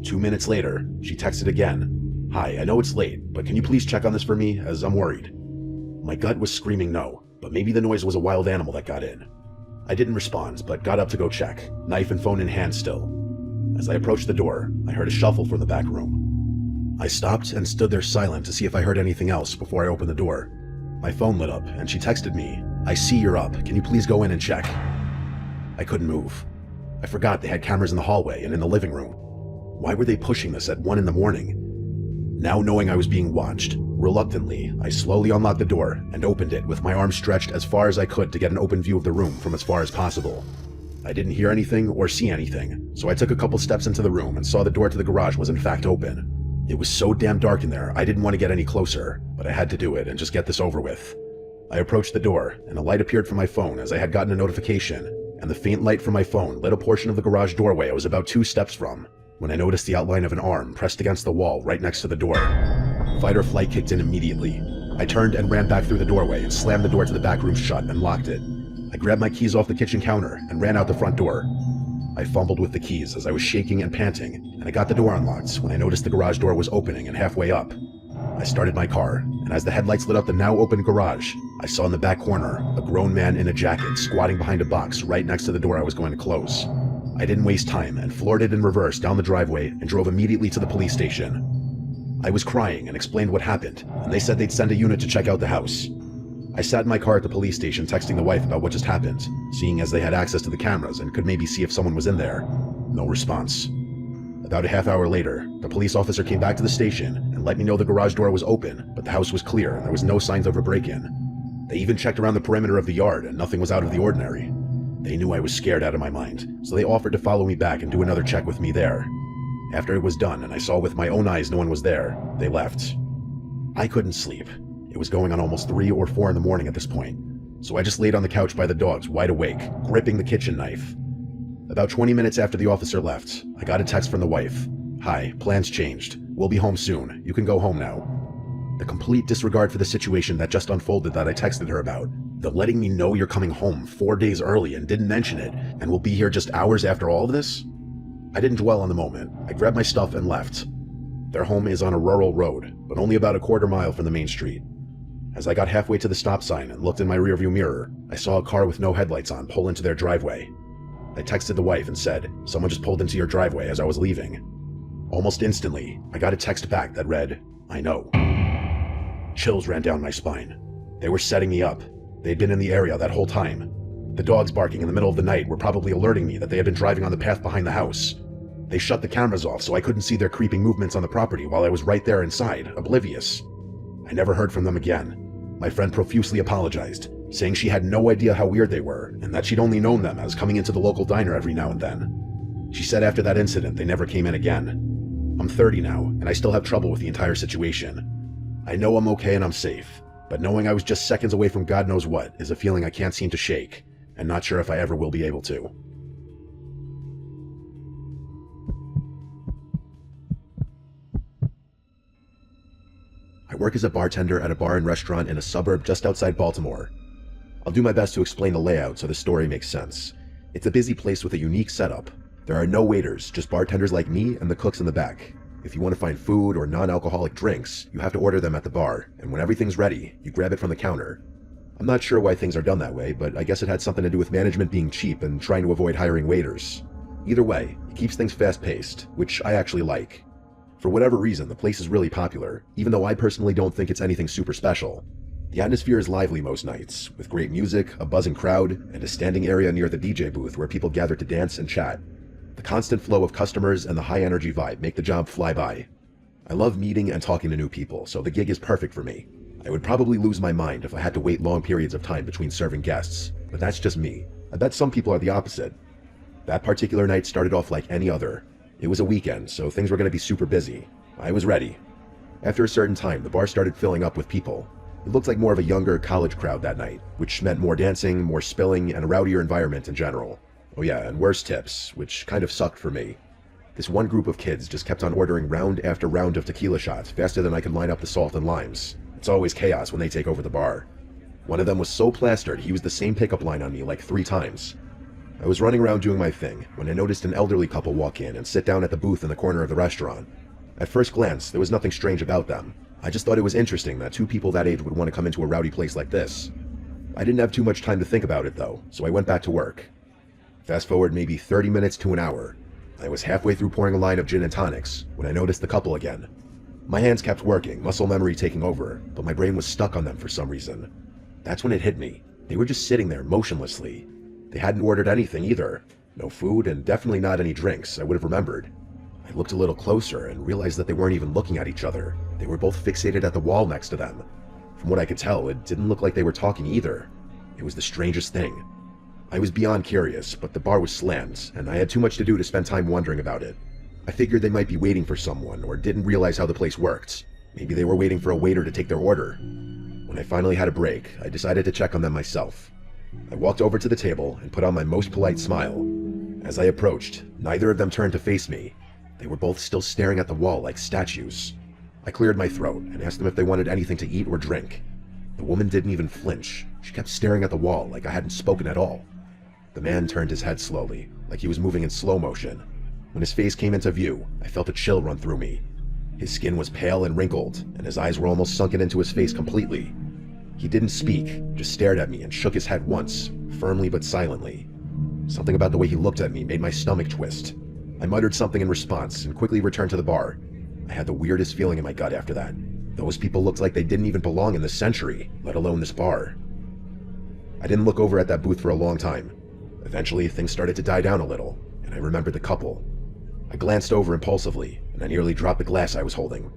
2 minutes later, she texted again, "Hi, I know it's late, but can you please check on this for me, as I'm worried?" My gut was screaming no, but maybe the noise was a wild animal that got in. I didn't respond, but got up to go check, knife and phone in hand still. As I approached the door, I heard a shuffle from the back room. I stopped and stood there silent to see if I heard anything else before I opened the door. My phone lit up and she texted me, "I see you're up. Can you please go in and check?" I couldn't move. I forgot they had cameras in the hallway and in the living room. Why were they pushing this at 1 in the morning? Now knowing I was being watched, reluctantly, I slowly unlocked the door and opened it with my arms stretched as far as I could to get an open view of the room from as far as possible. I didn't hear anything or see anything, so I took a couple steps into the room and saw the door to the garage was in fact open. It was so damn dark in there, I didn't want to get any closer, but I had to do it and just get this over with. I approached the door, and a light appeared from my phone as I had gotten a notification, and the faint light from my phone lit a portion of the garage doorway I was about 2 steps from, when I noticed the outline of an arm pressed against the wall right next to the door. Fight or flight kicked in immediately. I turned and ran back through the doorway and slammed the door to the back room shut and locked it. I grabbed my keys off the kitchen counter and ran out the front door. I fumbled with the keys as I was shaking and panting, and I got the door unlocked when I noticed the garage door was opening and halfway up. I started my car, and as the headlights lit up the now open garage, I saw in the back corner a grown man in a jacket squatting behind a box right next to the door I was going to close. I didn't waste time and floored it in reverse down the driveway and drove immediately to the police station. I was crying and explained what happened, and they said they'd send a unit to check out the house. I sat in my car at the police station texting the wife about what just happened, seeing as they had access to the cameras and could maybe see if someone was in there. No response. About a half hour later, the police officer came back to the station and let me know the garage door was open, but the house was clear and there was no signs of a break-in. They even checked around the perimeter of the yard and nothing was out of the ordinary. They knew I was scared out of my mind, so they offered to follow me back and do another check with me there. After it was done and I saw with my own eyes no one was there, they left. I couldn't sleep. It was going on almost 3 or 4 in the morning at this point, so I just laid on the couch by the dogs, wide awake, gripping the kitchen knife. About 20 minutes after the officer left, I got a text from the wife. "Hi, plans changed. We'll be home soon. You can go home now." The complete disregard for the situation that just unfolded that I texted her about. The letting me know you're coming home 4 days early and didn't mention it, and will be here just hours after all of this? I didn't dwell on the moment. I grabbed my stuff and left. Their home is on a rural road, but only about a quarter mile from the main street. As I got halfway to the stop sign and looked in my rearview mirror, I saw a car with no headlights on pull into their driveway. I texted the wife and said, "Someone just pulled into your driveway as I was leaving." Almost instantly, I got a text back that read, "I know." Chills ran down my spine. They were setting me up. They'd been in the area that whole time. The dogs barking in the middle of the night were probably alerting me that they had been driving on the path behind the house. They shut the cameras off so I couldn't see their creeping movements on the property while I was right there inside, oblivious. I never heard from them again. My friend profusely apologized, saying she had no idea how weird they were and that she'd only known them as coming into the local diner every now and then. She said after that incident they never came in again. I'm 30 now, and I still have trouble with the entire situation. I know I'm okay and I'm safe, but knowing I was just seconds away from God knows what is a feeling I can't seem to shake, and not sure if I ever will be able to. I work as a bartender at a bar and restaurant in a suburb just outside Baltimore. I'll do my best to explain the layout so the story makes sense. It's a busy place with a unique setup. There are no waiters, just bartenders like me and the cooks in the back. If you want to find food or non-alcoholic drinks, you have to order them at the bar, and when everything's ready, you grab it from the counter. I'm not sure why things are done that way, but I guess it had something to do with management being cheap and trying to avoid hiring waiters. Either way, it keeps things fast-paced, which I actually like. For whatever reason, the place is really popular, even though I personally don't think it's anything super special. The atmosphere is lively most nights, with great music, a buzzing crowd, and a standing area near the DJ booth where people gather to dance and chat. The constant flow of customers and the high-energy vibe make the job fly by. I love meeting and talking to new people, so the gig is perfect for me. I would probably lose my mind if I had to wait long periods of time between serving guests, but that's just me. I bet some people are the opposite. That particular night started off like any other. It was a weekend, so things were going to be super busy. I was ready. After a certain time, the bar started filling up with people. It looked like more of a younger college crowd that night, which meant more dancing, more spilling, and a rowdier environment in general. Oh yeah, and worse tips, which kind of sucked for me. This one group of kids just kept on ordering round after round of tequila shots faster than I could line up the salt and limes. It's always chaos when they take over the bar. One of them was so plastered he used the same pickup line on me like 3 times. I was running around doing my thing when I noticed an elderly couple walk in and sit down at the booth in the corner of the restaurant. At first glance, there was nothing strange about them. I just thought it was interesting that 2 people that age would want to come into a rowdy place like this. I didn't have too much time to think about it though, so I went back to work. Fast forward maybe 30 minutes to an hour. I was halfway through pouring a line of gin and tonics when I noticed the couple again. My hands kept working, muscle memory taking over, but my brain was stuck on them for some reason. That's when it hit me. They were just sitting there motionlessly. They hadn't ordered anything either. No food, and definitely not any drinks, I would have remembered. I looked a little closer and realized that they weren't even looking at each other. They were both fixated at the wall next to them. From what I could tell, it didn't look like they were talking either. It was the strangest thing. I was beyond curious, but the bar was slammed, and I had too much to do to spend time wondering about it. I figured they might be waiting for someone, or didn't realize how the place worked. Maybe they were waiting for a waiter to take their order. When I finally had a break, I decided to check on them myself. I walked over to the table and put on my most polite smile. As I approached, neither of them turned to face me. They were both still staring at the wall like statues. I cleared my throat and asked them if they wanted anything to eat or drink. The woman didn't even flinch. She kept staring at the wall like I hadn't spoken at all. The man turned his head slowly, like he was moving in slow motion. When his face came into view, I felt a chill run through me. His skin was pale and wrinkled, and his eyes were almost sunken into his face completely. He didn't speak, just stared at me and shook his head once, firmly but silently. Something about the way he looked at me made my stomach twist. I muttered something in response and quickly returned to the bar. I had the weirdest feeling in my gut after that. Those people looked like they didn't even belong in this century, let alone this bar. I didn't look over at that booth for a long time. Eventually, things started to die down a little, and I remembered the couple. I glanced over impulsively, and I nearly dropped the glass I was holding.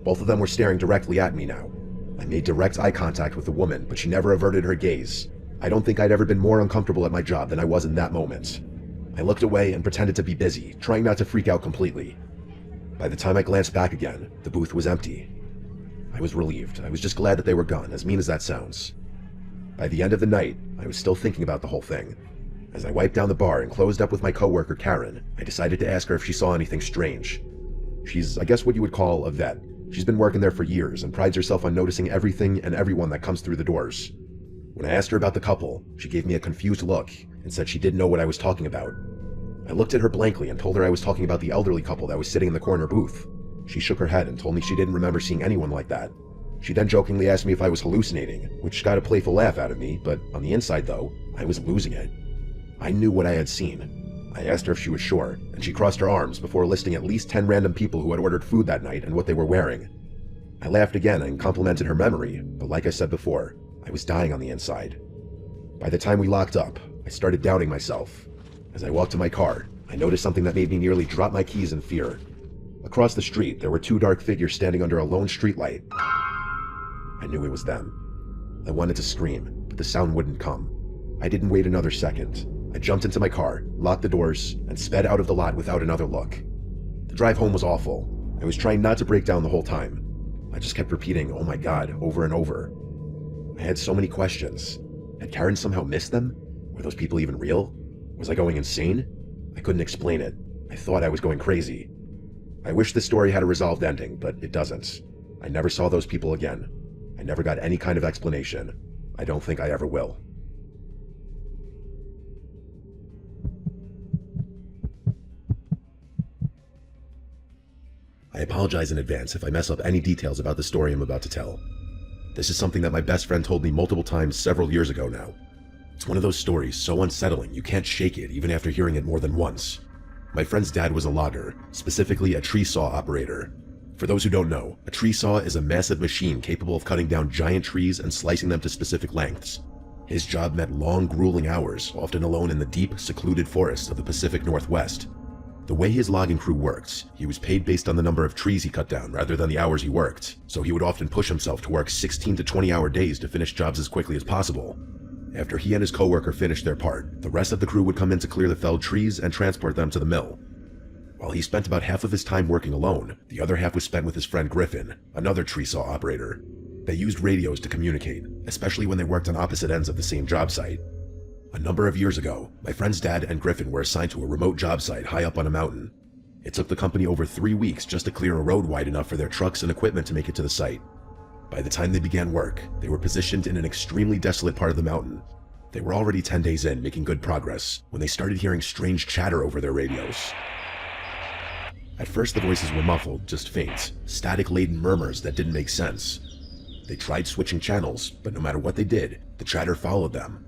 Both of them were staring directly at me now. I made direct eye contact with the woman, but she never averted her gaze. I don't think I'd ever been more uncomfortable at my job than I was in that moment. I looked away and pretended to be busy, trying not to freak out completely. By the time I glanced back again, the booth was empty. I was relieved. I was just glad that they were gone, as mean as that sounds. By the end of the night, I was still thinking about the whole thing. As I wiped down the bar and closed up with my coworker Karen, I decided to ask her if she saw anything strange. She's, I guess, what you would call a vet. She's been working there for years and prides herself on noticing everything and everyone that comes through the doors. When I asked her about the couple, she gave me a confused look and said she didn't know what I was talking about. I looked at her blankly and told her I was talking about the elderly couple that was sitting in the corner booth. She shook her head and told me she didn't remember seeing anyone like that. She then jokingly asked me if I was hallucinating, which got a playful laugh out of me, but on the inside though, I was losing it. I knew what I had seen. I asked her if she was sure, and she crossed her arms before listing at least 10 random people who had ordered food that night and what they were wearing. I laughed again and complimented her memory, but like I said before, I was dying on the inside. By the time we locked up, I started doubting myself. As I walked to my car, I noticed something that made me nearly drop my keys in fear. Across the street, there were two dark figures standing under a lone streetlight. I knew it was them. I wanted to scream, but the sound wouldn't come. I didn't wait another second. I jumped into my car, locked the doors, and sped out of the lot without another look. The drive home was awful. I was trying not to break down the whole time. I just kept repeating, "Oh my God," over and over. I had so many questions. Had Karen somehow missed them? Were those people even real? Was I going insane? I couldn't explain it. I thought I was going crazy. I wish this story had a resolved ending, but it doesn't. I never saw those people again. I never got any kind of explanation. I don't think I ever will. I apologize in advance if I mess up any details about the story I'm about to tell. This is something that my best friend told me multiple times several years ago now. It's one of those stories so unsettling you can't shake it even after hearing it more than once. My friend's dad was a logger, specifically a tree saw operator. For those who don't know, a tree saw is a massive machine capable of cutting down giant trees and slicing them to specific lengths. His job meant long, grueling hours, often alone in the deep, secluded forests of the Pacific Northwest. The way his logging crew worked, he was paid based on the number of trees he cut down rather than the hours he worked, so he would often push himself to work 16 to 20-hour days to finish jobs as quickly as possible. After he and his coworker finished their part, the rest of the crew would come in to clear the felled trees and transport them to the mill. While he spent about half of his time working alone, the other half was spent with his friend Griffin, another tree saw operator. They used radios to communicate, especially when they worked on opposite ends of the same job site. A number of years ago, my friend's dad and Griffin were assigned to a remote job site high up on a mountain. It took the company over 3 weeks just to clear a road wide enough for their trucks and equipment to make it to the site. By the time they began work, they were positioned in an extremely desolate part of the mountain. They were already 10 days in, making good progress, when they started hearing strange chatter over their radios. At first the voices were muffled, just faint, static-laden murmurs that didn't make sense. They tried switching channels, but no matter what they did, the chatter followed them.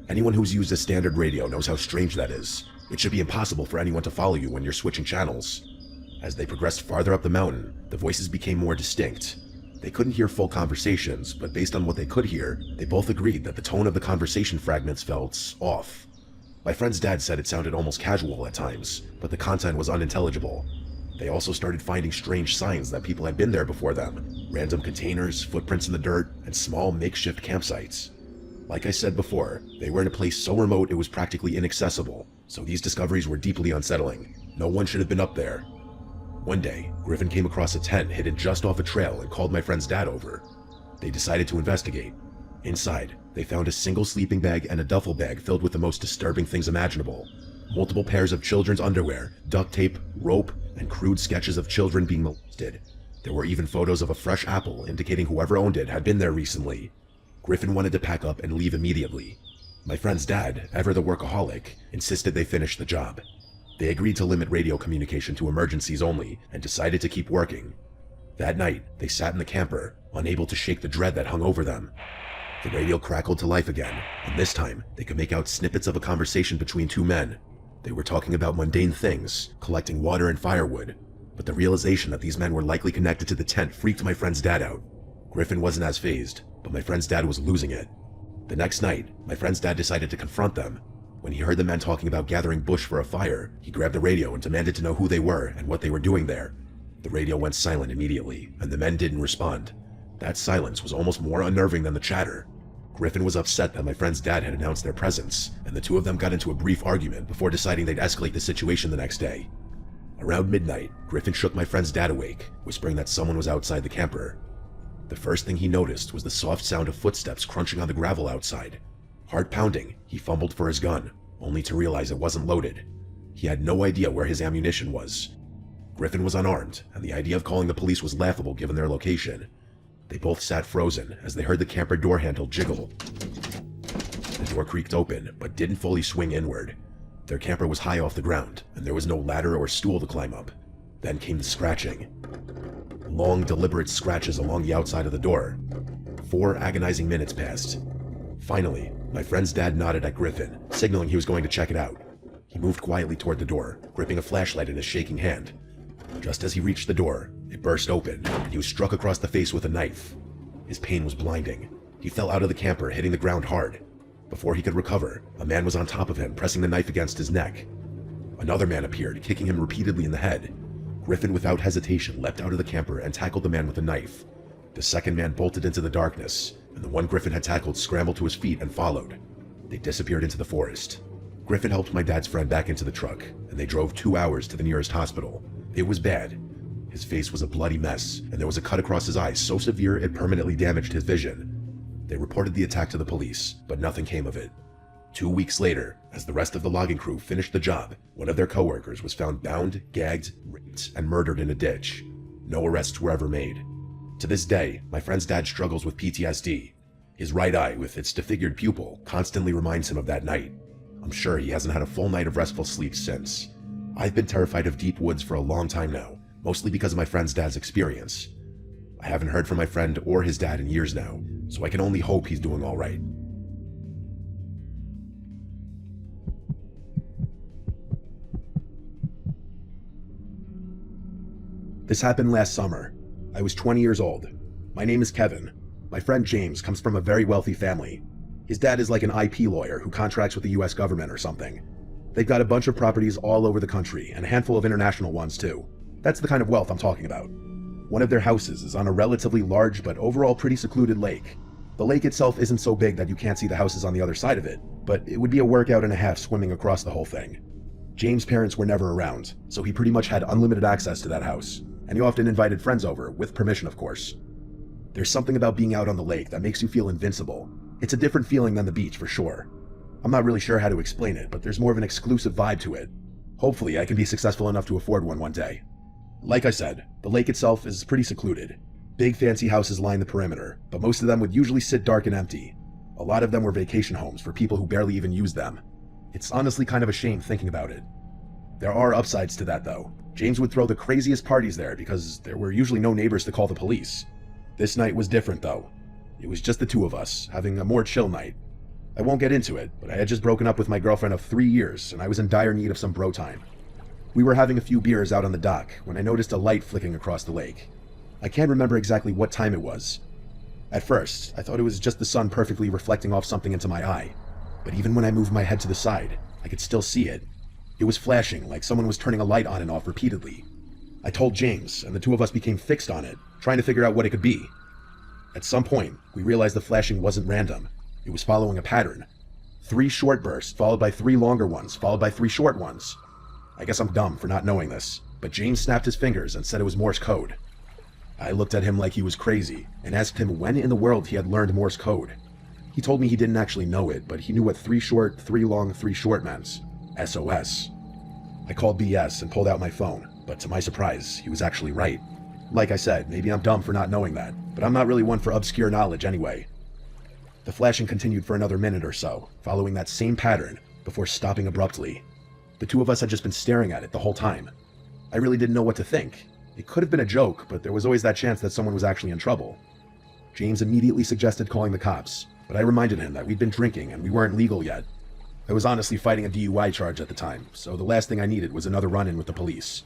Anyone who's used a standard radio knows how strange that is. It should be impossible for anyone to follow you when you're switching channels. As they progressed farther up the mountain, the voices became more distinct. They couldn't hear full conversations, but based on what they could hear, they both agreed that the tone of the conversation fragments felt off. My friend's dad said it sounded almost casual at times, but the content was unintelligible. They also started finding strange signs that people had been there before them. Random containers, footprints in the dirt, and small makeshift campsites. Like I said before, they were in a place so remote it was practically inaccessible, so these discoveries were deeply unsettling. No one should have been up there. One day, Griffin came across a tent hidden just off a trail and called my friend's dad over. They decided to investigate. Inside, they found a single sleeping bag and a duffel bag filled with the most disturbing things imaginable. Multiple pairs of children's underwear, duct tape, rope, and crude sketches of children being molested. There were even photos of a fresh apple indicating whoever owned it had been there recently. Griffin wanted to pack up and leave immediately. My friend's dad, ever the workaholic, insisted they finish the job. They agreed to limit radio communication to emergencies only and decided to keep working. That night, they sat in the camper, unable to shake the dread that hung over them. The radio crackled to life again, and this time, they could make out snippets of a conversation between two men. They were talking about mundane things, collecting water and firewood, but the realization that these men were likely connected to the tent freaked my friend's dad out. Griffin wasn't as fazed, but my friend's dad was losing it. The next night, my friend's dad decided to confront them. When he heard the men talking about gathering bush for a fire, he grabbed the radio and demanded to know who they were and what they were doing there. The radio went silent immediately, and the men didn't respond. That silence was almost more unnerving than the chatter. Griffin was upset that my friend's dad had announced their presence, and the two of them got into a brief argument before deciding they'd escalate the situation the next day. Around midnight, Griffin shook my friend's dad awake, whispering that someone was outside the camper. The first thing he noticed was the soft sound of footsteps crunching on the gravel outside. Heart pounding, he fumbled for his gun, only to realize it wasn't loaded. He had no idea where his ammunition was. Griffin was unarmed, and the idea of calling the police was laughable given their location. They both sat frozen as they heard the camper door handle jiggle. The door creaked open, but didn't fully swing inward. Their camper was high off the ground, and there was no ladder or stool to climb up. Then came the scratching. Long, deliberate scratches along the outside of the door. 4 agonizing minutes passed. Finally, my friend's dad nodded at Griffin, signaling he was going to check it out. He moved quietly toward the door, gripping a flashlight in his shaking hand. Just as he reached the door, it burst open, and he was struck across the face with a knife. His pain was blinding. He fell out of the camper, hitting the ground hard. Before he could recover, a man was on top of him, pressing the knife against his neck. Another man appeared, kicking him repeatedly in the head. Griffin, without hesitation, leapt out of the camper and tackled the man with a knife. The second man bolted into the darkness, and the one Griffin had tackled scrambled to his feet and followed. They disappeared into the forest. Griffin helped my dad's friend back into the truck, and they drove 2 hours to the nearest hospital. It was bad. His face was a bloody mess, and there was a cut across his eye so severe it permanently damaged his vision. They reported the attack to the police, but nothing came of it. 2 weeks later, as the rest of the logging crew finished the job, one of their coworkers was found bound, gagged, raped, and murdered in a ditch. No arrests were ever made. To this day, my friend's dad struggles with PTSD. His right eye, with its disfigured pupil, constantly reminds him of that night. I'm sure he hasn't had a full night of restful sleep since. I've been terrified of deep woods for a long time now, mostly because of my friend's dad's experience. I haven't heard from my friend or his dad in years now, so I can only hope he's doing all right. This happened last summer. I was 20 years old. My name is Kevin. My friend James comes from a very wealthy family. His dad is like an IP lawyer who contracts with the US government or something. They've got a bunch of properties all over the country, and a handful of international ones too. That's the kind of wealth I'm talking about. One of their houses is on a relatively large but overall pretty secluded lake. The lake itself isn't so big that you can't see the houses on the other side of it, but it would be a workout and a half swimming across the whole thing. James' parents were never around, so he pretty much had unlimited access to that house, and he often invited friends over, with permission of course. There's something about being out on the lake that makes you feel invincible. It's a different feeling than the beach for sure. I'm not really sure how to explain it, but there's more of an exclusive vibe to it. Hopefully I can be successful enough to afford one day. Like I said, the lake itself is pretty secluded. Big fancy houses line the perimeter, but most of them would usually sit dark and empty. A lot of them were vacation homes for people who barely even use them. It's honestly kind of a shame thinking about it. There are upsides to that though. James would throw the craziest parties there because there were usually no neighbors to call the police. This night was different though. It was just the two of us, having a more chill night. I won't get into it, but I had just broken up with my girlfriend of 3 years and I was in dire need of some bro time. We were having a few beers out on the dock when I noticed a light flicking across the lake. I can't remember exactly what time it was. At first, I thought it was just the sun perfectly reflecting off something into my eye, but even when I moved my head to the side, I could still see it. It was flashing like someone was turning a light on and off repeatedly. I told James, and the two of us became fixed on it, trying to figure out what it could be. At some point, we realized the flashing wasn't random. It was following a pattern. 3 short bursts, followed by 3 longer ones, followed by 3 short ones. I guess I'm dumb for not knowing this, but James snapped his fingers and said it was Morse code. I looked at him like he was crazy, and asked him when in the world he had learned Morse code. He told me he didn't actually know it, but he knew what 3 short, 3 long, 3 short meant. SOS. I called BS and pulled out my phone, but to my surprise, he was actually right. Like I said, maybe I'm dumb for not knowing that, but I'm not really one for obscure knowledge anyway. The flashing continued for another minute or so, following that same pattern, before stopping abruptly. The two of us had just been staring at it the whole time. I really didn't know what to think. It could have been a joke, but there was always that chance that someone was actually in trouble. James immediately suggested calling the cops, but I reminded him that we'd been drinking and we weren't legal yet. I was honestly fighting a DUI charge at the time, so the last thing I needed was another run-in with the police.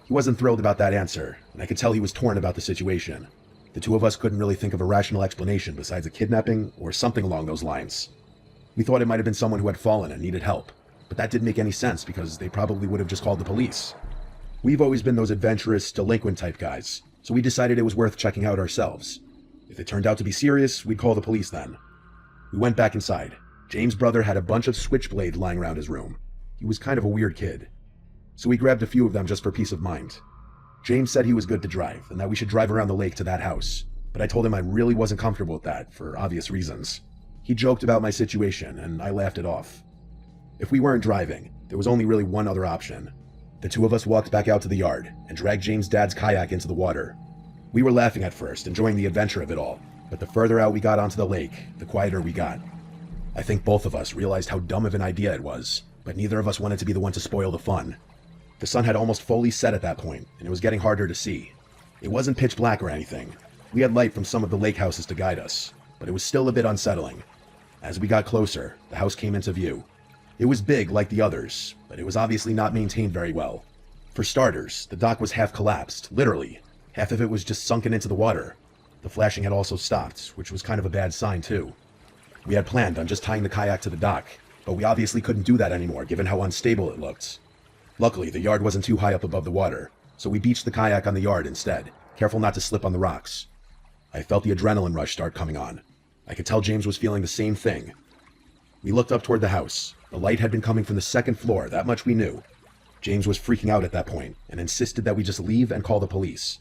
He wasn't thrilled about that answer, and I could tell he was torn about the situation. The two of us couldn't really think of a rational explanation besides a kidnapping or something along those lines. We thought it might have been someone who had fallen and needed help, but that didn't make any sense because they probably would have just called the police. We've always been those adventurous, delinquent type guys, so we decided it was worth checking out ourselves. If it turned out to be serious, we'd call the police then. We went back inside. James' brother had a bunch of switchblades lying around his room. He was kind of a weird kid. So we grabbed a few of them just for peace of mind. James said he was good to drive, and that we should drive around the lake to that house, but I told him I really wasn't comfortable with that, for obvious reasons. He joked about my situation, and I laughed it off. If we weren't driving, there was only really one other option. The two of us walked back out to the yard, and dragged James' dad's kayak into the water. We were laughing at first, enjoying the adventure of it all, but the further out we got onto the lake, the quieter we got. I think both of us realized how dumb of an idea it was, but neither of us wanted to be the one to spoil the fun. The sun had almost fully set at that point, and it was getting harder to see. It wasn't pitch black or anything. We had light from some of the lake houses to guide us, but it was still a bit unsettling. As we got closer, the house came into view. It was big like the others, but it was obviously not maintained very well. For starters, the dock was half collapsed, literally. Half of it was just sunken into the water. The flashing had also stopped, which was kind of a bad sign too. We had planned on just tying the kayak to the dock, but we obviously couldn't do that anymore given how unstable it looked. Luckily, the yard wasn't too high up above the water, so we beached the kayak on the yard instead, careful not to slip on the rocks. I felt the adrenaline rush start coming on. I could tell James was feeling the same thing. We looked up toward the house. The light had been coming from the second floor, that much we knew. James was freaking out at that point, and insisted that we just leave and call the police.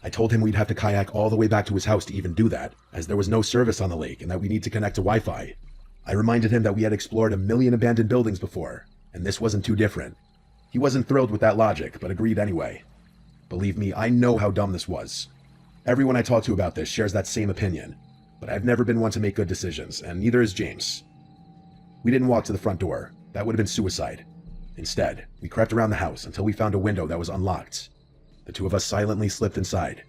I told him we'd have to kayak all the way back to his house to even do that, as there was no service on the lake and that we need to connect to Wi-Fi. I reminded him that we had explored 1 million abandoned buildings before, and this wasn't too different. He wasn't thrilled with that logic, but agreed anyway. Believe me, I know how dumb this was. Everyone I talk to about this shares that same opinion, but I've never been one to make good decisions, and neither is James. We didn't walk to the front door. That would have been suicide. Instead, we crept around the house until we found a window that was unlocked. The two of us silently slipped inside.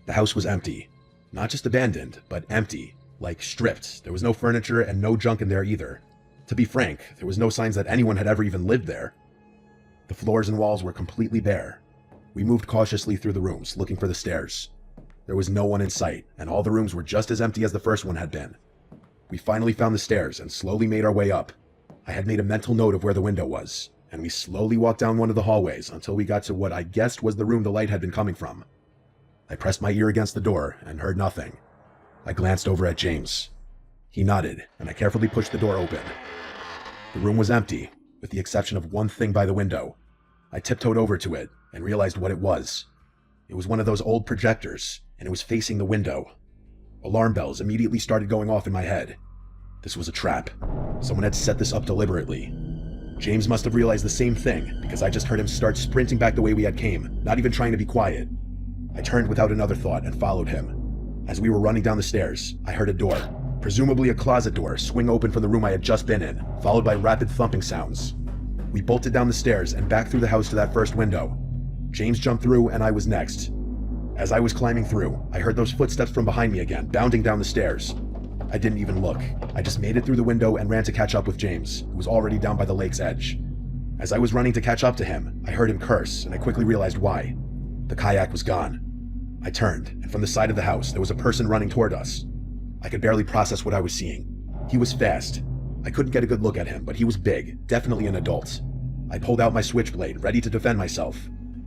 The house was empty. Not just abandoned, but empty. Like stripped. There was no furniture and no junk in there either. To be frank, there was no signs that anyone had ever even lived there. The floors and walls were completely bare. We moved cautiously through the rooms, looking for the stairs. There was no one in sight, and all the rooms were just as empty as the first one had been. We finally found the stairs and slowly made our way up. I had made a mental note of where the window was, and we slowly walked down one of the hallways until we got to what I guessed was the room the light had been coming from. I pressed my ear against the door and heard nothing. I glanced over at James. He nodded, and I carefully pushed the door open. The room was empty, with the exception of one thing by the window. I tiptoed over to it and realized what it was. It was one of those old projectors, and it was facing the window. Alarm bells immediately started going off in my head. This was a trap. Someone had set this up deliberately. James must have realized the same thing, because I just heard him start sprinting back the way we had came, not even trying to be quiet. I turned without another thought and followed him. As we were running down the stairs, I heard a door, presumably a closet door, swing open from the room I had just been in, followed by rapid thumping sounds. We bolted down the stairs and back through the house to that first window. James jumped through, and I was next. As I was climbing through, I heard those footsteps from behind me again, bounding down the stairs. I didn't even look. I just made it through the window and ran to catch up with James, who was already down by the lake's edge. As I was running to catch up to him, I heard him curse, and I quickly realized why. The kayak was gone. I turned, and from the side of the house, there was a person running toward us. I could barely process what I was seeing. He was fast. I couldn't get a good look at him, but he was big, definitely an adult. I pulled out my switchblade, ready to defend myself.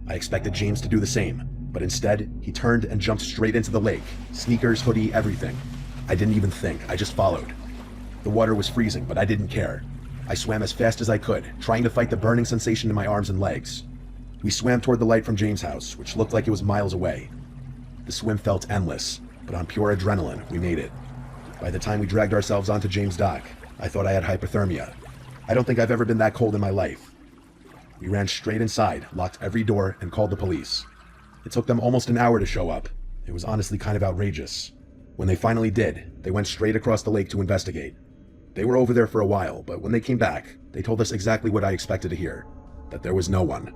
I expected James to do the same, but instead, he turned and jumped straight into the lake. Sneakers, hoodie, everything. I didn't even think, I just followed. The water was freezing, but I didn't care. I swam as fast as I could, trying to fight the burning sensation in my arms and legs. We swam toward the light from James' house, which looked like it was miles away. The swim felt endless, but on pure adrenaline, we made it. By the time we dragged ourselves onto James' dock, I thought I had hypothermia. I don't think I've ever been that cold in my life. We ran straight inside, locked every door, and called the police. It took them almost an hour to show up. It was honestly kind of outrageous. When they finally did, they went straight across the lake to investigate. They were over there for a while, but when they came back, they told us exactly what I expected to hear, that there was no one.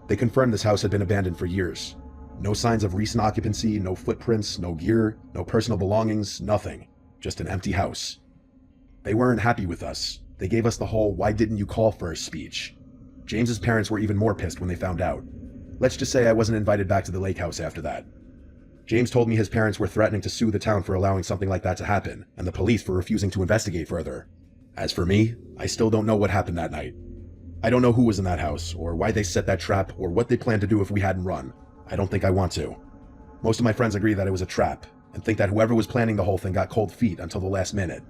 They confirmed this house had been abandoned for years. No signs of recent occupancy, no footprints, no gear, no personal belongings, nothing. Just an empty house. They weren't happy with us. They gave us the whole "why didn't you call first" speech. James's parents were even more pissed when they found out. Let's just say I wasn't invited back to the lake house after that. James told me his parents were threatening to sue the town for allowing something like that to happen, and the police for refusing to investigate further. As for me, I still don't know what happened that night. I don't know who was in that house, or why they set that trap, or what they planned to do if we hadn't run. I don't think I want to. Most of my friends agree that it was a trap, and think that whoever was planning the whole thing got cold feet until the last minute.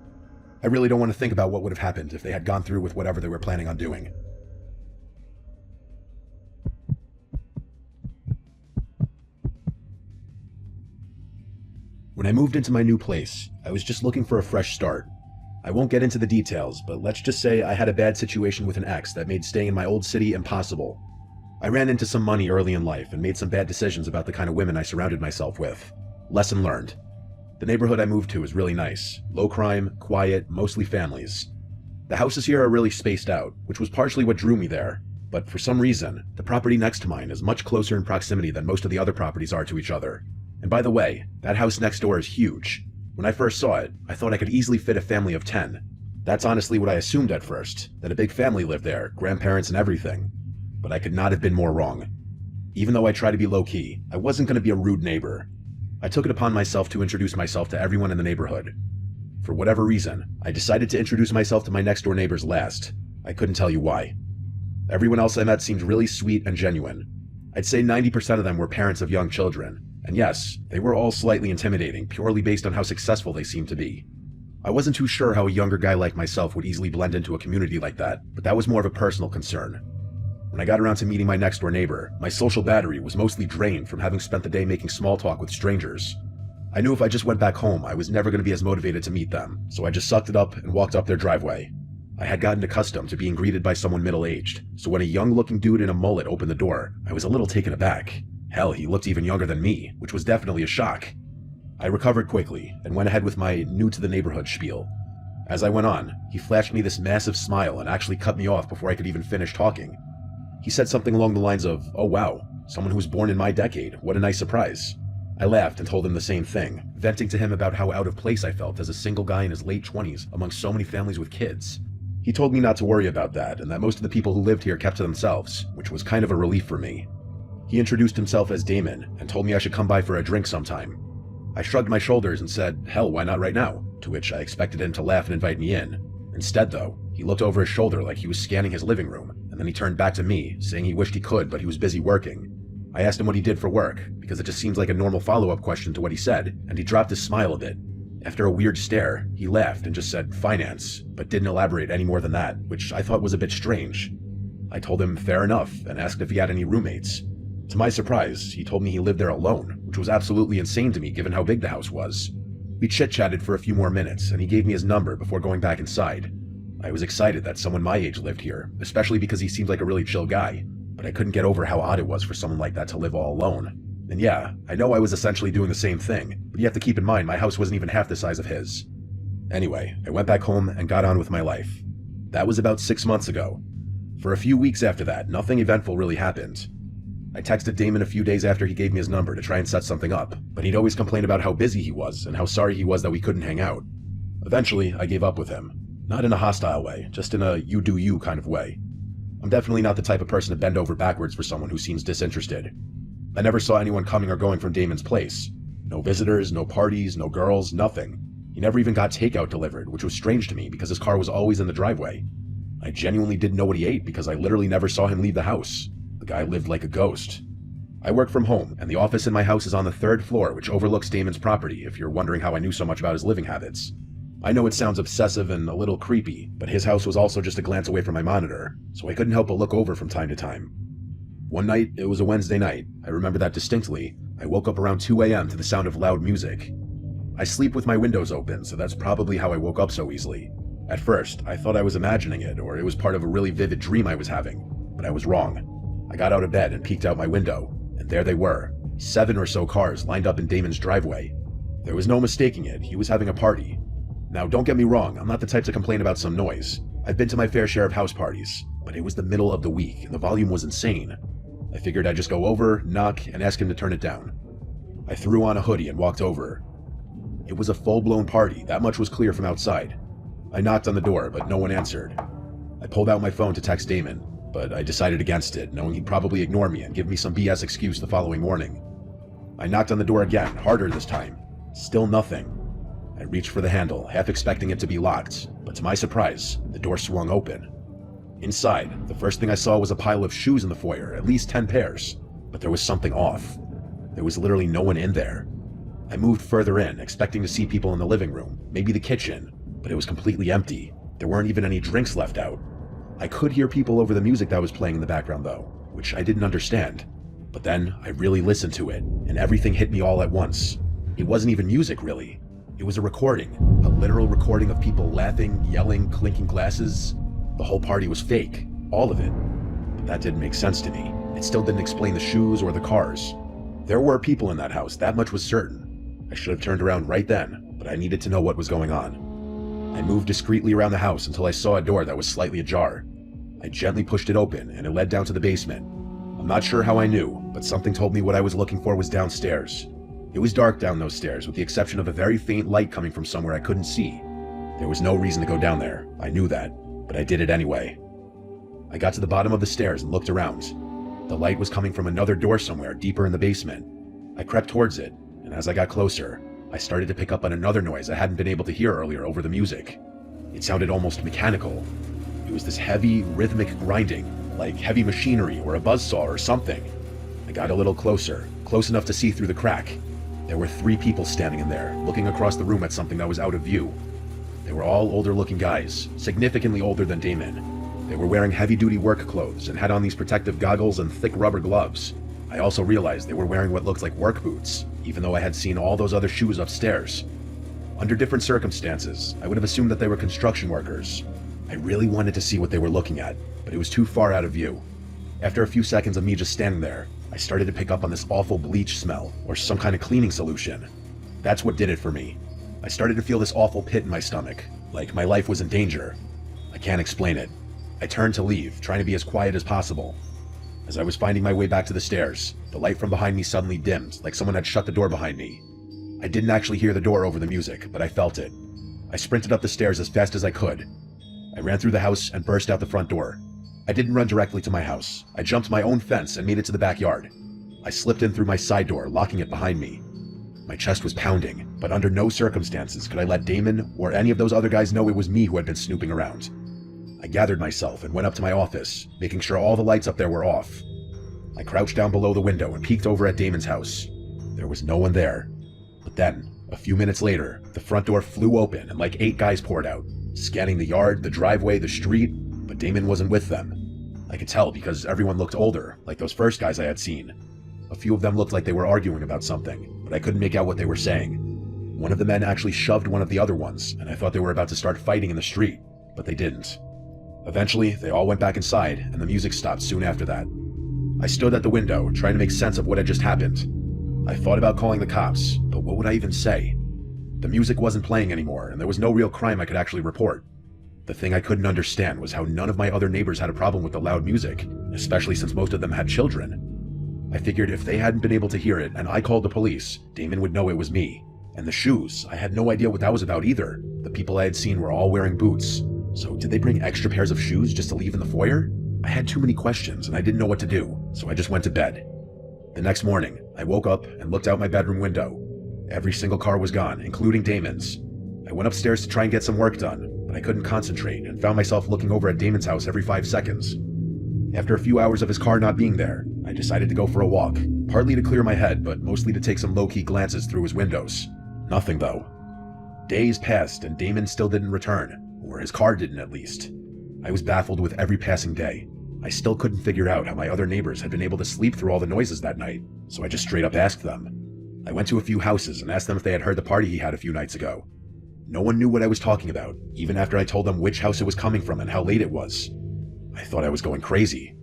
I really don't want to think about what would have happened if they had gone through with whatever they were planning on doing. When I moved into my new place, I was just looking for a fresh start. I won't get into the details, but let's just say I had a bad situation with an ex that made staying in my old city impossible. I ran into some money early in life and made some bad decisions about the kind of women I surrounded myself with. Lesson learned. The neighborhood I moved to is really nice. Low crime, quiet, mostly families. The houses here are really spaced out, which was partially what drew me there. But for some reason, the property next to mine is much closer in proximity than most of the other properties are to each other. And by the way, that house next door is huge. When I first saw it, I thought I could easily fit a family of 10. That's honestly what I assumed at first, that a big family lived there, grandparents and everything. But I could not have been more wrong. Even though I try to be low-key, I wasn't going to be a rude neighbor. I took it upon myself to introduce myself to everyone in the neighborhood. For whatever reason, I decided to introduce myself to my next-door neighbors last. I couldn't tell you why. Everyone else I met seemed really sweet and genuine. I'd say 90% of them were parents of young children. And yes, they were all slightly intimidating, purely based on how successful they seemed to be. I wasn't too sure how a younger guy like myself would easily blend into a community like that, but that was more of a personal concern. When I got around to meeting my next-door neighbor, my social battery was mostly drained from having spent the day making small talk with strangers. I knew if I just went back home, I was never going to be as motivated to meet them, so I just sucked it up and walked up their driveway. I had gotten accustomed to being greeted by someone middle-aged, so when a young-looking dude in a mullet opened the door, I was a little taken aback. Hell, he looked even younger than me, which was definitely a shock. I recovered quickly, and went ahead with my new-to-the-neighborhood spiel. As I went on, he flashed me this massive smile and actually cut me off before I could even finish talking. He said something along the lines of, "Oh wow, someone who was born in my decade, what a nice surprise." I laughed and told him the same thing, venting to him about how out of place I felt as a single guy in his late 20s among so many families with kids. He told me not to worry about that, and that most of the people who lived here kept to themselves, which was kind of a relief for me. He introduced himself as Damon, and told me I should come by for a drink sometime. I shrugged my shoulders and said, hell, why not right now? To which I expected him to laugh and invite me in. Instead though, he looked over his shoulder like he was scanning his living room, and then he turned back to me, saying he wished he could, but he was busy working. I asked him what he did for work, because it just seems like a normal follow-up question to what he said, and he dropped his smile a bit. After a weird stare, he laughed and just said finance, but didn't elaborate any more than that, which I thought was a bit strange. I told him fair enough, and asked if he had any roommates. To my surprise, he told me he lived there alone, which was absolutely insane to me given how big the house was. We chit-chatted for a few more minutes, and he gave me his number before going back inside. I was excited that someone my age lived here, especially because he seemed like a really chill guy, but I couldn't get over how odd it was for someone like that to live all alone. And yeah, I know I was essentially doing the same thing, but you have to keep in mind my house wasn't even half the size of his. Anyway, I went back home and got on with my life. That was about 6 months ago. For a few weeks after that, nothing eventful really happened. I texted Damon a few days after he gave me his number to try and set something up, but he'd always complain about how busy he was and how sorry he was that we couldn't hang out. Eventually, I gave up with him. Not in a hostile way, just in a you do you kind of way. I'm definitely not the type of person to bend over backwards for someone who seems disinterested. I never saw anyone coming or going from Damon's place. No visitors, no parties, no girls, nothing. He never even got takeout delivered, which was strange to me because his car was always in the driveway. I genuinely didn't know what he ate because I literally never saw him leave the house. The guy lived like a ghost. I work from home, and the office in my house is on the 3rd floor, which overlooks Damon's property, if you're wondering how I knew so much about his living habits. I know it sounds obsessive and a little creepy, but his house was also just a glance away from my monitor, so I couldn't help but look over from time to time. One night, it was a Wednesday night, I remember that distinctly. I woke up around 2 a.m. to the sound of loud music. I sleep with my windows open, so that's probably how I woke up so easily. At first, I thought I was imagining it, or it was part of a really vivid dream I was having, but I was wrong. I got out of bed and peeked out my window, and there they were, 7 or so cars lined up in Damon's driveway. There was no mistaking it, he was having a party. Now, don't get me wrong, I'm not the type to complain about some noise. I've been to my fair share of house parties, but it was the middle of the week, and the volume was insane. I figured I'd just go over, knock, and ask him to turn it down. I threw on a hoodie and walked over. It was a full-blown party, that much was clear from outside. I knocked on the door, but no one answered. I pulled out my phone to text Damon, but I decided against it, knowing he'd probably ignore me and give me some BS excuse the following morning. I knocked on the door again, harder this time. Still nothing. I reached for the handle, half expecting it to be locked, but to my surprise, the door swung open. Inside, the first thing I saw was a pile of shoes in the foyer, at least 10 pairs, but there was something off. There was literally no one in there. I moved further in, expecting to see people in the living room, maybe the kitchen, but it was completely empty. There weren't even any drinks left out. I could hear people over the music that was playing in the background though, which I didn't understand. But then I really listened to it, and everything hit me all at once. It wasn't even music, really. It was a recording, a literal recording of people laughing, yelling, clinking glasses. The whole party was fake, all of it. But that didn't make sense to me. It still didn't explain the shoes or the cars. There were people in that house, that much was certain. I should have turned around right then, but I needed to know what was going on. I moved discreetly around the house until I saw a door that was slightly ajar. I gently pushed it open, and it led down to the basement. I'm not sure how I knew, but something told me what I was looking for was downstairs. It was dark down those stairs, with the exception of a very faint light coming from somewhere I couldn't see. There was no reason to go down there, I knew that, but I did it anyway. I got to the bottom of the stairs and looked around. The light was coming from another door somewhere deeper in the basement. I crept towards it, and as I got closer, I started to pick up on another noise I hadn't been able to hear earlier over the music. It sounded almost mechanical. It was this heavy, rhythmic grinding, like heavy machinery or a buzzsaw or something. I got a little closer, close enough to see through the crack. There were 3 people standing in there, looking across the room at something that was out of view. They were all older-looking guys, significantly older than Damon. They were wearing heavy-duty work clothes and had on these protective goggles and thick rubber gloves. I also realized they were wearing what looked like work boots, even though I had seen all those other shoes upstairs. Under different circumstances, I would have assumed that they were construction workers. I really wanted to see what they were looking at, but it was too far out of view. After a few seconds of me just standing there, I started to pick up on this awful bleach smell, or some kind of cleaning solution. That's what did it for me. I started to feel this awful pit in my stomach, like my life was in danger. I can't explain it. I turned to leave, trying to be as quiet as possible. As I was finding my way back to the stairs, the light from behind me suddenly dimmed, like someone had shut the door behind me. I didn't actually hear the door over the music, but I felt it. I sprinted up the stairs as fast as I could. I ran through the house and burst out the front door. I didn't run directly to my house. I jumped my own fence and made it to the backyard. I slipped in through my side door, locking it behind me. My chest was pounding, but under no circumstances could I let Damon or any of those other guys know it was me who had been snooping around. I gathered myself and went up to my office, making sure all the lights up there were off. I crouched down below the window and peeked over at Damon's house. There was no one there. But then, a few minutes later, the front door flew open and like 8 guys poured out, scanning the yard, the driveway, the street, but Damon wasn't with them. I could tell because everyone looked older, like those first guys I had seen. A few of them looked like they were arguing about something, but I couldn't make out what they were saying. One of the men actually shoved one of the other ones, and I thought they were about to start fighting in the street, but they didn't. Eventually, they all went back inside, and the music stopped soon after that. I stood at the window, trying to make sense of what had just happened. I thought about calling the cops, but what would I even say? The music wasn't playing anymore, and there was no real crime I could actually report. The thing I couldn't understand was how none of my other neighbors had a problem with the loud music, especially since most of them had children. I figured if they hadn't been able to hear it and I called the police, Damon would know it was me. And the shoes, I had no idea what that was about either. The people I had seen were all wearing boots. So did they bring extra pairs of shoes just to leave in the foyer? I had too many questions and I didn't know what to do, so I just went to bed. The next morning, I woke up and looked out my bedroom window. Every single car was gone, including Damon's. I went upstairs to try and get some work done, but I couldn't concentrate and found myself looking over at Damon's house every 5 seconds. After a few hours of his car not being there, I decided to go for a walk, partly to clear my head, but mostly to take some low-key glances through his windows. Nothing though. Days passed and Damon still didn't return, or his car didn't at least. I was baffled with every passing day. I still couldn't figure out how my other neighbors had been able to sleep through all the noises that night, so I just straight up asked them. I went to a few houses and asked them if they had heard the party he had a few nights ago. No one knew what I was talking about, even after I told them which house it was coming from and how late it was. I thought I was going crazy.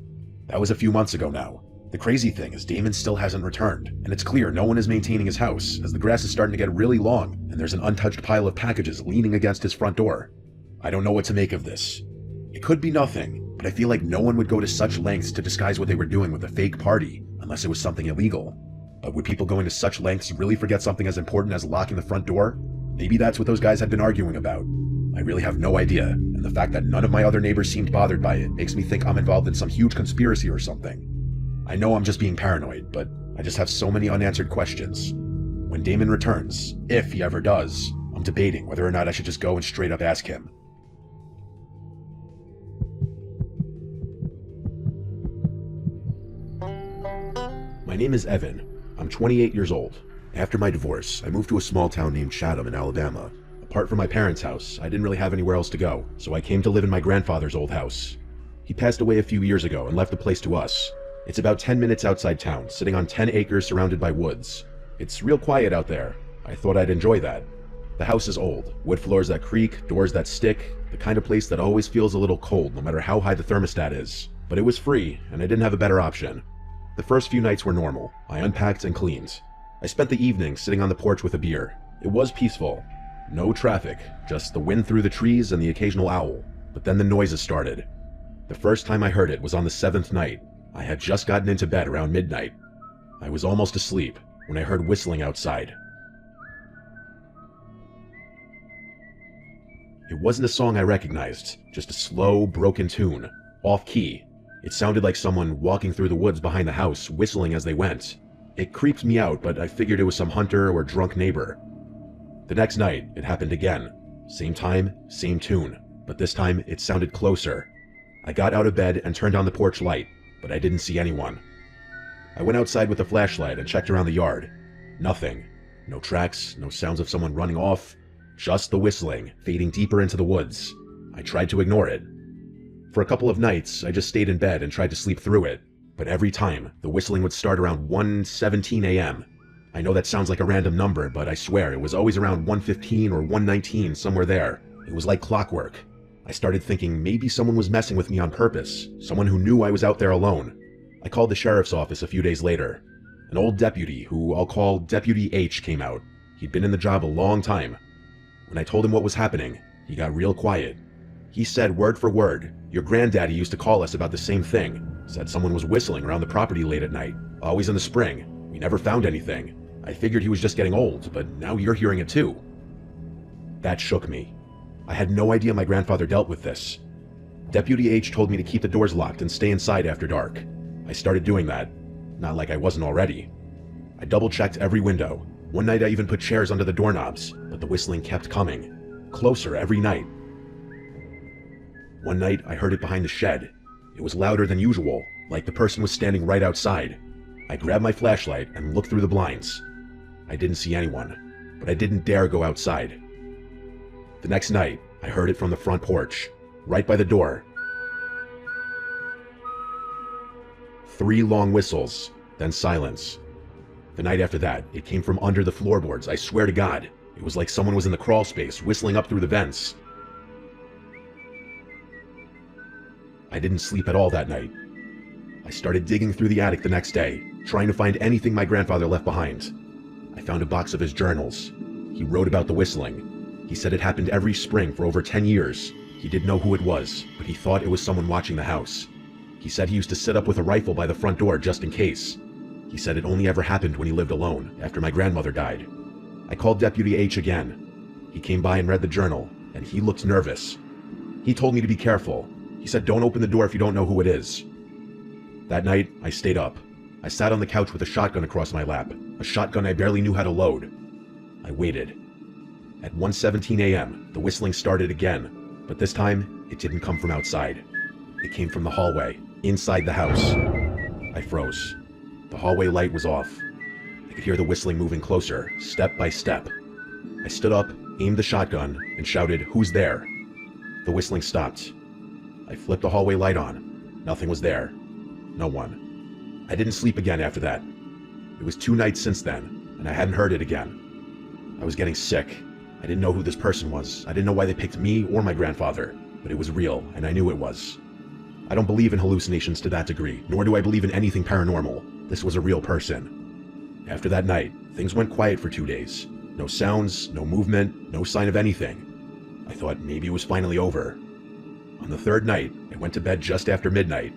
That was a few months ago now. The crazy thing is Damon still hasn't returned, and it's clear no one is maintaining his house, as the grass is starting to get really long, and there's an untouched pile of packages leaning against his front door. I don't know what to make of this. It could be nothing, but I feel like no one would go to such lengths to disguise what they were doing with a fake party, unless it was something illegal. But would people going to such lengths really forget something as important as locking the front door? Maybe that's what those guys had been arguing about. I really have no idea, and the fact that none of my other neighbors seemed bothered by it makes me think I'm involved in some huge conspiracy or something. I know I'm just being paranoid, but I just have so many unanswered questions. When Damon returns, if he ever does, I'm debating whether or not I should just go and straight up ask him. My name is Evan. I'm 28 years old. After my divorce, I moved to a small town named Chatham in Alabama. Apart from my parents' house, I didn't really have anywhere else to go, so I came to live in my grandfather's old house. He passed away a few years ago and left the place to us. It's about 10 minutes outside town, sitting on 10 acres surrounded by woods. It's real quiet out there. I thought I'd enjoy that. The house is old, wood floors that creak, doors that stick, the kind of place that always feels a little cold no matter how high the thermostat is. But it was free, and I didn't have a better option. The first few nights were normal. I unpacked and cleaned. I spent the evening sitting on the porch with a beer. It was peaceful. No traffic, just the wind through the trees and the occasional owl. But then the noises started. The first time I heard it was on the 7th night. I had just gotten into bed around midnight. I was almost asleep when I heard whistling outside. It wasn't a song I recognized, just a slow, broken tune, off-key. It sounded like someone walking through the woods behind the house, whistling as they went. It creeped me out, but I figured it was some hunter or drunk neighbor. The next night, it happened again. Same time, same tune, but this time it sounded closer. I got out of bed and turned on the porch light, but I didn't see anyone. I went outside with a flashlight and checked around the yard. Nothing. No tracks, no sounds of someone running off, just the whistling, fading deeper into the woods. I tried to ignore it. For a couple of nights, I just stayed in bed and tried to sleep through it, but every time, the whistling would start around 1:17 a.m. I know that sounds like a random number, but I swear it was always around 1:15 or 1:19, somewhere there. It was like clockwork. I started thinking maybe someone was messing with me on purpose, someone who knew I was out there alone. I called the sheriff's office a few days later. An old deputy, who I'll call Deputy H, came out. He'd been in the job a long time. When I told him what was happening, he got real quiet. He said word for word, "Your granddaddy used to call us about the same thing. Said someone was whistling around the property late at night, always in the spring. We never found anything. I figured he was just getting old, but now you're hearing it too." That shook me. I had no idea my grandfather dealt with this. Deputy H told me to keep the doors locked and stay inside after dark. I started doing that. Not like I wasn't already. I double-checked every window. One night I even put chairs under the doorknobs, but the whistling kept coming. Closer every night. One night I heard it behind the shed. It was louder than usual, like the person was standing right outside. I grabbed my flashlight and looked through the blinds. I didn't see anyone, but I didn't dare go outside. The next night, I heard it from the front porch, right by the door. 3 long whistles, then silence. The night after that, it came from under the floorboards, I swear to God. It was like someone was in the crawl space, whistling up through the vents. I didn't sleep at all that night. I started digging through the attic the next day, trying to find anything my grandfather left behind. I found a box of his journals. He wrote about the whistling. He said it happened every spring for over 10 years. He didn't know who it was, but he thought it was someone watching the house. He said he used to sit up with a rifle by the front door just in case. He said it only ever happened when he lived alone, after my grandmother died. I called Deputy H again. He came by and read the journal, and he looked nervous. He told me to be careful. He said, "Don't open the door if you don't know who it is." That night, I stayed up. I sat on the couch with a shotgun across my lap, a shotgun I barely knew how to load. I waited. At 1:17 a.m., the whistling started again, but this time, it didn't come from outside. It came from the hallway, inside the house. I froze. The hallway light was off. I could hear the whistling moving closer, step by step. I stood up, aimed the shotgun, and shouted, "Who's there?" The whistling stopped. I flipped the hallway light on. Nothing was there. No one. I didn't sleep again after that. It was 2 nights since then, and I hadn't heard it again. I was getting sick. I didn't know who this person was. I didn't know why they picked me or my grandfather, but it was real, and I knew it was. I don't believe in hallucinations to that degree, nor do I believe in anything paranormal. This was a real person. After that night, things went quiet for 2 days. No sounds, no movement, no sign of anything. I thought maybe it was finally over. On the 3rd night, I went to bed just after midnight.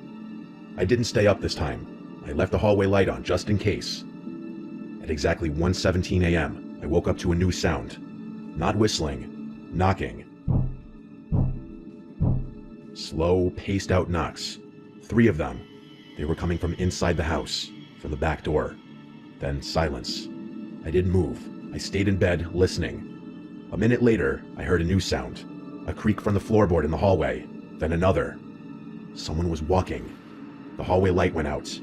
I didn't stay up this time. I left the hallway light on just in case. At exactly 1:17 a.m., I woke up to a new sound. Not whistling, knocking. Slow, paced-out knocks. 3 of them. They were coming from inside the house, from the back door. Then silence. I didn't move. I stayed in bed, listening. A minute later, I heard a new sound. A creak from the floorboard in the hallway. Then another. Someone was walking. The hallway light went out.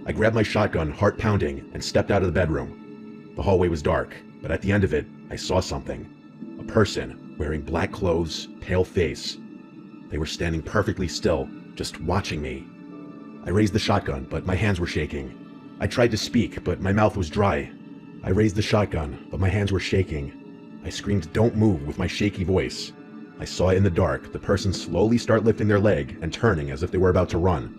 I grabbed my shotgun, heart pounding, and stepped out of the bedroom. The hallway was dark, but at the end of it, I saw something. A person, wearing black clothes, pale face. They were standing perfectly still, just watching me. I raised the shotgun, but my hands were shaking. I tried to speak, but my mouth was dry. I raised the shotgun, but my hands were shaking. I screamed, "Don't move," with my shaky voice. I saw in the dark the person slowly start lifting their leg and turning as if they were about to run.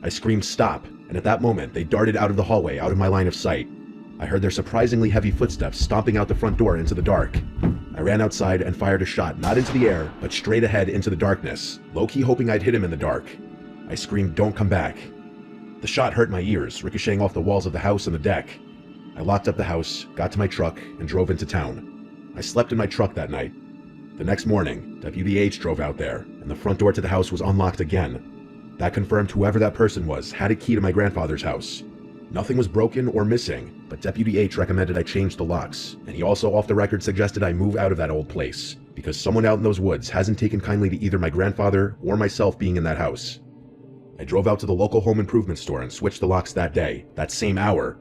I screamed, "Stop," and at that moment they darted out of the hallway, out of my line of sight. I heard their surprisingly heavy footsteps stomping out the front door into the dark. I ran outside and fired a shot, not into the air, but straight ahead into the darkness, low-key hoping I'd hit him in the dark. I screamed, "Don't come back." The shot hurt my ears, ricocheting off the walls of the house and the deck. I locked up the house, got to my truck, and drove into town. I slept in my truck that night. The next morning, Deputy H drove out there, and the front door to the house was unlocked again. That confirmed whoever that person was had a key to my grandfather's house. Nothing was broken or missing, but Deputy H recommended I change the locks, and he also off the record suggested I move out of that old place, because someone out in those woods hasn't taken kindly to either my grandfather or myself being in that house. I drove out to the local home improvement store and switched the locks that day, that same hour.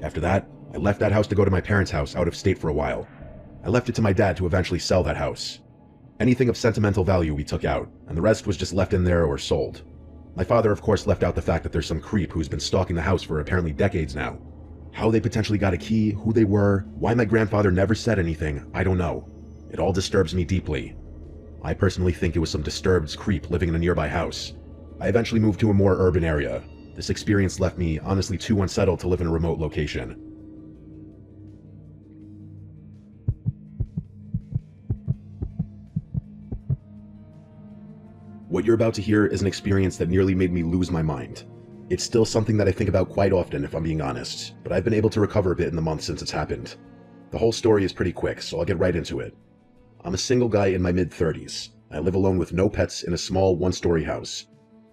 After that, I left that house to go to my parents' house out of state for a while. I left it to my dad to eventually sell that house. Anything of sentimental value we took out, and the rest was just left in there or sold. My father, of course, left out the fact that there's some creep who's been stalking the house for apparently decades now. How they potentially got a key, who they were, why my grandfather never said anything, I don't know. It all disturbs me deeply. I personally think it was some disturbed creep living in a nearby house. I eventually moved to a more urban area. This experience left me honestly too unsettled to live in a remote location. What you're about to hear is an experience that nearly made me lose my mind. It's still something that I think about quite often, if I'm being honest, but I've been able to recover a bit in the months since it's happened. The whole story is pretty quick, so I'll get right into it. I'm a single guy in my mid-30s. I live alone with no pets in a small one-story house.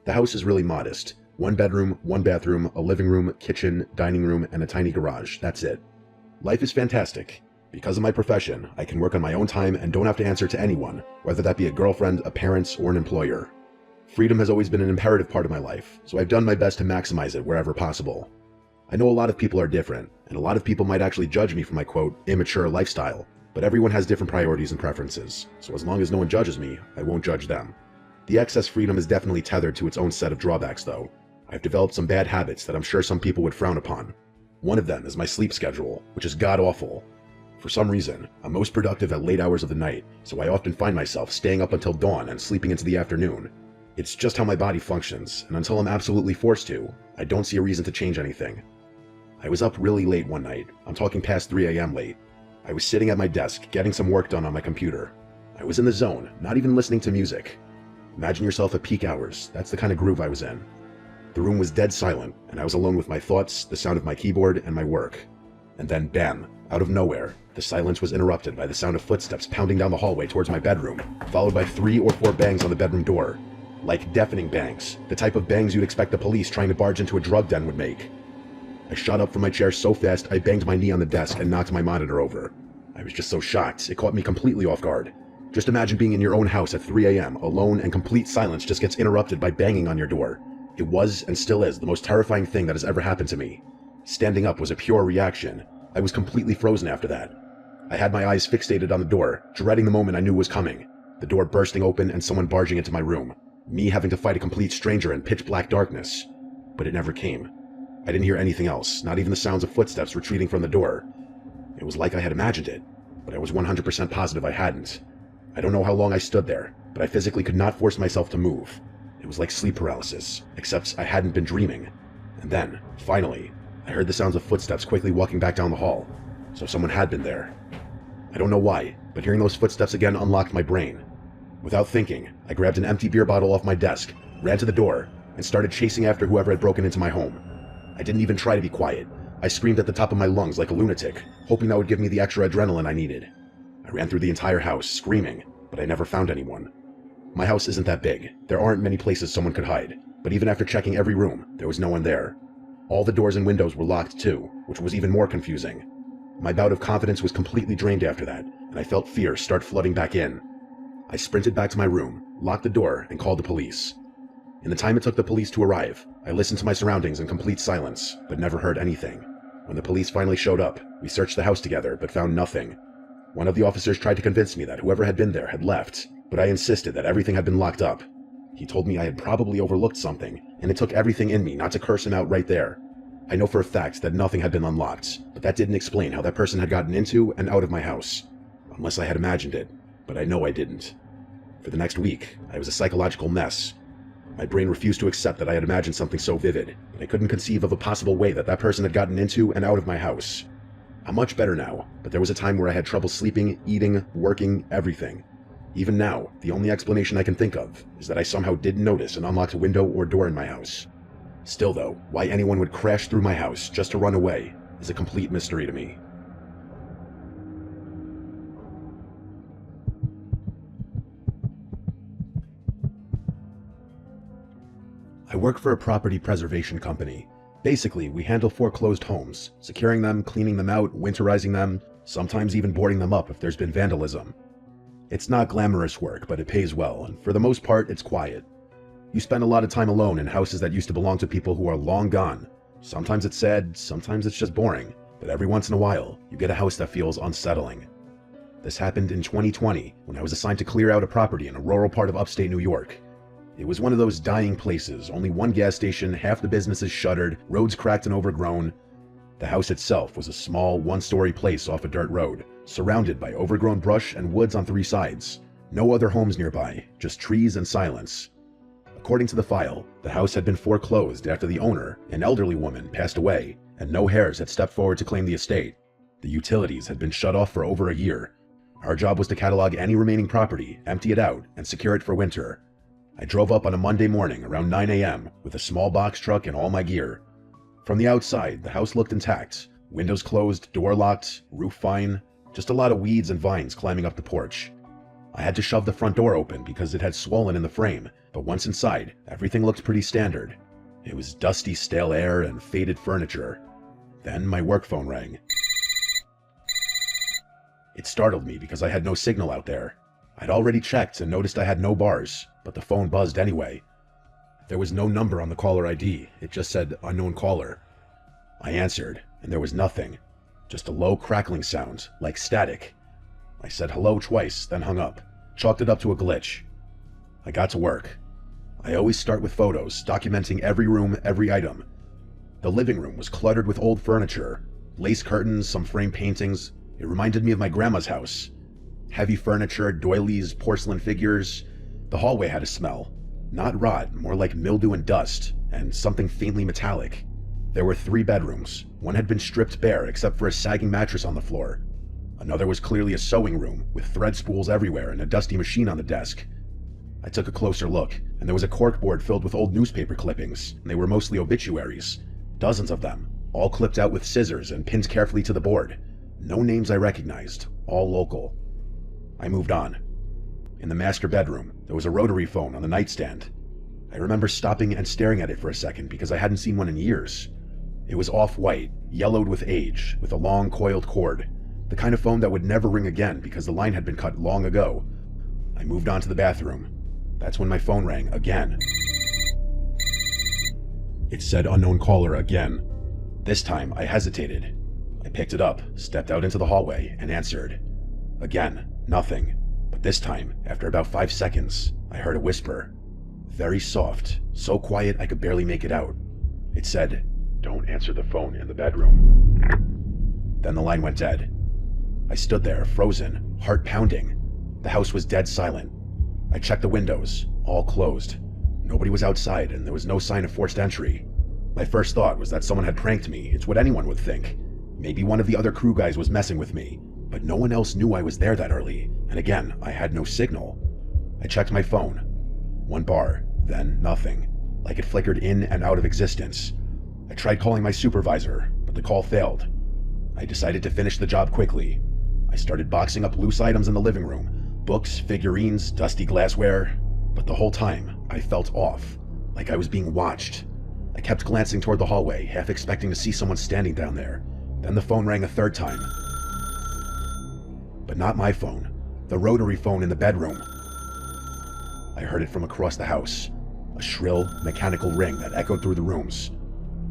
The house is really modest. 1 bedroom, 1 bathroom, a living room, kitchen, dining room, and a tiny garage. That's it. Life is fantastic. Because of my profession, I can work on my own time and don't have to answer to anyone, whether that be a girlfriend, a parent, or an employer. Freedom has always been an imperative part of my life, so I've done my best to maximize it wherever possible. I know a lot of people are different, and a lot of people might actually judge me for my quote, immature lifestyle, but everyone has different priorities and preferences, so as long as no one judges me, I won't judge them. The excess freedom is definitely tethered to its own set of drawbacks though. I've developed some bad habits that I'm sure some people would frown upon. One of them is my sleep schedule, which is god-awful. For some reason, I'm most productive at late hours of the night, so I often find myself staying up until dawn and sleeping into the afternoon. It's just how my body functions, and until I'm absolutely forced to, I don't see a reason to change anything. I was up really late one night. I'm talking past 3 a.m. late. I was sitting at my desk, getting some work done on my computer. I was in the zone, not even listening to music. Imagine yourself at peak hours. That's the kind of groove I was in. The room was dead silent, and I was alone with my thoughts, the sound of my keyboard, and my work. And then, bam, out of nowhere, the silence was interrupted by the sound of footsteps pounding down the hallway towards my bedroom, followed by 3 or 4 bangs on the bedroom door. like deafening bangs, the type of bangs you'd expect the police trying to barge into a drug den would make. I shot up from my chair so fast I banged my knee on the desk and knocked my monitor over. I was just so shocked, it caught me completely off guard. Just imagine being in your own house at 3 a.m., alone, and complete silence just gets interrupted by banging on your door. It was, and still is, the most terrifying thing that has ever happened to me. Standing up was a pure reaction. I was completely frozen after that. I had my eyes fixated on the door, dreading the moment I knew was coming. The door bursting open and someone barging into my room. Me having to fight a complete stranger in pitch black darkness. But it never came. I didn't hear anything else, not even the sounds of footsteps retreating from the door. It was like I had imagined it, but I was 100% positive I hadn't. I don't know how long I stood there, but I physically could not force myself to move. It was like sleep paralysis, except I hadn't been dreaming. And then, finally, I heard the sounds of footsteps quickly walking back down the hall. So someone had been there. I don't know why, but hearing those footsteps again unlocked my brain. Without thinking, I grabbed an empty beer bottle off my desk, ran to the door, and started chasing after whoever had broken into my home. I didn't even try to be quiet. I screamed at the top of my lungs like a lunatic, hoping that would give me the extra adrenaline I needed. I ran through the entire house, screaming, but I never found anyone. My house isn't that big. There aren't many places someone could hide, but even after checking every room, there was no one there. All the doors and windows were locked too, which was even more confusing. My bout of confidence was completely drained after that, and I felt fear start flooding back in. I sprinted back to my room, locked the door, and called the police. In the time it took the police to arrive, I listened to my surroundings in complete silence, but never heard anything. When the police finally showed up, we searched the house together, but found nothing. One of the officers tried to convince me that whoever had been there had left, but I insisted that everything had been locked up. He told me I had probably overlooked something, and it took everything in me not to curse him out right there. I know for a fact that nothing had been unlocked, but that didn't explain how that person had gotten into and out of my house. Unless I had imagined it, but I know I didn't. For the next week, I was a psychological mess. My brain refused to accept that I had imagined something so vivid, but I couldn't conceive of a possible way that that person had gotten into and out of my house. I'm much better now, but there was a time where I had trouble sleeping, eating, working, everything. Even now, the only explanation I can think of is that I somehow didn't notice an unlocked window or door in my house. Still though, why anyone would crash through my house just to run away is a complete mystery to me. I work for a property preservation company. Basically, we handle foreclosed homes, securing them, cleaning them out, winterizing them, sometimes even boarding them up if there's been vandalism. It's not glamorous work, but it pays well, and for the most part, it's quiet. You spend a lot of time alone in houses that used to belong to people who are long gone. Sometimes it's sad, sometimes it's just boring, but every once in a while, you get a house that feels unsettling. This happened in 2020, when I was assigned to clear out a property in a rural part of upstate New York. It was one of those dying places, only one gas station, half the businesses shuttered, roads cracked and overgrown. The house itself was a small, one-story place off a dirt road, surrounded by overgrown brush and woods on 3 sides. No other homes nearby, just trees and silence. According to the file, the house had been foreclosed after the owner, an elderly woman, passed away, and no heirs had stepped forward to claim the estate. The utilities had been shut off for over a year. Our job was to catalog any remaining property, empty it out, and secure it for winter. I drove up on a Monday morning around 9 a.m. with a small box truck and all my gear. From the outside, the house looked intact. Windows closed, door locked, roof fine, just a lot of weeds and vines climbing up the porch. I had to shove the front door open because it had swollen in the frame, but once inside, everything looked pretty standard. It was dusty, stale air and faded furniture. Then my work phone rang. It startled me because I had no signal out there. I'd already checked and noticed I had no bars, but the phone buzzed anyway. There was no number on the caller ID, it just said unknown caller. I answered, and there was nothing, just a low crackling sound, like static. I said hello twice, then hung up, chalked it up to a glitch. I got to work. I always start with photos, documenting every room, every item. The living room was cluttered with old furniture, lace curtains, some framed paintings. It reminded me of my grandma's house. Heavy furniture, doilies, porcelain figures. The hallway had a smell. Not rot, more like mildew and dust, and something faintly metallic. There were 3 bedrooms. One had been stripped bare except for a sagging mattress on the floor. Another was clearly a sewing room, with thread spools everywhere and a dusty machine on the desk. I took a closer look, and there was a corkboard filled with old newspaper clippings, and they were mostly obituaries. Dozens of them, all clipped out with scissors and pinned carefully to the board. No names I recognized, all local. I moved on. In the master bedroom, there was a rotary phone on the nightstand. I remember stopping and staring at it for a second because I hadn't seen one in years. It was off-white, yellowed with age, with a long coiled cord, the kind of phone that would never ring again because the line had been cut long ago. I moved on to the bathroom. That's when my phone rang again. It said unknown caller again. This time, I hesitated. I picked it up, stepped out into the hallway, and answered. Again, nothing. But this time, after about 5 seconds, I heard a whisper. Very soft, so quiet I could barely make it out. It said, "Don't answer the phone in the bedroom." Then the line went dead. I stood there, frozen, heart pounding. The house was dead silent. I checked the windows, all closed. Nobody was outside, and there was no sign of forced entry. My first thought was that someone had pranked me. It's what anyone would think. Maybe one of the other crew guys was messing with me, but no one else knew I was there that early, and again, I had no signal. I checked my phone. 1 bar, then nothing, like it flickered in and out of existence. I tried calling my supervisor, but the call failed. I decided to finish the job quickly. I started boxing up loose items in the living room, books, figurines, dusty glassware, but the whole time, I felt off, like I was being watched. I kept glancing toward the hallway, half expecting to see someone standing down there. Then the phone rang a 3rd time. But not my phone, the rotary phone in the bedroom. I heard it from across the house, a shrill, mechanical ring that echoed through the rooms.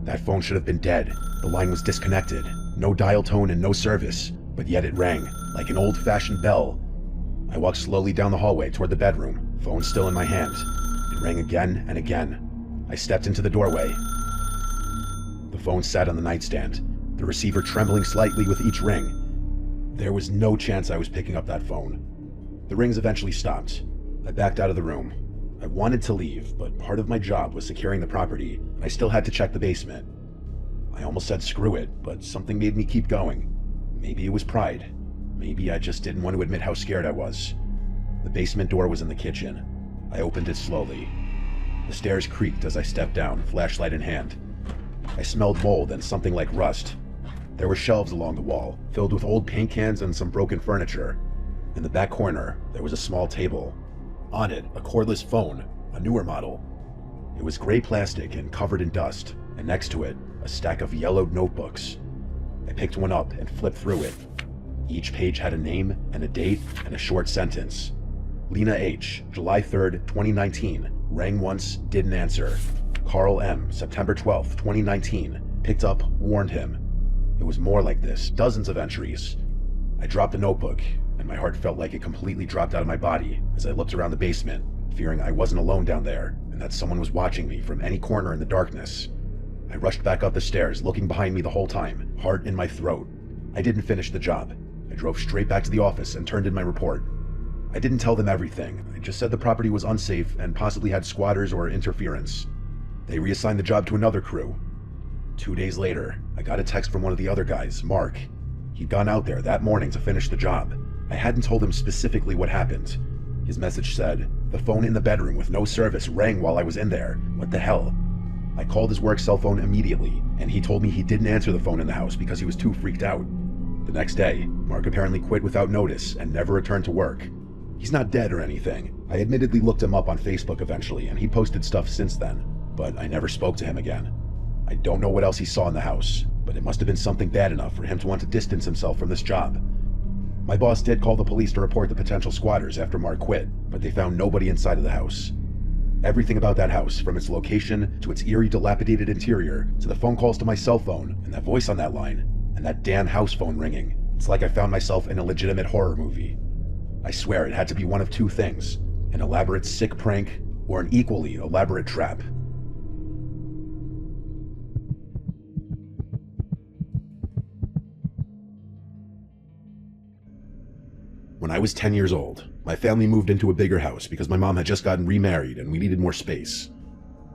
That phone should have been dead. The line was disconnected, no dial tone and no service, but yet it rang, like an old-fashioned bell. I walked slowly down the hallway toward the bedroom, phone still in my hand. It rang again and again. I stepped into the doorway. The phone sat on the nightstand, the receiver trembling slightly with each ring. There was no chance I was picking up that phone. The rings eventually stopped. I backed out of the room. I wanted to leave, but part of my job was securing the property, and I still had to check the basement. I almost said screw it, but something made me keep going. Maybe it was pride. Maybe I just didn't want to admit how scared I was. The basement door was in the kitchen. I opened it slowly. The stairs creaked as I stepped down, flashlight in hand. I smelled mold and something like rust. There were shelves along the wall, filled with old paint cans and some broken furniture. In the back corner, there was a small table. On it, a cordless phone, a newer model. It was gray plastic and covered in dust, and next to it, a stack of yellowed notebooks. I picked one up and flipped through it. Each page had a name and a date and a short sentence. Lena H., July 3rd, 2019, rang once, didn't answer. Carl M., September 12th, 2019, picked up, warned him. It was more like this, dozens of entries. I dropped the notebook, and my heart felt like it completely dropped out of my body as I looked around the basement, fearing I wasn't alone down there and that someone was watching me from any corner in the darkness. I rushed back up the stairs, looking behind me the whole time, heart in my throat. I didn't finish the job. I drove straight back to the office and turned in my report. I didn't tell them everything. I just said the property was unsafe and possibly had squatters or interference. They reassigned the job to another crew. 2 days later, I got a text from one of the other guys, Mark. He'd gone out there that morning to finish the job. I hadn't told him specifically what happened. His message said, "The phone in the bedroom with no service rang while I was in there. What the hell?" I called his work cell phone immediately, and he told me he didn't answer the phone in the house because he was too freaked out. The next day, Mark apparently quit without notice and never returned to work. He's not dead or anything. I admittedly looked him up on Facebook eventually, and he posted stuff since then, but I never spoke to him again. I don't know what else he saw in the house, but it must have been something bad enough for him to want to distance himself from this job. My boss did call the police to report the potential squatters after Mark quit, but they found nobody inside of the house. Everything about that house, from its location to its eerie, dilapidated interior, to the phone calls to my cell phone, and that voice on that line, and that damn house phone ringing, it's like I found myself in a legitimate horror movie. I swear it had to be one of two things: an elaborate sick prank or an equally elaborate trap. When I was 10 years old, my family moved into a bigger house because my mom had just gotten remarried and we needed more space.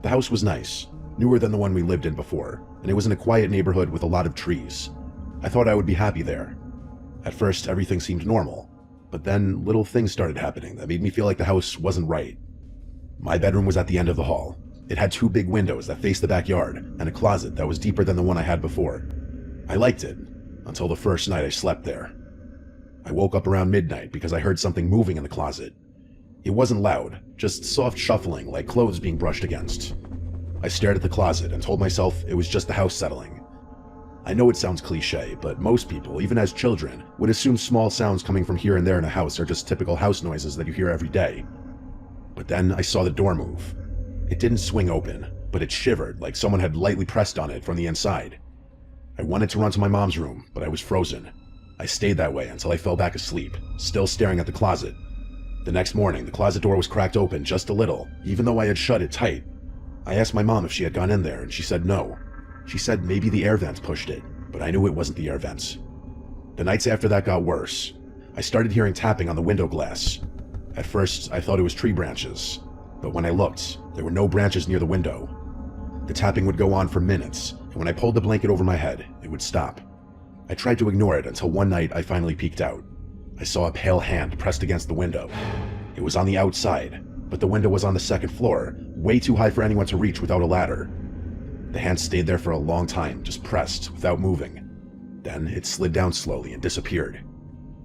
The house was nice, newer than the one we lived in before, and it was in a quiet neighborhood with a lot of trees. I thought I would be happy there. At first, everything seemed normal, but then little things started happening that made me feel like the house wasn't right. My bedroom was at the end of the hall. It had 2 big windows that faced the backyard and a closet that was deeper than the one I had before. I liked it, until the first night I slept there. I woke up around midnight because I heard something moving in the closet. It wasn't loud, just soft shuffling like clothes being brushed against. I stared at the closet and told myself it was just the house settling. I know it sounds cliche, but most people, even as children, would assume small sounds coming from here and there in a house are just typical house noises that you hear every day. But then I saw the door move. It didn't swing open, but it shivered like someone had lightly pressed on it from the inside. I wanted to run to my mom's room, but I was frozen. I stayed that way until I fell back asleep, still staring at the closet. The next morning, the closet door was cracked open just a little, even though I had shut it tight. I asked my mom if she had gone in there, and she said no. She said maybe the air vents pushed it, but I knew it wasn't the air vents. The nights after that got worse. I started hearing tapping on the window glass. At first, I thought it was tree branches, but when I looked, there were no branches near the window. The tapping would go on for minutes, and when I pulled the blanket over my head, it would stop. I tried to ignore it until one night I finally peeked out. I saw a pale hand pressed against the window. It was on the outside, but the window was on the second floor, way too high for anyone to reach without a ladder. The hand stayed there for a long time, just pressed, without moving. Then it slid down slowly and disappeared.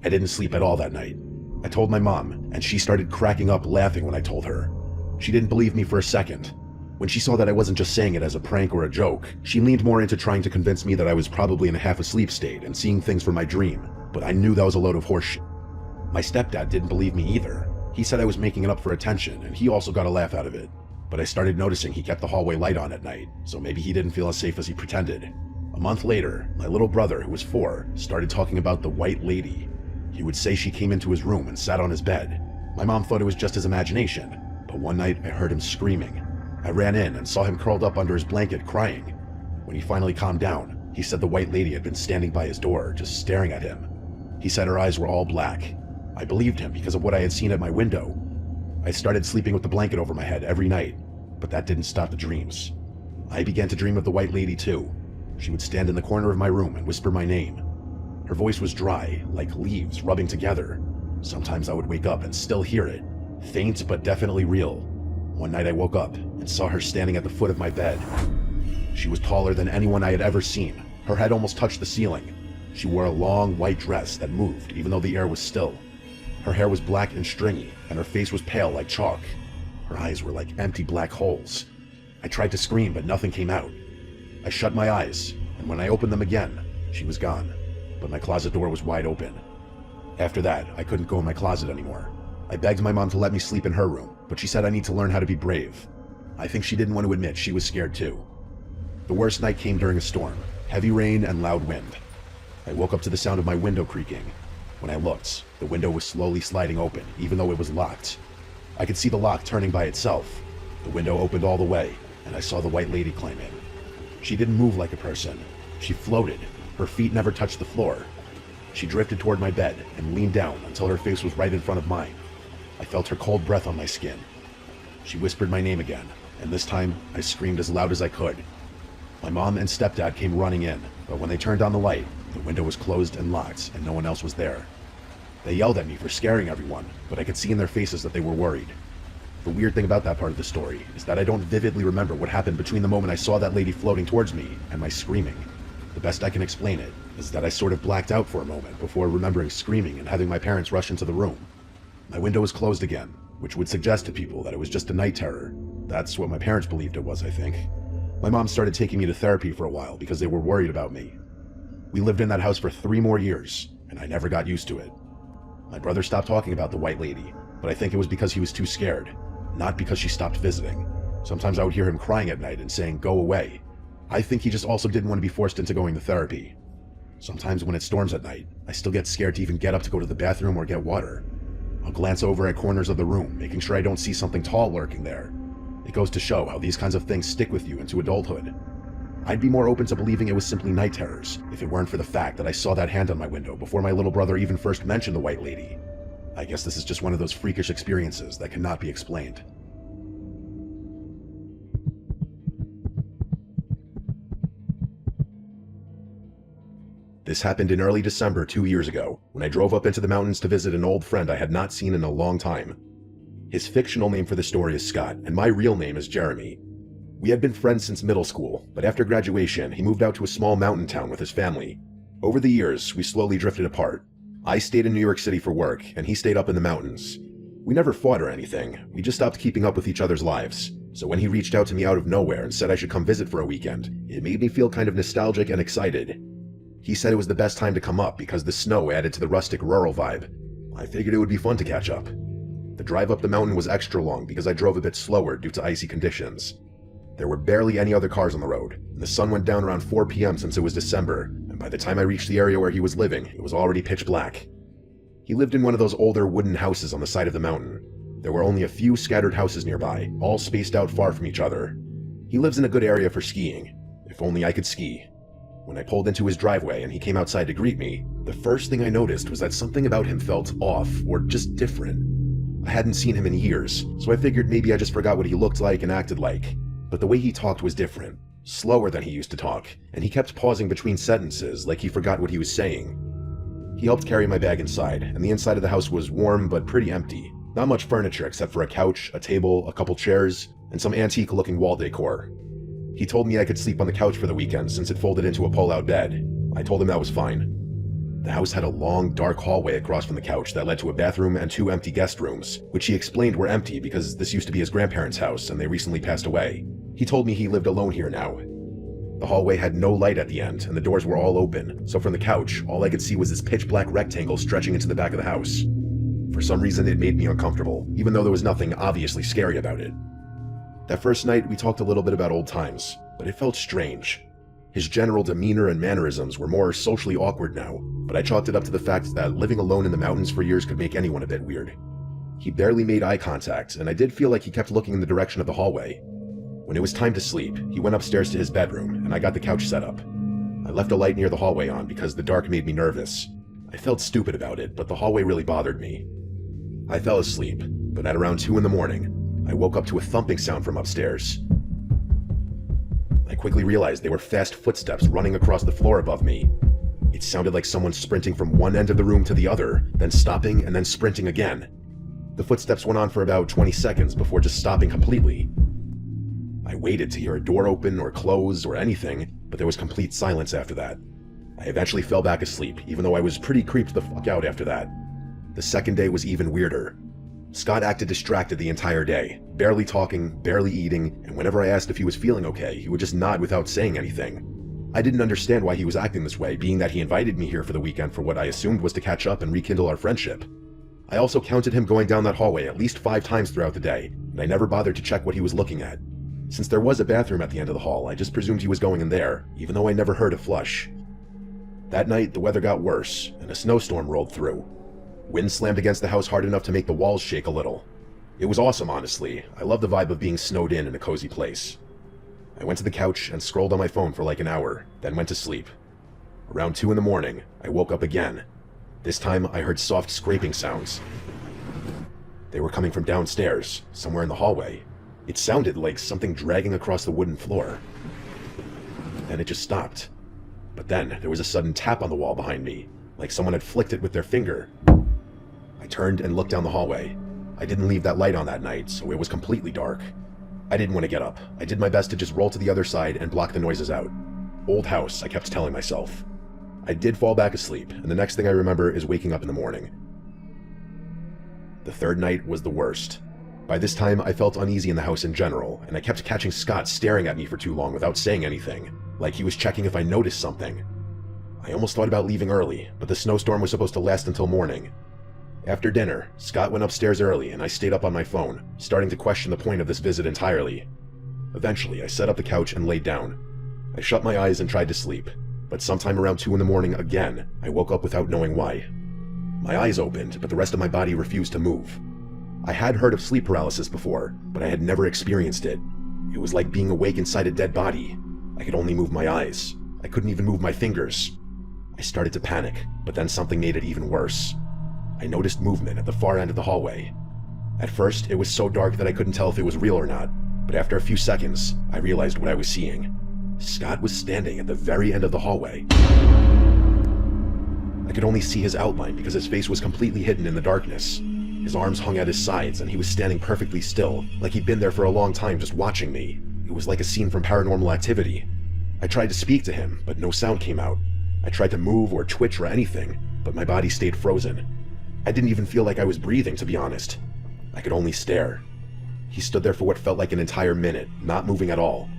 I didn't sleep at all that night. I told my mom, and she started cracking up laughing when I told her. She didn't believe me for a second. When she saw that I wasn't just saying it as a prank or a joke, she leaned more into trying to convince me that I was probably in a half-asleep state and seeing things from my dream, but I knew that was a load of horseshit. My stepdad didn't believe me either. He said I was making it up for attention, and he also got a laugh out of it. But I started noticing he kept the hallway light on at night, so maybe he didn't feel as safe as he pretended. A month later, my little brother, who was 4, started talking about the White Lady. He would say she came into his room and sat on his bed. My mom thought it was just his imagination, but one night I heard him screaming. I ran in and saw him curled up under his blanket crying. When he finally calmed down, he said the White Lady had been standing by his door, just staring at him. He said her eyes were all black. I believed him because of what I had seen at my window. I started sleeping with the blanket over my head every night, but that didn't stop the dreams. I began to dream of the White Lady too. She would stand in the corner of my room and whisper my name. Her voice was dry, like leaves rubbing together. Sometimes I would wake up and still hear it, faint but definitely real. One night I woke up and saw her standing at the foot of my bed. She was taller than anyone I had ever seen. Her head almost touched the ceiling. She wore a long white dress that moved even though the air was still. Her hair was black and stringy, and her face was pale like chalk. Her eyes were like empty black holes. I tried to scream, but nothing came out. I shut my eyes, and when I opened them again, she was gone, but my closet door was wide open. After that, I couldn't go in my closet anymore. I begged my mom to let me sleep in her room, but she said I need to learn how to be brave. I think she didn't want to admit she was scared too. The worst night came during a storm, heavy rain and loud wind. I woke up to the sound of my window creaking. When I looked, the window was slowly sliding open, even though it was locked. I could see the lock turning by itself. The window opened all the way, and I saw the White Lady climb in. She didn't move like a person. She floated. Her feet never touched the floor. She drifted toward my bed and leaned down until her face was right in front of mine. I felt her cold breath on my skin. She whispered my name again, and this time I screamed as loud as I could. My mom and stepdad came running in, but when they turned on the light, the window was closed and locked, and no one else was there. They yelled at me for scaring everyone, but I could see in their faces that they were worried. The weird thing about that part of the story is that I don't vividly remember what happened between the moment I saw that lady floating towards me and my screaming. The best I can explain it is that I sort of blacked out for a moment before remembering screaming and having my parents rush into the room. My window was closed again, which would suggest to people that it was just a night terror. That's what my parents believed it was, I think. My mom started taking me to therapy for a while because they were worried about me. We lived in that house for 3 more years, and I never got used to it. My brother stopped talking about the White Lady, but I think it was because he was too scared, not because she stopped visiting. Sometimes I would hear him crying at night and saying, "Go away." I think he just also didn't want to be forced into going to therapy. Sometimes when it storms at night, I still get scared to even get up to go to the bathroom or get water. I'll glance over at corners of the room, making sure I don't see something tall lurking there. It goes to show how these kinds of things stick with you into adulthood. I'd be more open to believing it was simply night terrors if it weren't for the fact that I saw that hand on my window before my little brother even first mentioned the White Lady. I guess this is just one of those freakish experiences that cannot be explained. This happened in early December 2 years ago, when I drove up into the mountains to visit an old friend I had not seen in a long time. His fictional name for the story is Scott, and my real name is Jeremy. We had been friends since middle school, but after graduation, he moved out to a small mountain town with his family. Over the years, we slowly drifted apart. I stayed in New York City for work, and he stayed up in the mountains. We never fought or anything, we just stopped keeping up with each other's lives. So when he reached out to me out of nowhere and said I should come visit for a weekend, it made me feel kind of nostalgic and excited. He said it was the best time to come up because the snow added to the rustic rural vibe. I figured it would be fun to catch up. The drive up the mountain was extra long because I drove a bit slower due to icy conditions. There were barely any other cars on the road, and the sun went down around 4 p.m. since it was December, and by the time I reached the area where he was living, it was already pitch black. He lived in one of those older wooden houses on the side of the mountain. There were only a few scattered houses nearby, all spaced out far from each other. He lives in a good area for skiing. If only I could ski. When I pulled into his driveway and he came outside to greet me, the first thing I noticed was that something about him felt off, or just different. I hadn't seen him in years, so I figured maybe I just forgot what he looked like and acted like. But the way he talked was different, slower than he used to talk, and he kept pausing between sentences like he forgot what he was saying. He helped carry my bag inside, and the inside of the house was warm but pretty empty. Not much furniture except for a couch, a table, a couple chairs, and some antique-looking wall decor. He told me I could sleep on the couch for the weekend since it folded into a pull-out bed. I told him that was fine. The house had a long, dark hallway across from the couch that led to a bathroom and 2 empty guest rooms, which he explained were empty because this used to be his grandparents' house and they recently passed away. He told me he lived alone here now. The hallway had no light at the end and the doors were all open, so from the couch, all I could see was this pitch-black rectangle stretching into the back of the house. For some reason, it made me uncomfortable, even though there was nothing obviously scary about it. That first night, we talked a little bit about old times, but it felt strange. His general demeanor and mannerisms were more socially awkward now, but I chalked it up to the fact that living alone in the mountains for years could make anyone a bit weird. He barely made eye contact, and I did feel like he kept looking in the direction of the hallway. When it was time to sleep, he went upstairs to his bedroom, and I got the couch set up. I left a light near the hallway on because the dark made me nervous. I felt stupid about it, but the hallway really bothered me. I fell asleep, but at around 2 in the morning, I woke up to a thumping sound from upstairs. I quickly realized they were fast footsteps running across the floor above me. It sounded like someone sprinting from one end of the room to the other, then stopping and then sprinting again. The footsteps went on for about 20 seconds before just stopping completely. I waited to hear a door open or close or anything, but there was complete silence after that. I eventually fell back asleep, even though I was pretty creeped the fuck out after that. The second day was even weirder. Scott acted distracted the entire day, barely talking, barely eating, and whenever I asked if he was feeling okay, he would just nod without saying anything. I didn't understand why he was acting this way, being that he invited me here for the weekend for what I assumed was to catch up and rekindle our friendship. I also counted him going down that hallway at least 5 times throughout the day, and I never bothered to check what he was looking at. Since there was a bathroom at the end of the hall, I just presumed he was going in there, even though I never heard a flush. That night, the weather got worse, and a snowstorm rolled through. Wind slammed against the house hard enough to make the walls shake a little. It was awesome, honestly. I love the vibe of being snowed in a cozy place. I went to the couch and scrolled on my phone for like an hour, then went to sleep. Around 2 in the morning, I woke up again. This time, I heard soft scraping sounds. They were coming from downstairs, somewhere in the hallway. It sounded like something dragging across the wooden floor. Then it just stopped. But then, there was a sudden tap on the wall behind me, like someone had flicked it with their finger. I turned and looked down the hallway. I didn't leave that light on that night, so it was completely dark. I didn't want to get up. I did my best to just roll to the other side and block the noises out. Old house, I kept telling myself. I did fall back asleep, and the next thing I remember is waking up in the morning. The third night was the worst. By this time, I felt uneasy in the house in general, and I kept catching Scott staring at me for too long without saying anything, like he was checking if I noticed something. I almost thought about leaving early, but the snowstorm was supposed to last until morning. After dinner, Scott went upstairs early and I stayed up on my phone, starting to question the point of this visit entirely. Eventually, I set up the couch and laid down. I shut my eyes and tried to sleep, but sometime around 2 in the morning again, I woke up without knowing why. My eyes opened, but the rest of my body refused to move. I had heard of sleep paralysis before, but I had never experienced it. It was like being awake inside a dead body. I could only move my eyes. I couldn't even move my fingers. I started to panic, but then something made it even worse. I noticed movement at the far end of the hallway. At first, it was so dark that I couldn't tell if it was real or not, but after a few seconds, I realized what I was seeing. Scott was standing at the very end of the hallway. I could only see his outline because his face was completely hidden in the darkness. His arms hung at his sides and he was standing perfectly still, like he'd been there for a long time just watching me. It was like a scene from Paranormal Activity. I tried to speak to him, but no sound came out. I tried to move or twitch or anything, but my body stayed frozen. I didn't even feel like I was breathing, to be honest. I could only stare. He stood there for what felt like an entire minute, not moving at all.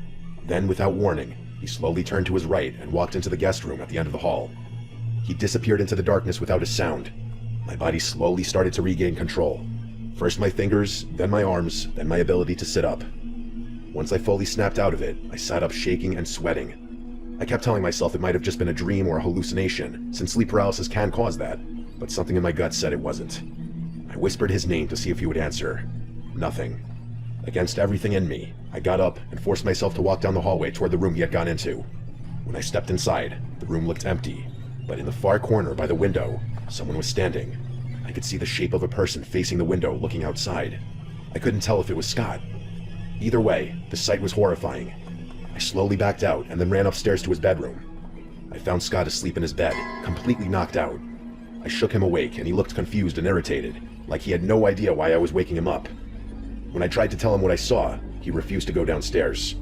Then, without warning, he slowly turned to his right and walked into the guest room at the end of the hall. He disappeared into the darkness without a sound. My body slowly started to regain control. First my fingers, then my arms, then my ability to sit up. Once I fully snapped out of it, I sat up shaking and sweating. I kept telling myself it might have just been a dream or a hallucination, since sleep paralysis can cause that, but something in my gut said it wasn't. I whispered his name to see if he would answer. Nothing. Against everything in me, I got up and forced myself to walk down the hallway toward the room he had gone into. When I stepped inside, the room looked empty, but in the far corner by the window, someone was standing. I could see the shape of a person facing the window looking outside. I couldn't tell if it was Scott. Either way, the sight was horrifying. I slowly backed out and then ran upstairs to his bedroom. I found Scott asleep in his bed, completely knocked out. I shook him awake and he looked confused and irritated, like he had no idea why I was waking him up. When I tried to tell him what I saw, he refused to go downstairs.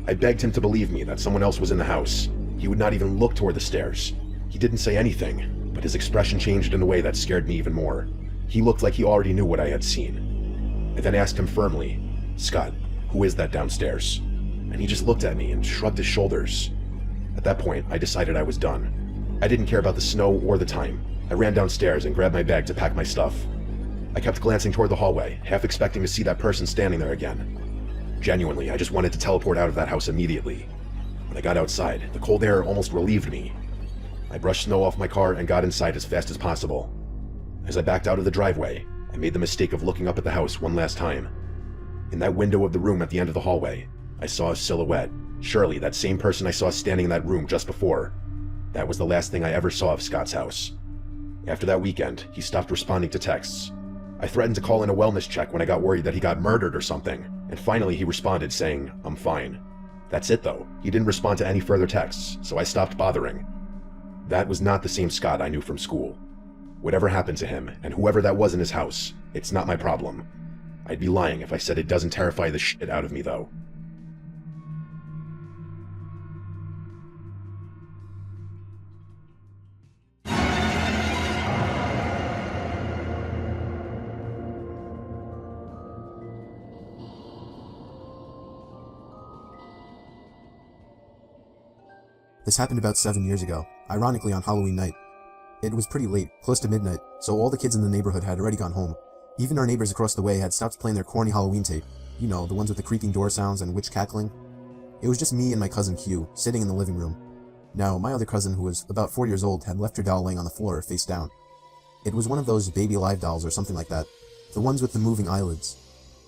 I begged him to believe me that someone else was in the house. He would not even look toward the stairs. He didn't say anything, but his expression changed in a way that scared me even more. He looked like he already knew what I had seen. I then asked him firmly, "Scott, who is that downstairs?" And he just looked at me and shrugged his shoulders. At that point, I decided I was done. I didn't care about the snow or the time. I ran downstairs and grabbed my bag to pack my stuff. I kept glancing toward the hallway, half expecting to see that person standing there again. Genuinely, I just wanted to teleport out of that house immediately. When I got outside, the cold air almost relieved me. I brushed snow off my car and got inside as fast as possible. As I backed out of the driveway, I made the mistake of looking up at the house one last time. In that window of the room at the end of the hallway, I saw a silhouette. Surely that same person I saw standing in that room just before. That was the last thing I ever saw of Scott's house. After that weekend, he stopped responding to texts. I threatened to call in a wellness check when I got worried that he got murdered or something, and finally he responded saying, "I'm fine." That's it though. He didn't respond to any further texts, so I stopped bothering. That was not the same Scott I knew from school. Whatever happened to him, and whoever that was in his house, it's not my problem. I'd be lying if I said it doesn't terrify the shit out of me though. This happened about 7 years ago, ironically on Halloween night. It was pretty late, close to midnight, so all the kids in the neighborhood had already gone home. Even our neighbors across the way had stopped playing their corny Halloween tape. You know, the ones with the creaking door sounds and witch cackling. It was just me and my cousin Q, sitting in the living room. Now, my other cousin, who was about 4 years old, had left her doll laying on the floor, face down. It was one of those baby live dolls or something like that. The ones with the moving eyelids.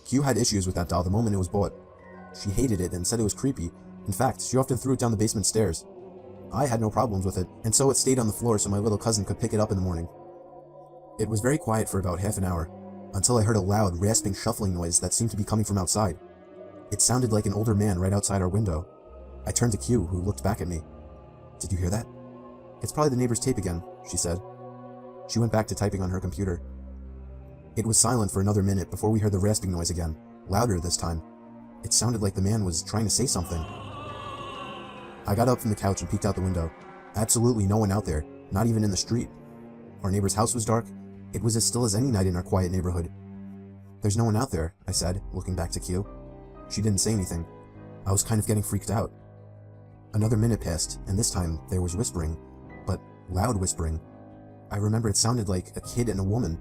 Q had issues with that doll the moment it was bought. She hated it and said it was creepy. In fact, she often threw it down the basement stairs. I had no problems with it, and so it stayed on the floor so my little cousin could pick it up in the morning. It was very quiet for about half an hour, until I heard a loud, rasping shuffling noise that seemed to be coming from outside. It sounded like an older man right outside our window. I turned to Q, who looked back at me. "Did you hear that?" "It's probably the neighbor's tape again," she said. She went back to typing on her computer. It was silent for another minute before we heard the rasping noise again, louder this time. It sounded like the man was trying to say something. I got up from the couch and peeked out the window. Absolutely no one out there, not even in the street. Our neighbor's house was dark. It was as still as any night in our quiet neighborhood. "There's no one out there," I said, looking back to Q. She didn't say anything. I was kind of getting freaked out. Another minute passed, and this time there was whispering, but loud whispering. I remember it sounded like a kid and a woman.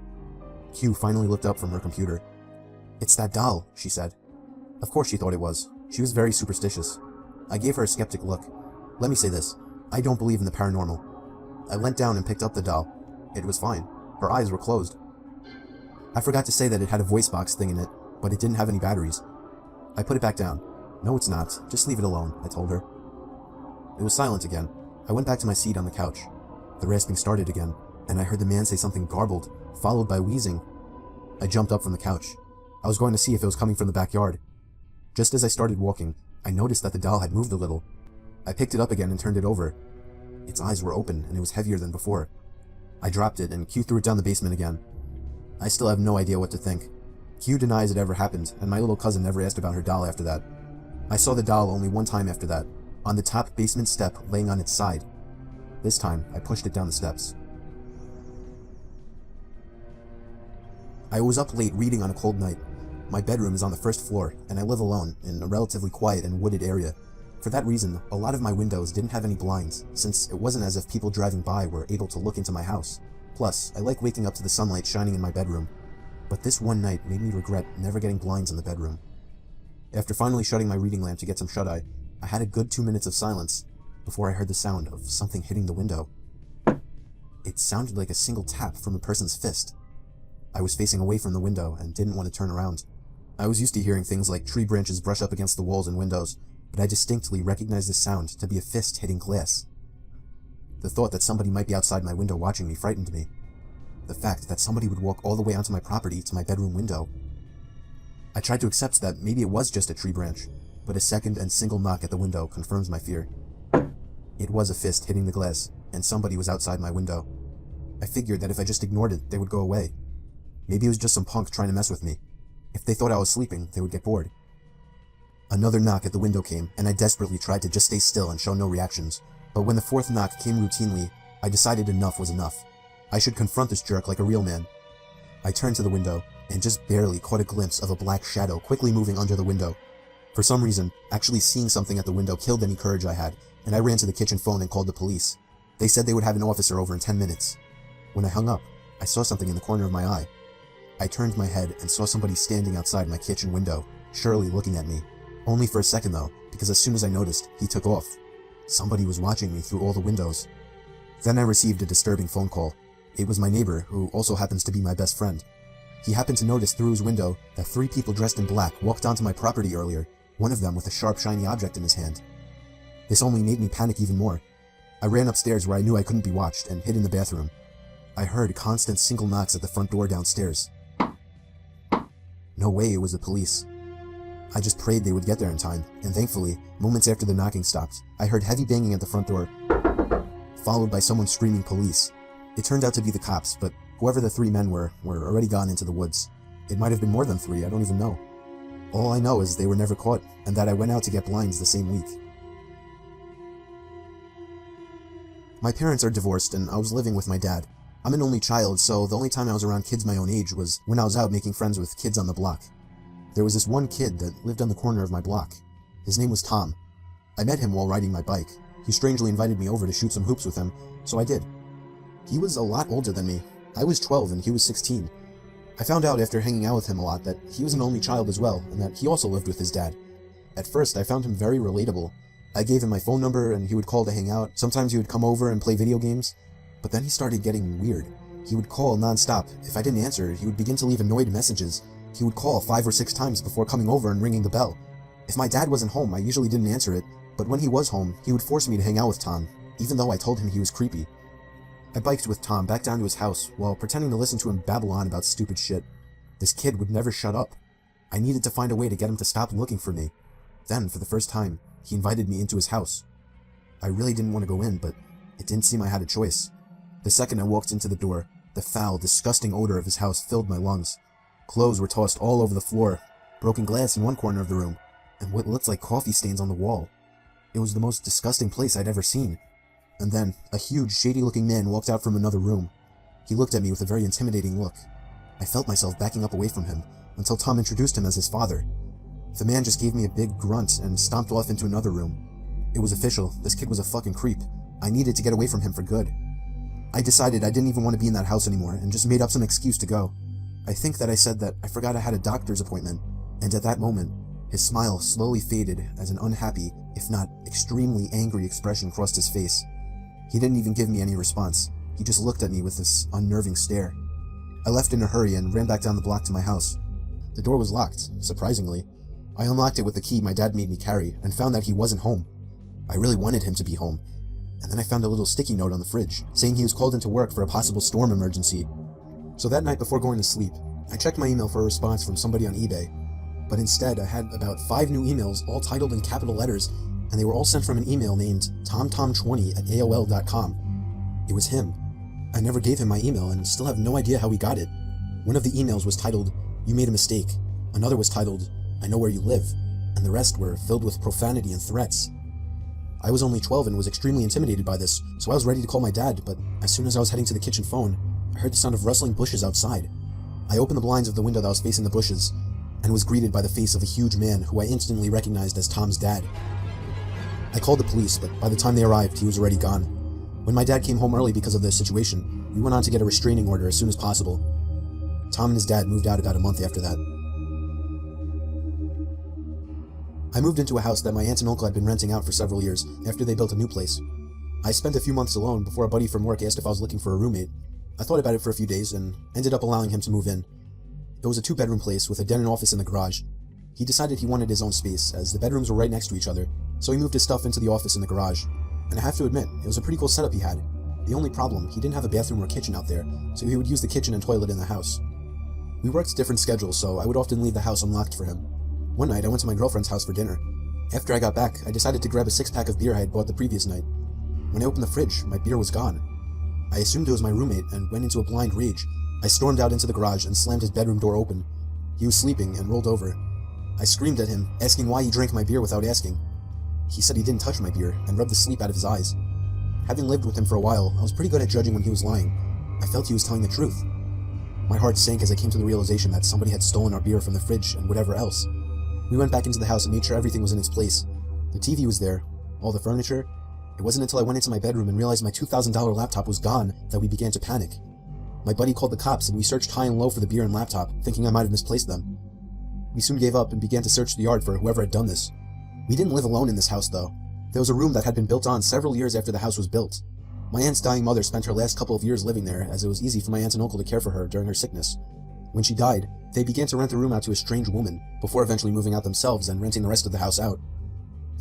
Q finally looked up from her computer. "It's that doll," she said. Of course she thought it was. She was very superstitious. I gave her a skeptic look. Let me say this, I don't believe in the paranormal. I leant down and picked up the doll. It was fine. Her eyes were closed. I forgot to say that it had a voice box thing in it, but it didn't have any batteries. I put it back down. "No, it's not. Just leave it alone," I told her. It was silent again. I went back to my seat on the couch. The rasping started again, and I heard the man say something garbled, followed by wheezing. I jumped up from the couch. I was going to see if it was coming from the backyard. Just as I started walking, I noticed that the doll had moved a little. I picked it up again and turned it over. Its eyes were open, and it was heavier than before. I dropped it, and Q threw it down the basement again. I still have no idea what to think. Q denies it ever happened, and my little cousin never asked about her doll after that. I saw the doll only one time after that, on the top basement step laying on its side. This time, I pushed it down the steps. I was up late reading on a cold night. My bedroom is on the first floor, and I live alone in a relatively quiet and wooded area. For that reason, a lot of my windows didn't have any blinds, since it wasn't as if people driving by were able to look into my house. Plus, I like waking up to the sunlight shining in my bedroom. But this one night made me regret never getting blinds in the bedroom. After finally shutting my reading lamp to get some shut-eye, I had a good 2 minutes of silence before I heard the sound of something hitting the window. It sounded like a single tap from a person's fist. I was facing away from the window and didn't want to turn around. I was used to hearing things like tree branches brush up against the walls and windows, but I distinctly recognized the sound to be a fist hitting glass. The thought that somebody might be outside my window watching me frightened me. The fact that somebody would walk all the way onto my property to my bedroom window. I tried to accept that maybe it was just a tree branch, but a second and single knock at the window confirms my fear. It was a fist hitting the glass, and somebody was outside my window. I figured that if I just ignored it, they would go away. Maybe it was just some punk trying to mess with me. If they thought I was sleeping, they would get bored. Another knock at the window came, and I desperately tried to just stay still and show no reactions. But when the fourth knock came routinely, I decided enough was enough. I should confront this jerk like a real man. I turned to the window, and just barely caught a glimpse of a black shadow quickly moving under the window. For some reason, actually seeing something at the window killed any courage I had, and I ran to the kitchen phone and called the police. They said they would have an officer over in 10 minutes. When I hung up, I saw something in the corner of my eye. I turned my head and saw somebody standing outside my kitchen window, surely looking at me. Only for a second though, because as soon as I noticed, he took off. Somebody was watching me through all the windows. Then I received a disturbing phone call. It was my neighbor, who also happens to be my best friend. He happened to notice through his window that 3 people dressed in black walked onto my property earlier, one of them with a sharp, shiny object in his hand. This only made me panic even more. I ran upstairs where I knew I couldn't be watched and hid in the bathroom. I heard constant single knocks at the front door downstairs. No way it was the police. I just prayed they would get there in time, and thankfully, moments after the knocking stopped, I heard heavy banging at the front door, followed by someone screaming police. It turned out to be the cops, but whoever the 3 men were already gone into the woods. It might have been more than 3, I don't even know. All I know is they were never caught, and that I went out to get blinds the same week. My parents are divorced, and I was living with my dad. I'm an only child, so the only time I was around kids my own age was when I was out making friends with kids on the block. There was this one kid that lived on the corner of my block. His name was Tom. I met him while riding my bike. He strangely invited me over to shoot some hoops with him, so I did. He was a lot older than me. I was 12 and he was 16. I found out after hanging out with him a lot that he was an only child as well, and that he also lived with his dad. At first, I found him very relatable. I gave him my phone number and he would call to hang out. Sometimes he would come over and play video games. But then he started getting weird. He would call non-stop. If I didn't answer, he would begin to leave annoyed messages. He would call 5 or 6 times before coming over and ringing the bell. If my dad wasn't home, I usually didn't answer it, but when he was home, he would force me to hang out with Tom, even though I told him he was creepy. I biked with Tom back down to his house while pretending to listen to him babble on about stupid shit. This kid would never shut up. I needed to find a way to get him to stop looking for me. Then, for the first time, he invited me into his house. I really didn't want to go in, but it didn't seem I had a choice. The second I walked into the door, the foul, disgusting odor of his house filled my lungs. Clothes were tossed all over the floor, broken glass in one corner of the room, and what looked like coffee stains on the wall. It was the most disgusting place I'd ever seen. And then, a huge, shady-looking man walked out from another room. He looked at me with a very intimidating look. I felt myself backing up away from him, until Tom introduced him as his father. The man just gave me a big grunt and stomped off into another room. It was official, this kid was a fucking creep. I needed to get away from him for good. I decided I didn't even want to be in that house anymore, and just made up some excuse to go. I think that I said that I forgot I had a doctor's appointment, and at that moment, his smile slowly faded as an unhappy, if not extremely angry expression crossed his face. He didn't even give me any response. He just looked at me with this unnerving stare. I left in a hurry and ran back down the block to my house. The door was locked, surprisingly. I unlocked it with the key my dad made me carry, and found that he wasn't home. I really wanted him to be home. And then I found a little sticky note on the fridge, saying he was called into work for a possible storm emergency. So that night before going to sleep, I checked my email for a response from somebody on eBay. But instead, I had about 5 new emails, all titled in capital letters, and they were all sent from an email named tomtom20@aol.com. It was him. I never gave him my email and still have no idea how he got it. One of the emails was titled, "You made a mistake." Another was titled, "I know where you live," and the rest were filled with profanity and threats. I was only 12 and was extremely intimidated by this, so I was ready to call my dad, but as soon as I was heading to the kitchen phone, I heard the sound of rustling bushes outside. I opened the blinds of the window that was facing the bushes, and was greeted by the face of a huge man who I instantly recognized as Tom's dad. I called the police, but by the time they arrived, he was already gone. When my dad came home early because of the situation, we went on to get a restraining order as soon as possible. Tom and his dad moved out about a month after that. I moved into a house that my aunt and uncle had been renting out for several years after they built a new place. I spent a few months alone before a buddy from work asked if I was looking for a roommate. I thought about it for a few days and ended up allowing him to move in. It was a 2-bedroom place with a den and office in the garage. He decided he wanted his own space, as the bedrooms were right next to each other, so he moved his stuff into the office in the garage. And I have to admit, it was a pretty cool setup he had. The only problem, he didn't have a bathroom or kitchen out there, so he would use the kitchen and toilet in the house. We worked different schedules, so I would often leave the house unlocked for him. One night, I went to my girlfriend's house for dinner. After I got back, I decided to grab a 6-pack of beer I had bought the previous night. When I opened the fridge, my beer was gone. I assumed it was my roommate and went into a blind rage. I stormed out into the garage and slammed his bedroom door open. He was sleeping and rolled over. I screamed at him, asking why he drank my beer without asking. He said he didn't touch my beer and rubbed the sleep out of his eyes. Having lived with him for a while, I was pretty good at judging when he was lying. I felt he was telling the truth. My heart sank as I came to the realization that somebody had stolen our beer from the fridge and whatever else. We went back into the house and made sure everything was in its place. The TV was there, all the furniture. It wasn't until I went into my bedroom and realized my $2,000 laptop was gone that we began to panic. My buddy called the cops and we searched high and low for the beer and laptop, thinking I might have misplaced them. We soon gave up and began to search the yard for whoever had done this. We didn't live alone in this house though. There was a room that had been built on several years after the house was built. My aunt's dying mother spent her last couple of years living there, as it was easy for my aunt and uncle to care for her during her sickness. When she died, they began to rent the room out to a strange woman, before eventually moving out themselves and renting the rest of the house out.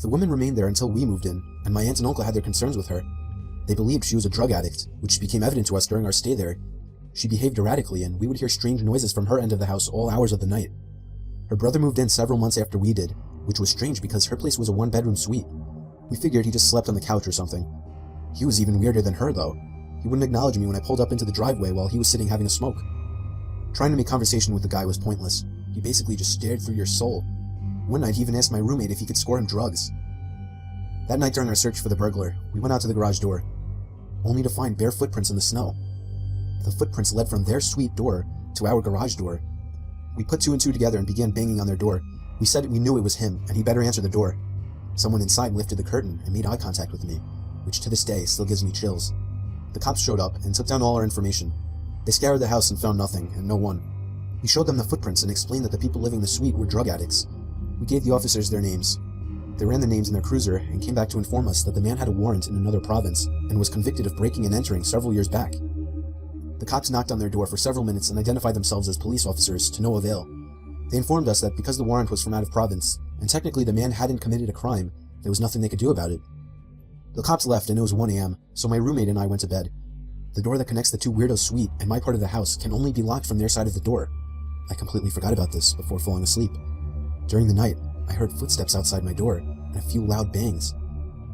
The woman remained there until we moved in, and my aunt and uncle had their concerns with her. They believed she was a drug addict, which became evident to us during our stay there. She behaved erratically, and we would hear strange noises from her end of the house all hours of the night. Her brother moved in several months after we did, which was strange because her place was a 1-bedroom suite. We figured he just slept on the couch or something. He was even weirder than her though. He wouldn't acknowledge me when I pulled up into the driveway while he was sitting having a smoke. Trying to make conversation with the guy was pointless. He basically just stared through your soul. One night he even asked my roommate if he could score him drugs. That night during our search for the burglar, we went out to the garage door, only to find bare footprints in the snow. The footprints led from their suite door to our garage door. We put 2 and 2 together and began banging on their door. We said we knew it was him, and he better answer the door. Someone inside lifted the curtain and made eye contact with me, which to this day still gives me chills. The cops showed up and took down all our information. They scoured the house and found nothing, and no one. We showed them the footprints and explained that the people living in the suite were drug addicts. We gave the officers their names. They ran the names in their cruiser and came back to inform us that the man had a warrant in another province and was convicted of breaking and entering several years back. The cops knocked on their door for several minutes and identified themselves as police officers to no avail. They informed us that because the warrant was from out of province, and technically the man hadn't committed a crime, there was nothing they could do about it. The cops left and it was 1 a.m., so my roommate and I went to bed. The door that connects the 2 weirdos' suite and my part of the house can only be locked from their side of the door. I completely forgot about this before falling asleep. During the night, I heard footsteps outside my door and a few loud bangs.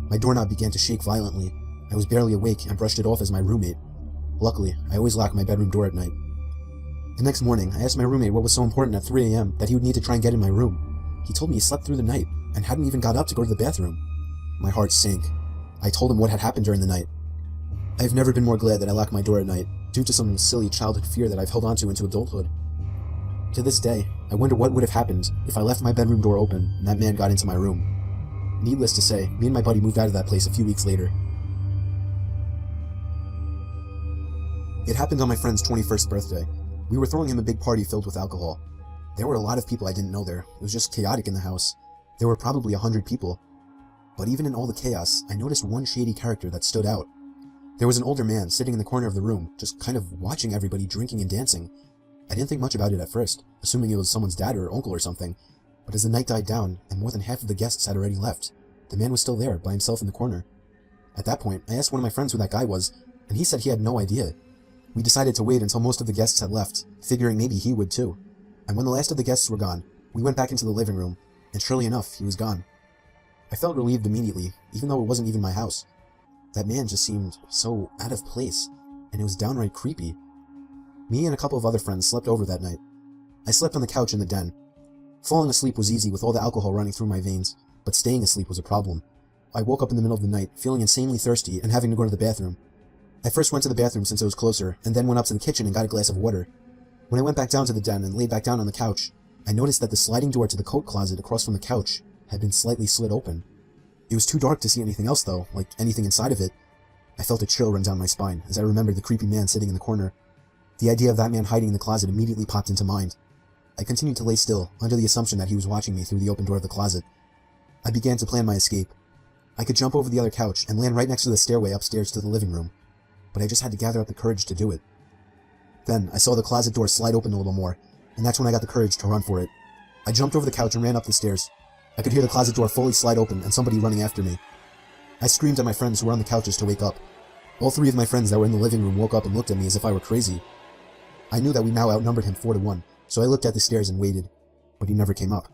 My doorknob began to shake violently. I was barely awake and brushed it off as my roommate. Luckily, I always lock my bedroom door at night. The next morning, I asked my roommate what was so important at 3 a.m. that he would need to try and get in my room. He told me he slept through the night and hadn't even got up to go to the bathroom. My heart sank. I told him what had happened during the night. I have never been more glad that I locked my door at night, due to some silly childhood fear that I've held onto into adulthood. To this day, I wonder what would have happened if I left my bedroom door open and that man got into my room. Needless to say, me and my buddy moved out of that place a few weeks later. It happened on my friend's 21st birthday. We were throwing him a big party filled with alcohol. There were a lot of people I didn't know there. It was just chaotic in the house. There were probably 100 people. But even in all the chaos, I noticed one shady character that stood out. There was an older man sitting in the corner of the room, just kind of watching everybody drinking and dancing. I didn't think much about it at first, assuming it was someone's dad or uncle or something, but as the night died down and more than half of the guests had already left, the man was still there by himself in the corner. At that point, I asked one of my friends who that guy was, and he said he had no idea. We decided to wait until most of the guests had left, figuring maybe he would too. And when the last of the guests were gone, we went back into the living room, and surely enough, he was gone. I felt relieved immediately, even though it wasn't even my house. That man just seemed so out of place, and it was downright creepy. Me and a couple of other friends slept over that night. I slept on the couch in the den. Falling asleep was easy with all the alcohol running through my veins, but staying asleep was a problem. I woke up in the middle of the night, feeling insanely thirsty and having to go to the bathroom. I first went to the bathroom since it was closer, and then went up to the kitchen and got a glass of water. When I went back down to the den and laid back down on the couch, I noticed that the sliding door to the coat closet across from the couch had been slightly slid open. It was too dark to see anything else though, like anything inside of it. I felt a chill run down my spine as I remembered the creepy man sitting in the corner. The idea of that man hiding in the closet immediately popped into mind. I continued to lay still, under the assumption that he was watching me through the open door of the closet. I began to plan my escape. I could jump over the other couch and land right next to the stairway upstairs to the living room, but I just had to gather up the courage to do it. Then I saw the closet door slide open a little more, and that's when I got the courage to run for it. I jumped over the couch and ran up the stairs. I could hear the closet door fully slide open and somebody running after me. I screamed at my friends who were on the couches to wake up. All three of my friends that were in the living room woke up and looked at me as if I were crazy. I knew that we now outnumbered him 4-1, so I looked at the stairs and waited, but he never came up.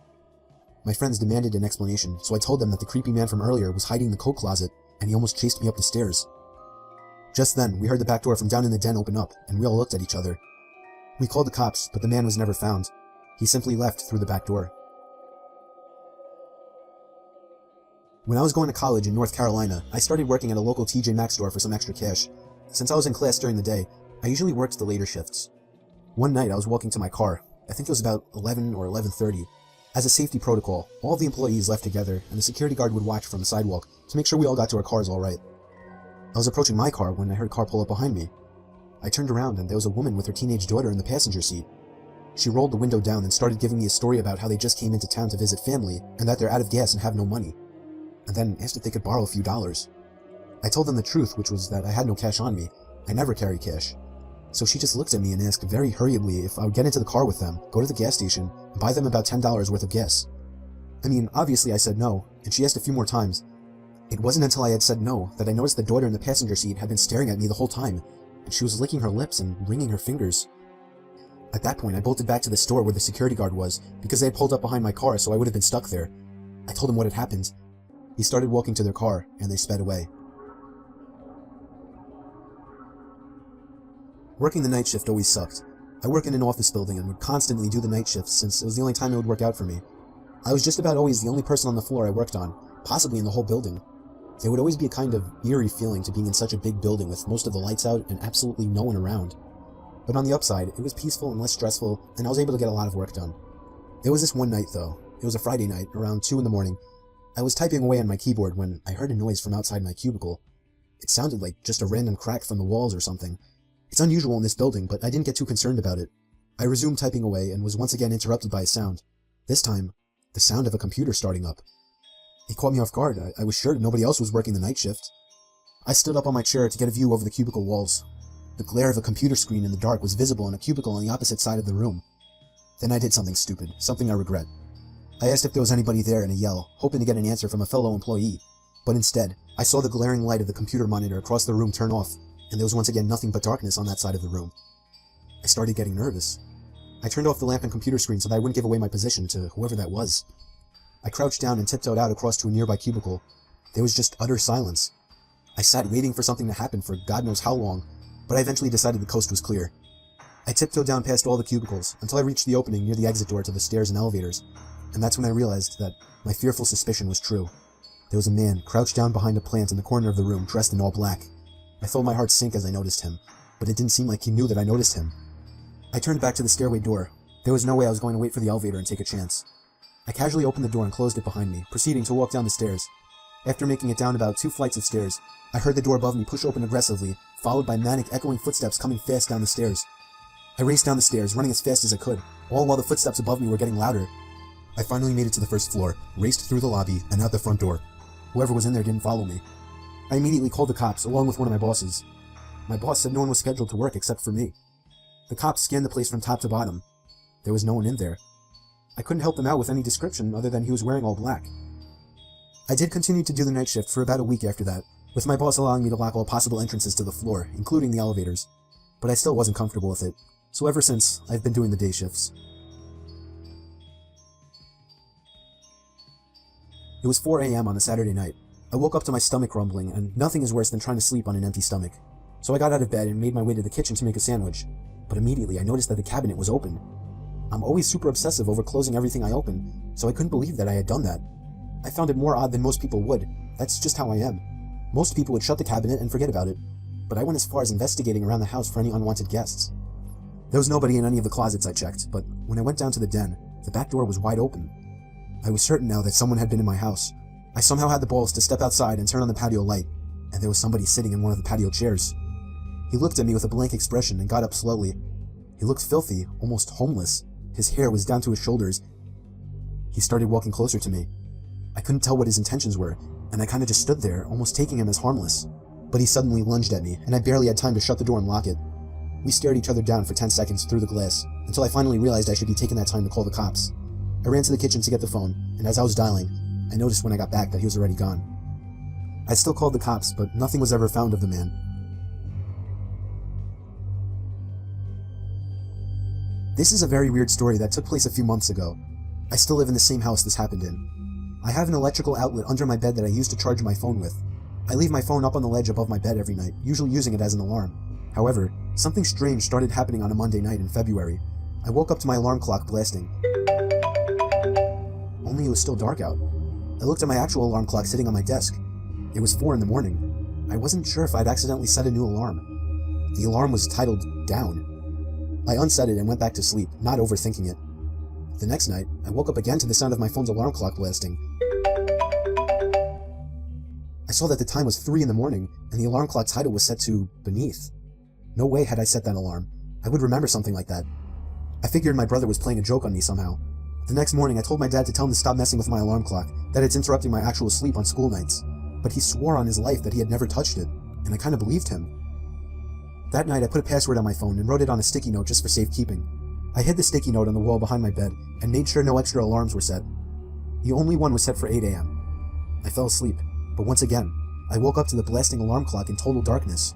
My friends demanded an explanation, so I told them that the creepy man from earlier was hiding in the coat closet, and he almost chased me up the stairs. Just then, we heard the back door from down in the den open up, and we all looked at each other. We called the cops, but the man was never found. He simply left through the back door. When I was going to college in North Carolina, I started working at a local TJ Maxx store for some extra cash. Since I was in class during the day, I usually worked the later shifts. One night, I was walking to my car. I think it was about 11 or 11:30. As a safety protocol, all of the employees left together, and the security guard would watch from the sidewalk to make sure we all got to our cars all right. I was approaching my car when I heard a car pull up behind me. I turned around and there was a woman with her teenage daughter in the passenger seat. She rolled the window down and started giving me a story about how they just came into town to visit family and that they're out of gas and have no money, and then asked if they could borrow a few dollars. I told them the truth, which was that I had no cash on me. I never carry cash. So she just looked at me and asked very hurriedly if I would get into the car with them, go to the gas station, and buy them about $10 worth of gas. I mean, obviously I said no, and she asked a few more times. It wasn't until I had said no that I noticed the daughter in the passenger seat had been staring at me the whole time, and she was licking her lips and wringing her fingers. At that point, I bolted back to the store where the security guard was, because they had pulled up behind my car, so I would have been stuck there. I told him what had happened. He started walking to their car, and they sped away. Working the night shift always sucked. I work in an office building and would constantly do the night shifts since it was the only time it would work out for me. I was just about always the only person on the floor I worked on, possibly in the whole building. There would always be a kind of eerie feeling to being in such a big building with most of the lights out and absolutely no one around. But on the upside, it was peaceful and less stressful, and I was able to get a lot of work done. There was this one night though. It was a Friday night, around 2 in the morning. I was typing away on my keyboard when I heard a noise from outside my cubicle. It sounded like just a random crack from the walls or something. It's unusual in this building, but I didn't get too concerned about it. I resumed typing away and was once again interrupted by a sound. This time, the sound of a computer starting up. It caught me off guard. I was sure nobody else was working the night shift. I stood up on my chair to get a view over the cubicle walls. The glare of a computer screen in the dark was visible in a cubicle on the opposite side of the room. Then I did something stupid, something I regret. I asked if there was anybody there in a yell, hoping to get an answer from a fellow employee. But instead, I saw the glaring light of the computer monitor across the room turn off, and there was once again nothing but darkness on that side of the room. I started getting nervous. I turned off the lamp and computer screen so that I wouldn't give away my position to whoever that was. I crouched down and tiptoed out across to a nearby cubicle. There was just utter silence. I sat waiting for something to happen for God knows how long, but I eventually decided the coast was clear. I tiptoed down past all the cubicles until I reached the opening near the exit door to the stairs and elevators, and that's when I realized that my fearful suspicion was true. There was a man crouched down behind a plant in the corner of the room, dressed in all black. I felt my heart sink as I noticed him, but it didn't seem like he knew that I noticed him. I turned back to the stairway door. There was no way I was going to wait for the elevator and take a chance. I casually opened the door and closed it behind me, proceeding to walk down the stairs. After making it down about 2 flights of stairs, I heard the door above me push open aggressively, followed by manic echoing footsteps coming fast down the stairs. I raced down the stairs, running as fast as I could, all while the footsteps above me were getting louder. I finally made it to the first floor, raced through the lobby, and out the front door. Whoever was in there didn't follow me. I immediately called the cops, along with one of my bosses. My boss said no one was scheduled to work except for me. The cops scanned the place from top to bottom. There was no one in there. I couldn't help them out with any description other than he was wearing all black. I did continue to do the night shift for about a week after that, with my boss allowing me to lock all possible entrances to the floor, including the elevators. But I still wasn't comfortable with it, so ever since, I've been doing the day shifts. It was 4 a.m. on a Saturday night. I woke up to my stomach rumbling, and nothing is worse than trying to sleep on an empty stomach. So I got out of bed and made my way to the kitchen to make a sandwich. But immediately I noticed that the cabinet was open. I'm always super obsessive over closing everything I open, so I couldn't believe that I had done that. I found it more odd than most people would. That's just how I am. Most people would shut the cabinet and forget about it, but I went as far as investigating around the house for any unwanted guests. There was nobody in any of the closets I checked, but when I went down to the den, the back door was wide open. I was certain now that someone had been in my house. I somehow had the balls to step outside and turn on the patio light, and there was somebody sitting in one of the patio chairs. He looked at me with a blank expression and got up slowly. He looked filthy, almost homeless. His hair was down to his shoulders. He started walking closer to me. I couldn't tell what his intentions were, and I kinda just stood there, almost taking him as harmless. But he suddenly lunged at me, and I barely had time to shut the door and lock it. We stared each other down for 10 seconds through the glass, until I finally realized I should be taking that time to call the cops. I ran to the kitchen to get the phone, and as I was dialing, I noticed when I got back that he was already gone. I still called the cops, but nothing was ever found of the man. This is a very weird story that took place a few months ago. I still live in the same house this happened in. I have an electrical outlet under my bed that I use to charge my phone with. I leave my phone up on the ledge above my bed every night, usually using it as an alarm. However, something strange started happening on a Monday night in February. I woke up to my alarm clock blasting. Only it was still dark out. I looked at my actual alarm clock sitting on my desk. It was 4 in the morning. I wasn't sure if I'd accidentally set a new alarm. The alarm was titled Down. I unset it and went back to sleep, not overthinking it. The next night, I woke up again to the sound of my phone's alarm clock blasting. I saw that the time was 3 in the morning, and the alarm clock title was set to Beneath. No way had I set that alarm. I would remember something like that. I figured my brother was playing a joke on me somehow. The next morning, I told my dad to tell him to stop messing with my alarm clock, that it's interrupting my actual sleep on school nights. But he swore on his life that he had never touched it, and I kinda believed him. That night, I put a password on my phone and wrote it on a sticky note just for safekeeping. I hid the sticky note on the wall behind my bed and made sure no extra alarms were set. The only one was set for 8 a.m. I fell asleep, but once again, I woke up to the blasting alarm clock in total darkness.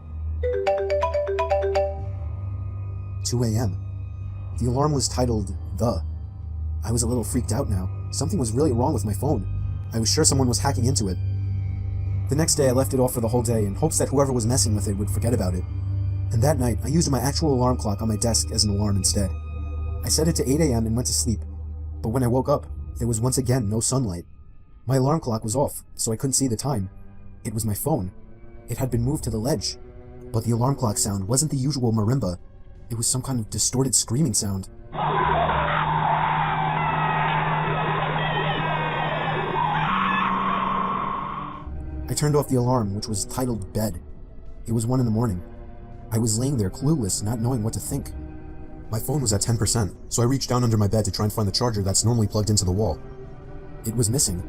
2 a.m. The alarm was titled The. I was a little freaked out now. Something was really wrong with my phone. I was sure someone was hacking into it. The next day, I left it off for the whole day in hopes that whoever was messing with it would forget about it. And that night, I used my actual alarm clock on my desk as an alarm instead. I set it to 8 a.m. and went to sleep, but when I woke up, there was once again no sunlight. My alarm clock was off, so I couldn't see the time. It was my phone. It had been moved to the ledge, but the alarm clock sound wasn't the usual marimba. It was some kind of distorted screaming sound. I turned off the alarm, which was titled Bed. It was 1 in the morning. I was laying there clueless, not knowing what to think. My phone was at 10%, so I reached down under my bed to try and find the charger that's normally plugged into the wall. It was missing.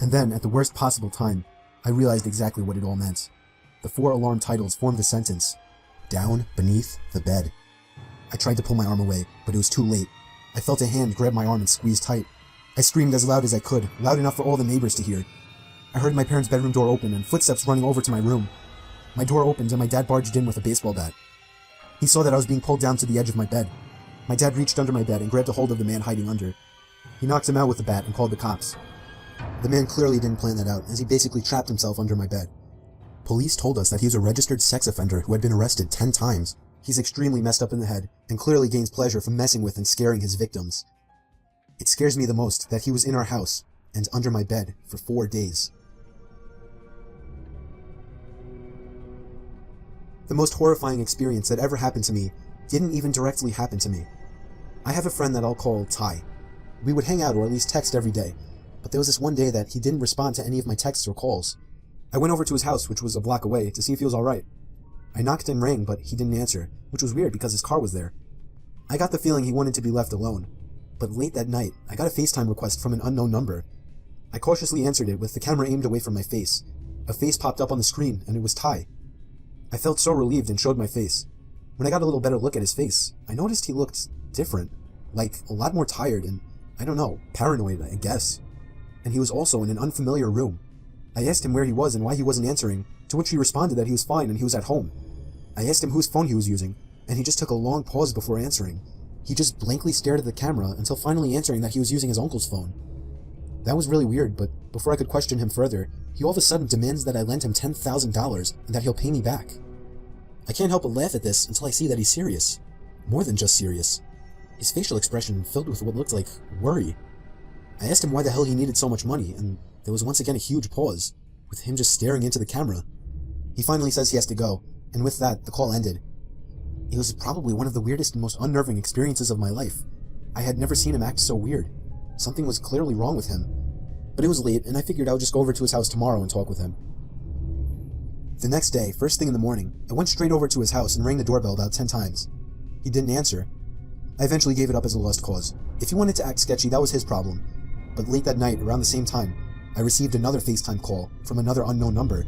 And then, at the worst possible time, I realized exactly what it all meant. The 4 alarm titles formed the sentence, Down, Beneath, the Bed. I tried to pull my arm away, but it was too late. I felt a hand grab my arm and squeeze tight. I screamed as loud as I could, loud enough for all the neighbors to hear. I heard my parents' bedroom door open and footsteps running over to my room. My door opened and my dad barged in with a baseball bat. He saw that I was being pulled down to the edge of my bed. My dad reached under my bed and grabbed a hold of the man hiding under. He knocked him out with the bat and called the cops. The man clearly didn't plan that out, as he basically trapped himself under my bed. Police told us that he was a registered sex offender who had been arrested 10 times. He's extremely messed up in the head, and clearly gains pleasure from messing with and scaring his victims. It scares me the most that he was in our house, and under my bed, for 4 days. The most horrifying experience that ever happened to me didn't even directly happen to me. I have a friend that I'll call Ty. We would hang out or at least text every day, but there was this one day that he didn't respond to any of my texts or calls. I went over to his house, which was a block away, to see if he was alright. I knocked and rang, but he didn't answer, which was weird because his car was there. I got the feeling he wanted to be left alone, but late that night, I got a FaceTime request from an unknown number. I cautiously answered it with the camera aimed away from my face. A face popped up on the screen, and it was Ty. I felt so relieved and showed my face. When I got a little better look at his face, I noticed he looked different, like a lot more tired and, I don't know, paranoid, I guess. And he was also in an unfamiliar room. I asked him where he was and why he wasn't answering, to which he responded that he was fine and he was at home. I asked him whose phone he was using, and he just took a long pause before answering. He just blankly stared at the camera until finally answering that he was using his uncle's phone. That was really weird, but before I could question him further, he all of a sudden demands that I lend him $10,000 and that he'll pay me back. I can't help but laugh at this until I see that he's serious. More than just serious. His facial expression filled with what looked like worry. I asked him why the hell he needed so much money, and there was once again a huge pause, with him just staring into the camera. He finally says he has to go, and with that, the call ended. It was probably one of the weirdest and most unnerving experiences of my life. I had never seen him act so weird. Something was clearly wrong with him. But it was late, and I figured I would just go over to his house tomorrow and talk with him. The next day, first thing in the morning, I went straight over to his house and rang the doorbell about 10 times. He didn't answer. I eventually gave it up as a lost cause. If he wanted to act sketchy, that was his problem. But late that night, around the same time, I received another FaceTime call from another unknown number.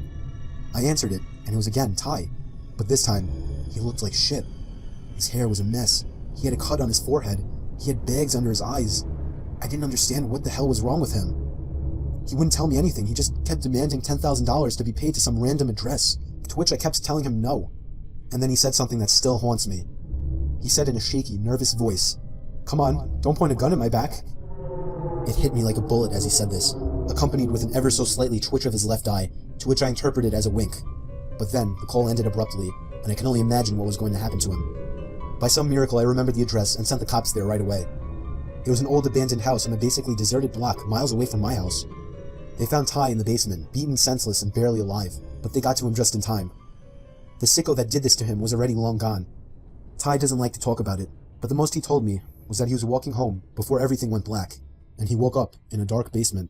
I answered it, and it was again Ty. But this time, he looked like shit. His hair was a mess. He had a cut on his forehead. He had bags under his eyes. I didn't understand what the hell was wrong with him. He wouldn't tell me anything. He just kept demanding $10,000 to be paid to some random address, to which I kept telling him no. And then he said something that still haunts me. He said in a shaky, nervous voice, "Come on, don't point a gun at my back." It hit me like a bullet as he said this, accompanied with an ever so slightly twitch of his left eye, to which I interpreted as a wink. But then, the call ended abruptly, and I can only imagine what was going to happen to him. By some miracle, I remembered the address and sent the cops there right away. It was an old abandoned house on a basically deserted block miles away from my house. They found Ty in the basement, beaten senseless and barely alive, but they got to him just in time. The sicko that did this to him was already long gone. Ty doesn't like to talk about it, but the most he told me was that he was walking home before everything went black, and he woke up in a dark basement.